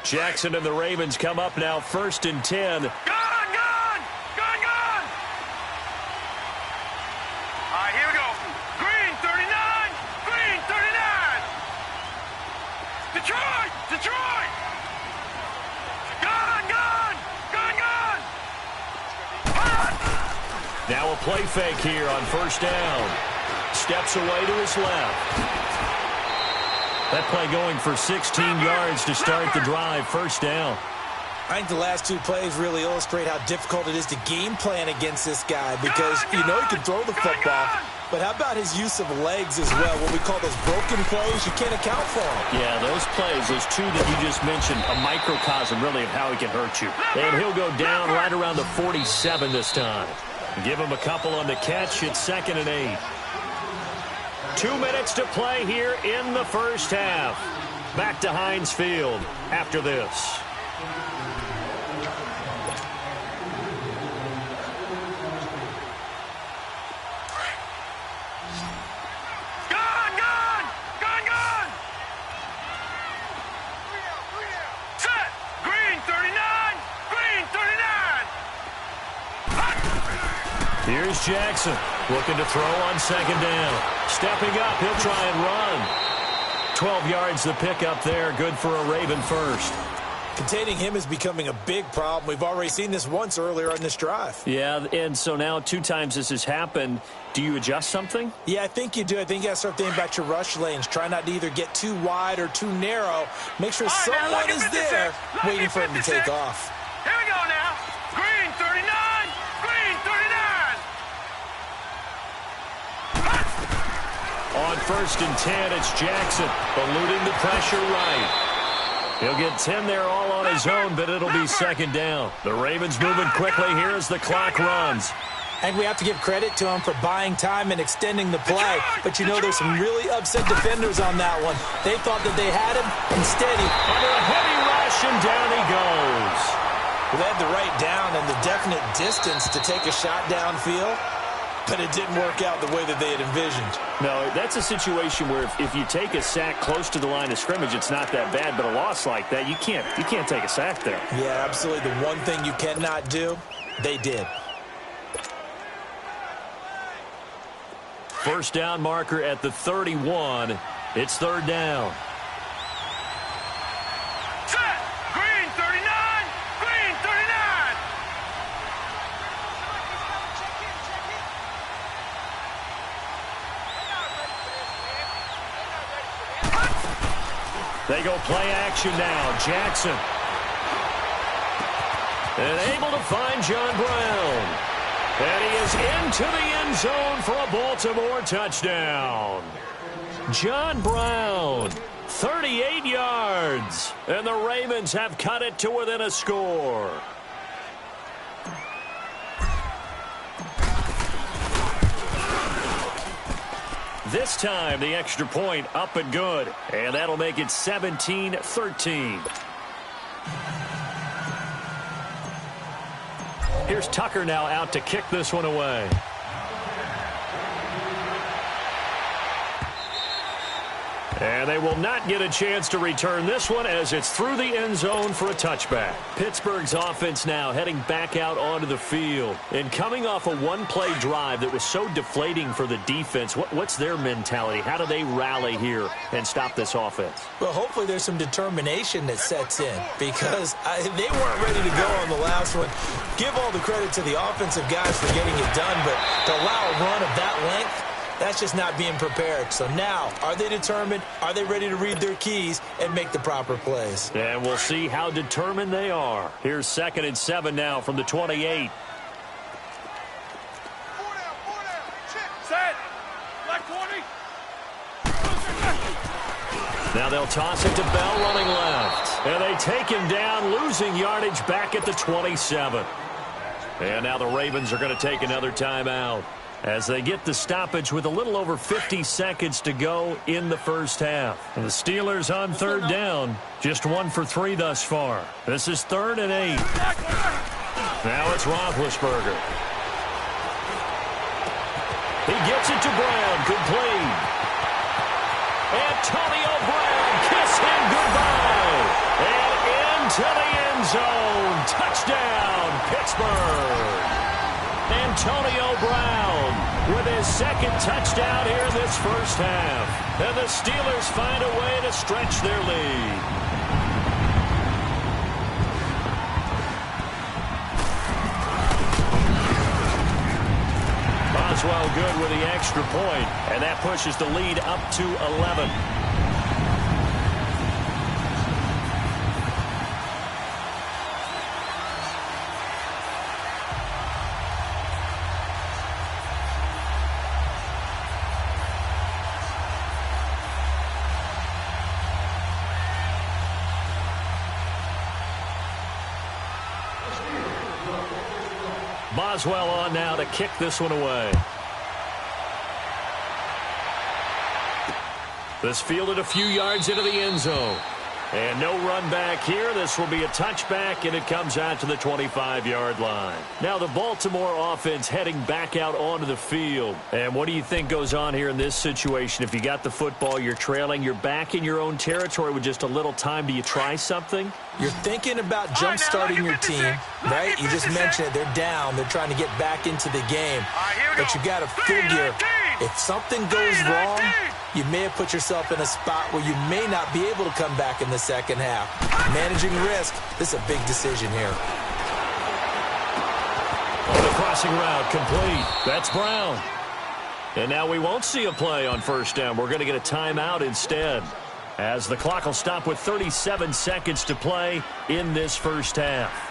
Jackson and the Ravens come up now 1st and 10. Gone! All right, here we go. Green 39. Green 39. Detroit. Gone. Now a play fake here on 1st down. Steps away to his left. That play going for 16 yards to start the drive. 1st down. I think the last 2 plays really illustrate how difficult it is to game plan against this guy because you know he can throw the football, but how about his use of legs as well? What we call those broken plays, you can't account for them. Yeah, those plays, those 2 that you just mentioned, a microcosm really of how he can hurt you. And he'll go down right around the 47 this time. Give him a couple on the catch. It's 2nd and 8. 2 minutes to play here in the 1st half. Back to Heinz Field after this. Gone. Set. Green 39. Here's Jackson looking to throw on 2nd down. Stepping up, he'll try and run. 12 yards the pickup there, good for a Raven first. Containing him is becoming a big problem. We've already seen this once earlier on this drive. Yeah, and so now 2 times this has happened. Do you adjust something? Yeah, I think you do. I think you got to start thinking about your rush lanes. Try not to either get too wide or too narrow. Make sure someone is there waiting for him to take off. Here we go now. Green 39. On 1st and 10, it's Jackson eluding the pressure right. He'll get 10 there all on his own, but it'll be 2nd down. The Ravens moving quickly here as the clock runs. And we have to give credit to him for buying time and extending the play. But you know there's some really upset defenders on that one. They thought that they had him. Instead, he under a heavy rush, and down he goes. Well, they had the right down and the definite distance to take a shot downfield. But it didn't work out the way that they had envisioned. No, that's a situation where if you take a sack close to the line of scrimmage, it's not that bad. But a loss like that, you can't take a sack there. Yeah, absolutely. The one thing you cannot do, they did. 1st down marker at the 31. It's 3rd down. Set. Green 39. They go play action now. Jackson. And able to find John Brown. And he is into the end zone for a Baltimore touchdown. John Brown, 38 yards. And the Ravens have cut it to within a score. This time, the extra point up and good. And that'll make it 17-13. Here's Tucker now out to kick this one away. And they will not get a chance to return this one as it's through the end zone for a touchback. Pittsburgh's offense now heading back out onto the field. And coming off a one-play drive that was so deflating for the defense, what's their mentality? How do they rally here and stop this offense? Well, hopefully there's some determination that sets in because they weren't ready to go on the last one. Give all the credit to the offensive guys for getting it done, but to allow a run of that length, that's just not being prepared. So now, are they determined? Are they ready to read their keys and make the proper plays? And we'll see how determined they are. Here's 2nd and 7 now from the 28. Set. Black 20. Now they'll toss it to Bell running left. And they take him down, losing yardage back at the 27. And now the Ravens are going to take another timeout as they get the stoppage with a little over 50 seconds to go in the first half. And the Steelers on third down, just 1 for 3 thus far. This is 3rd and 8. Now it's Roethlisberger. He gets it to Brown, complete. Antonio Brown, kiss him goodbye. And into the end zone. Touchdown, Pittsburgh. Antonio Brown with his 2nd touchdown here in this first half. And the Steelers find a way to stretch their lead. Boswell good with the extra point, and that pushes the lead up to 11. Boswell on now to kick this one away. This fielded a few yards into the end zone. And no run back here. This will be a touchback, and it comes out to the 25-yard line. Now the Baltimore offense heading back out onto the field. And what do you think goes on here in this situation? If you got the football, you're trailing, you're back in your own territory with just a little time. Do you try something? You're thinking about jump-starting your team, right? You just mentioned it. They're down. They're trying to get back into the game. But you got to figure if something goes wrong, you may have put yourself in a spot where you may not be able to come back in the second half. Managing risk, this is a big decision here. On the crossing route, complete. That's Brown. And now we won't see a play on first down. We're going to get a timeout instead, as the clock will stop with 37 seconds to play in this first half.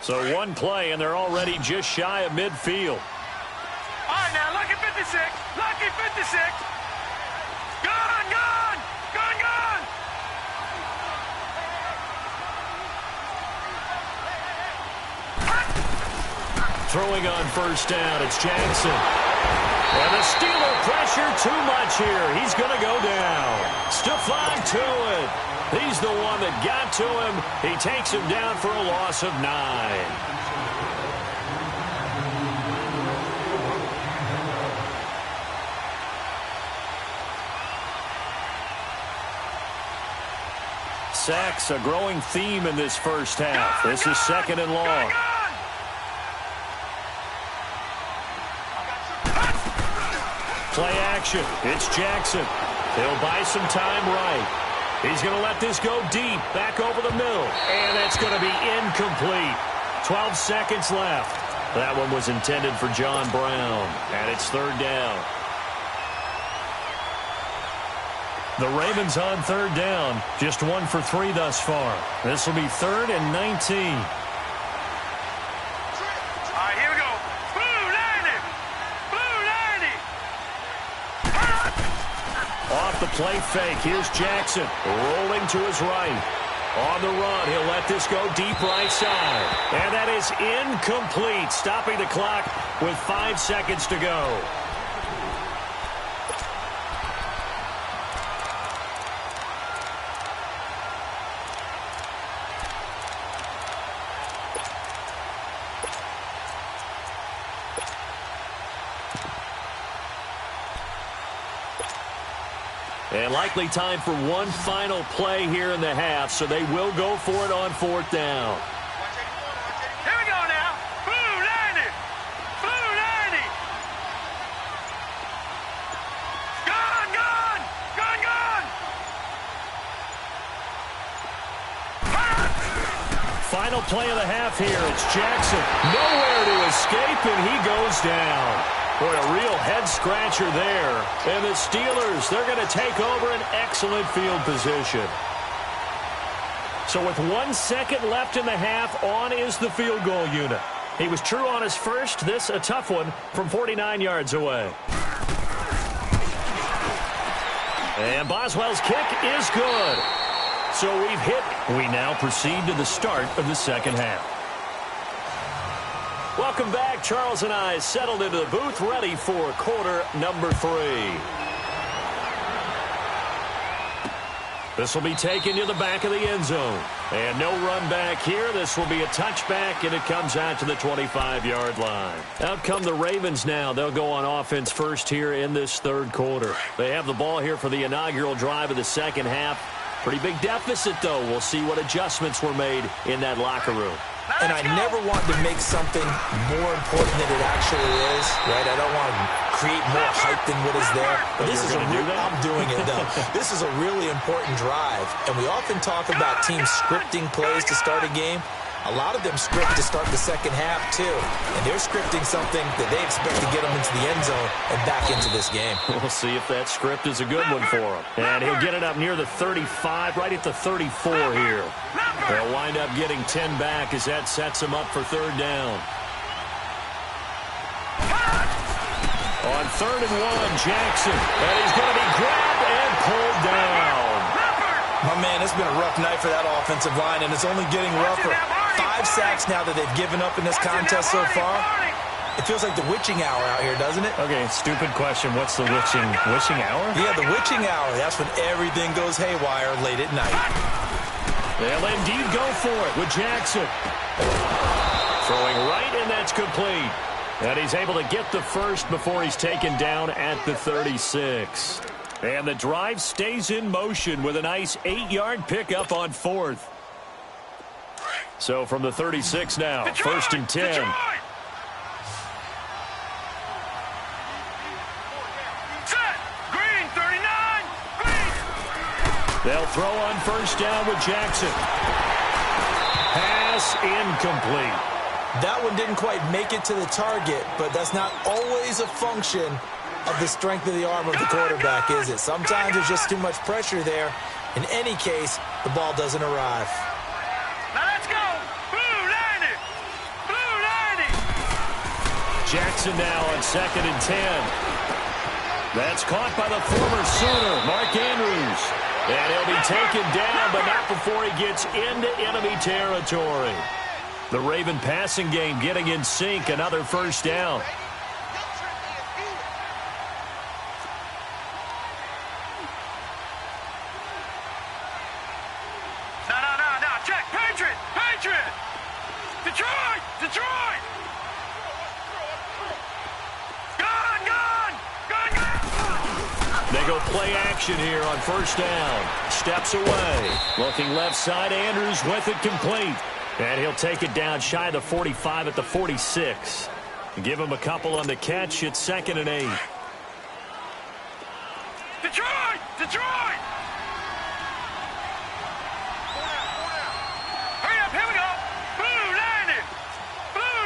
So one play, and they're already just shy of midfield. All right, now, lucky 56. Lucky 56. Gone, gone. Gone, gone. Throwing on first down, it's Jackson. And the Steeler pressure too much here. He's going to go down. Stephon Tuitt. He's the one that got to him. He takes him down for a loss of 9. Sacks, a growing theme in this first half. This is 2nd and long. Play action. It's Jackson. He'll buy some time right. He's going to let this go deep, back over the middle. And that's going to be incomplete. 12 seconds left. That one was intended for John Brown. And it's 3rd down. The Ravens on 3rd down. Just 1 for 3 thus far. This will be 3rd and 19. All right, here we go. Blue 90. Blue 90. Off the play fake, here's Jackson, rolling to his right. On the run, he'll let this go deep right side. And that is incomplete, stopping the clock with 5 seconds to go. And likely time for one final play here in the half, so they will go for it on 4th down. Here we go now. Blue 90. Blue 90. Gone, gone. Gone, gone. Final play of the half here. It's Jackson. Nowhere to escape, and he goes down. Boy, a real head-scratcher there. And the Steelers, they're going to take over an excellent field position. So with 1 second left in the half, on is the field goal unit. He was true on his first. This a tough one from 49 yards away. And Boswell's kick is good. So we've hit. We now proceed to the start of the second half. Welcome back. Charles and I settled into the booth, ready for quarter number 3. This will be taken to the back of the end zone. And no run back here. This will be a touchback, and it comes out to the 25-yard line. Out come the Ravens now. They'll go on offense first here in this third quarter. They have the ball here for the inaugural drive of the second half. Pretty big deficit, though. We'll see what adjustments were made in that locker room. And I never want to make something more important than it actually is, right? I don't want to create more hype than what is there. But this is I'm doing it, though. This is a really important drive. And we often talk about teams scripting plays to start a game. A lot of them script to start the second half, too. And they're scripting something that they expect to get them into the end zone and back into this game. We'll see if that script is a good one for him. And he'll get it up near the 35, right at the 34 here. They'll wind up getting 10 back as that sets him up for third down. On 3rd and 1, Jackson. And he's going to be grabbed and pulled down. My man, it's been a rough night for that offensive line, and it's only getting rougher. 5 sacks now that they've given up in this contest so far. It feels like the witching hour out here, doesn't it? Okay, stupid question. What's the witching hour? Yeah, the witching hour. That's when everything goes haywire late at night. They'll indeed go for it with Jackson. Throwing right, and that's complete. And he's able to get the first before he's taken down at the 36. And the drive stays in motion with a nice 8-yard pickup on 4th. So from the 36 now, Detroit, 1st and 10. Detroit. Set. Green, 39. Green. They'll throw on 1st down with Jackson. Pass incomplete. That one didn't quite make it to the target, but that's not always a function of the strength of the arm of the quarterback, is it? Sometimes there's just too much pressure there. In any case, the ball doesn't arrive. Now let's go. Blue 90. Blue 90. Jackson now on 2nd and 10. That's caught by the former Sooner, Mark Andrews. And he'll be taken down, but not before he gets into enemy territory. The Raven passing game getting in sync, another 1st down. No. Check. Patriot. Patriot. Detroit. Detroit. Gone. They go play action here on 1st down. Steps away. Looking left side, Andrews with it complete. And he'll take it down shy of the 45 at the 46. Give him a couple on the catch. It's 2nd and 8. Detroit. Detroit. Hurry up. Here we go. Blue 90. Blue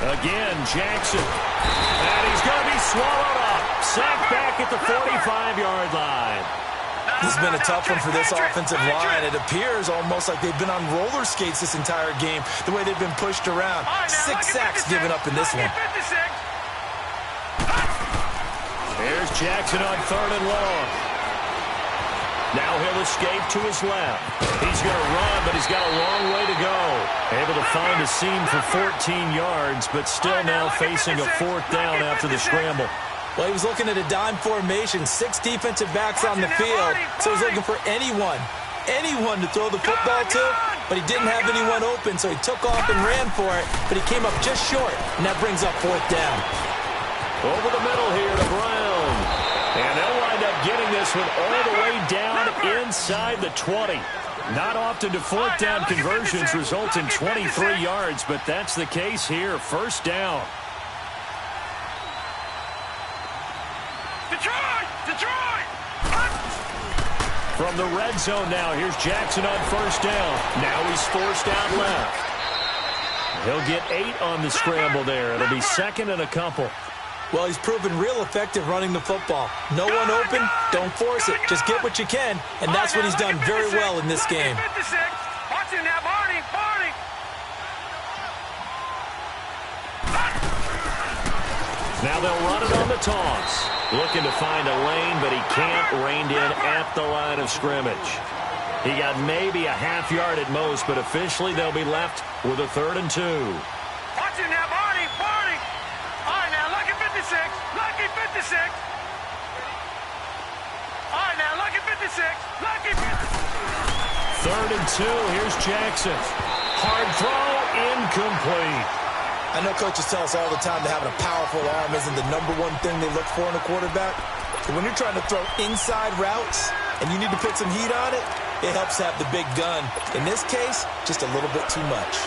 90. Again, Jackson. And he's going to be swallowed up. Sacked back at the 45-yard line. This has been a tough one for this offensive line. It appears almost like they've been on roller skates this entire game, the way they've been pushed around. 6 sacks given up in this one. Here's Jackson on 3rd and long. Now he'll escape to his left. He's going to run, but he's got a long way to go. Able to find a seam for 14 yards, but still now facing a 4th down after the scramble. Well, he was looking at a dime formation, 6 defensive backs on the field, so he's looking for anyone to throw the football to, but he didn't have anyone open, so he took off and ran for it, but he came up just short, and that brings up 4th down. Over the middle here to Brown, and they'll wind up getting this one all the way down inside the 20. Not often do 4th down conversions result in 23 yards, but that's the case here. 1st down. Detroit! From the red zone now, here's Jackson on 1st down. Now he's forced out left. He'll get 8 on the scramble there. It'll be 2nd and a couple. Well, he's proven real effective running the football. No one open, don't force it. Just get what you can, and that's what he's done very well in this game. Watching that Marty Now they'll run it on the toss. Looking to find a lane, but he can't. Reined in at the line of scrimmage. He got maybe a half yard at most, but officially they'll be left with a 3rd and 2. Watch it now, Barney. All right, now, lucky 56. Lucky 56. All right, now, lucky 56. Lucky 56. 3rd and 2. Here's Jackson. Hard throw, incomplete. I know coaches tell us all the time that having a powerful arm isn't the #1 thing they look for in a quarterback. But when you're trying to throw inside routes and you need to put some heat on it, it helps to have the big gun. In this case, just a little bit too much.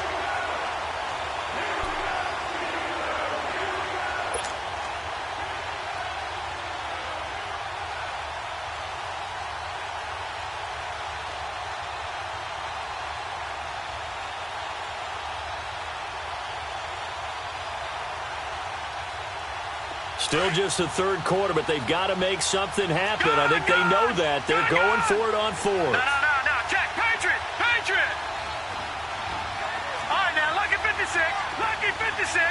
Still just the 3rd quarter, but they've got to make something happen. I think they know that. They're going for it on 4th. No. Check. Patriot. All right, now, lucky 56. Lucky 56.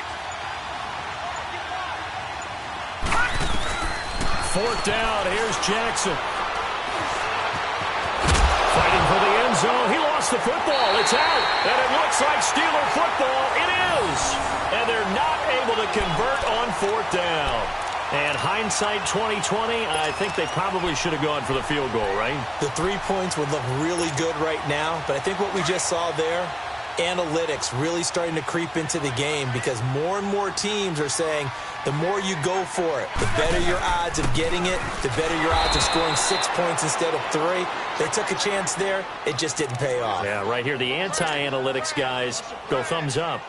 4th down. Here's Jackson. Fighting for the end zone. He lost the football. It's out. And it looks like Steeler football. It is. And they're not able to convert on 4th down. And hindsight 2020, I think they probably should have gone for the field goal, right? The 3 points would look really good right now, but I think what we just saw there, analytics really starting to creep into the game because more and more teams are saying the more you go for it, the better your odds of getting it, the better your odds of scoring 6 points instead of 3. They took a chance there. It just didn't pay off. Yeah, right here, the anti-analytics guys go thumbs up.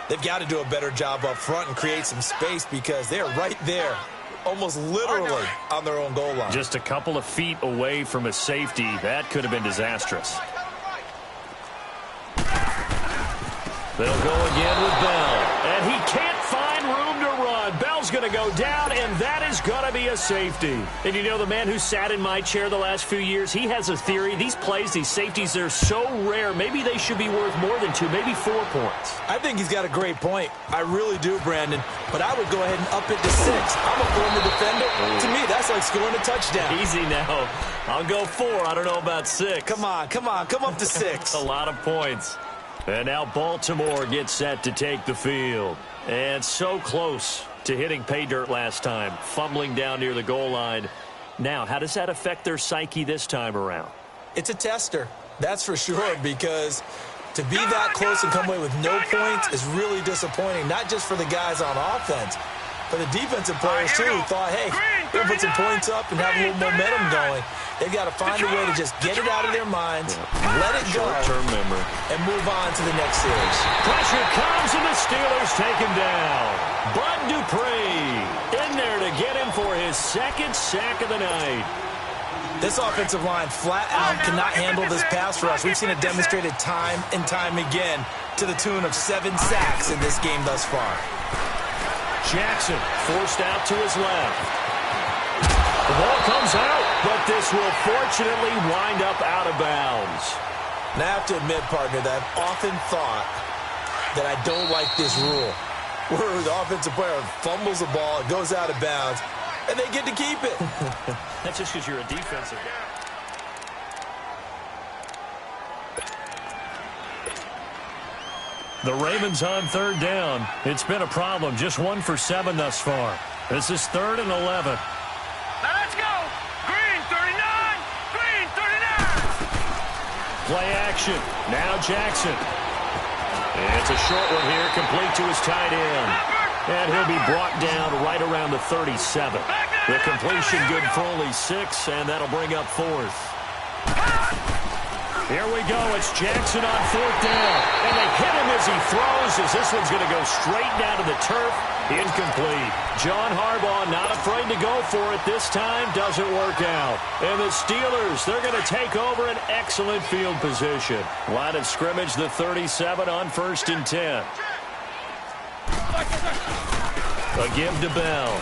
They've got to do a better job up front and create some space because they're right there, almost literally on their own goal line. Just a couple of feet away from a safety. That could have been disastrous. They'll go again with Bell. And he can't find room to run. Bell's going to go down, and that is going to be a safety. And you know, the man who sat in my chair the last few years, he has a theory. These plays, these safeties, they're so rare. Maybe they should be worth more than 2, maybe 4 points. I think he's got a great point. I really do, Brandon. But I would go ahead and up it to 6. I'm a former defender. To me, that's like scoring a touchdown. Easy now. I'll go 4. I don't know about 6. Come on. Come up to 6. A lot of points. And now Baltimore gets set to take the field. And so close to hitting pay dirt last time, fumbling down near the goal line. Now, how does that affect their psyche this time around? It's a tester, that's for sure, because to be that close and come away with no points is really disappointing, not just for the guys on offense, but the defensive players, too, who thought, hey, we'll put some points up and have a little momentum going. They've got to find a way to just get it out of their minds, let it go, short-term memory, and move on to the next series. Pressure comes, and the Steelers take him down. Bud Dupree in there to get him for his 2nd sack of the night. This offensive line flat out cannot handle this pass rush. We've seen it demonstrated time and time again to the tune of 7 sacks in this game thus far. Jackson forced out to his left. The ball comes out, but this will fortunately wind up out of bounds. And I have to admit, partner, that I've often thought that I don't like this rule, where the offensive player fumbles the ball, it goes out of bounds, and they get to keep it. That's just because you're a defensive guy. The Ravens on 3rd down. It's been a problem. Just 1 for 7 thus far. This is 3rd and 11. Now let's go. Green 39. Green 39. Play action. Now Jackson. It's a short one here, complete to his tight end. And he'll be brought down right around the 37. The completion good for only 6, and that'll bring up 4th. Here we go. It's Jackson on 4th down. And they hit him as he throws, as this one's going to go straight down to the turf. Incomplete. John Harbaugh not afraid to go for it this time. Doesn't work out. And the Steelers, they're going to take over an excellent field position. Line of scrimmage, the 37 on 1st and 10. A give to Bell.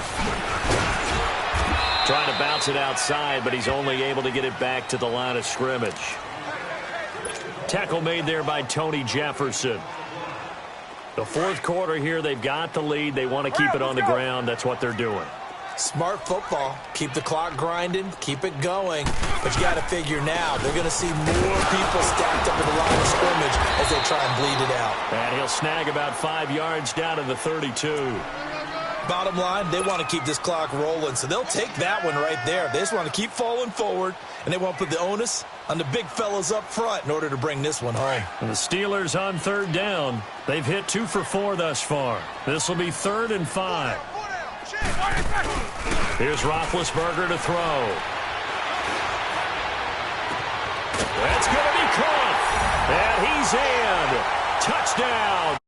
Trying to bounce it outside, but he's only able to get it back to the line of scrimmage. Tackle made there by Tony Jefferson. The fourth quarter here, they've got the lead. They want to keep it on the ground. That's what they're doing. Smart football. Keep the clock grinding. Keep it going. But you got to figure now, they're going to see more people stacked up at the line of scrimmage as they try and bleed it out. And he'll snag about 5 yards down to the 32. Bottom line, they want to keep this clock rolling, so they'll take that one right there. They just want to keep falling forward, and they want to put the onus on the big fellas up front in order to bring this one home. And the Steelers on third down. They've hit 2 for 4 thus far. This will be 3rd and 5. Here's Roethlisberger to throw. That's going to be caught. And he's in. Touchdown.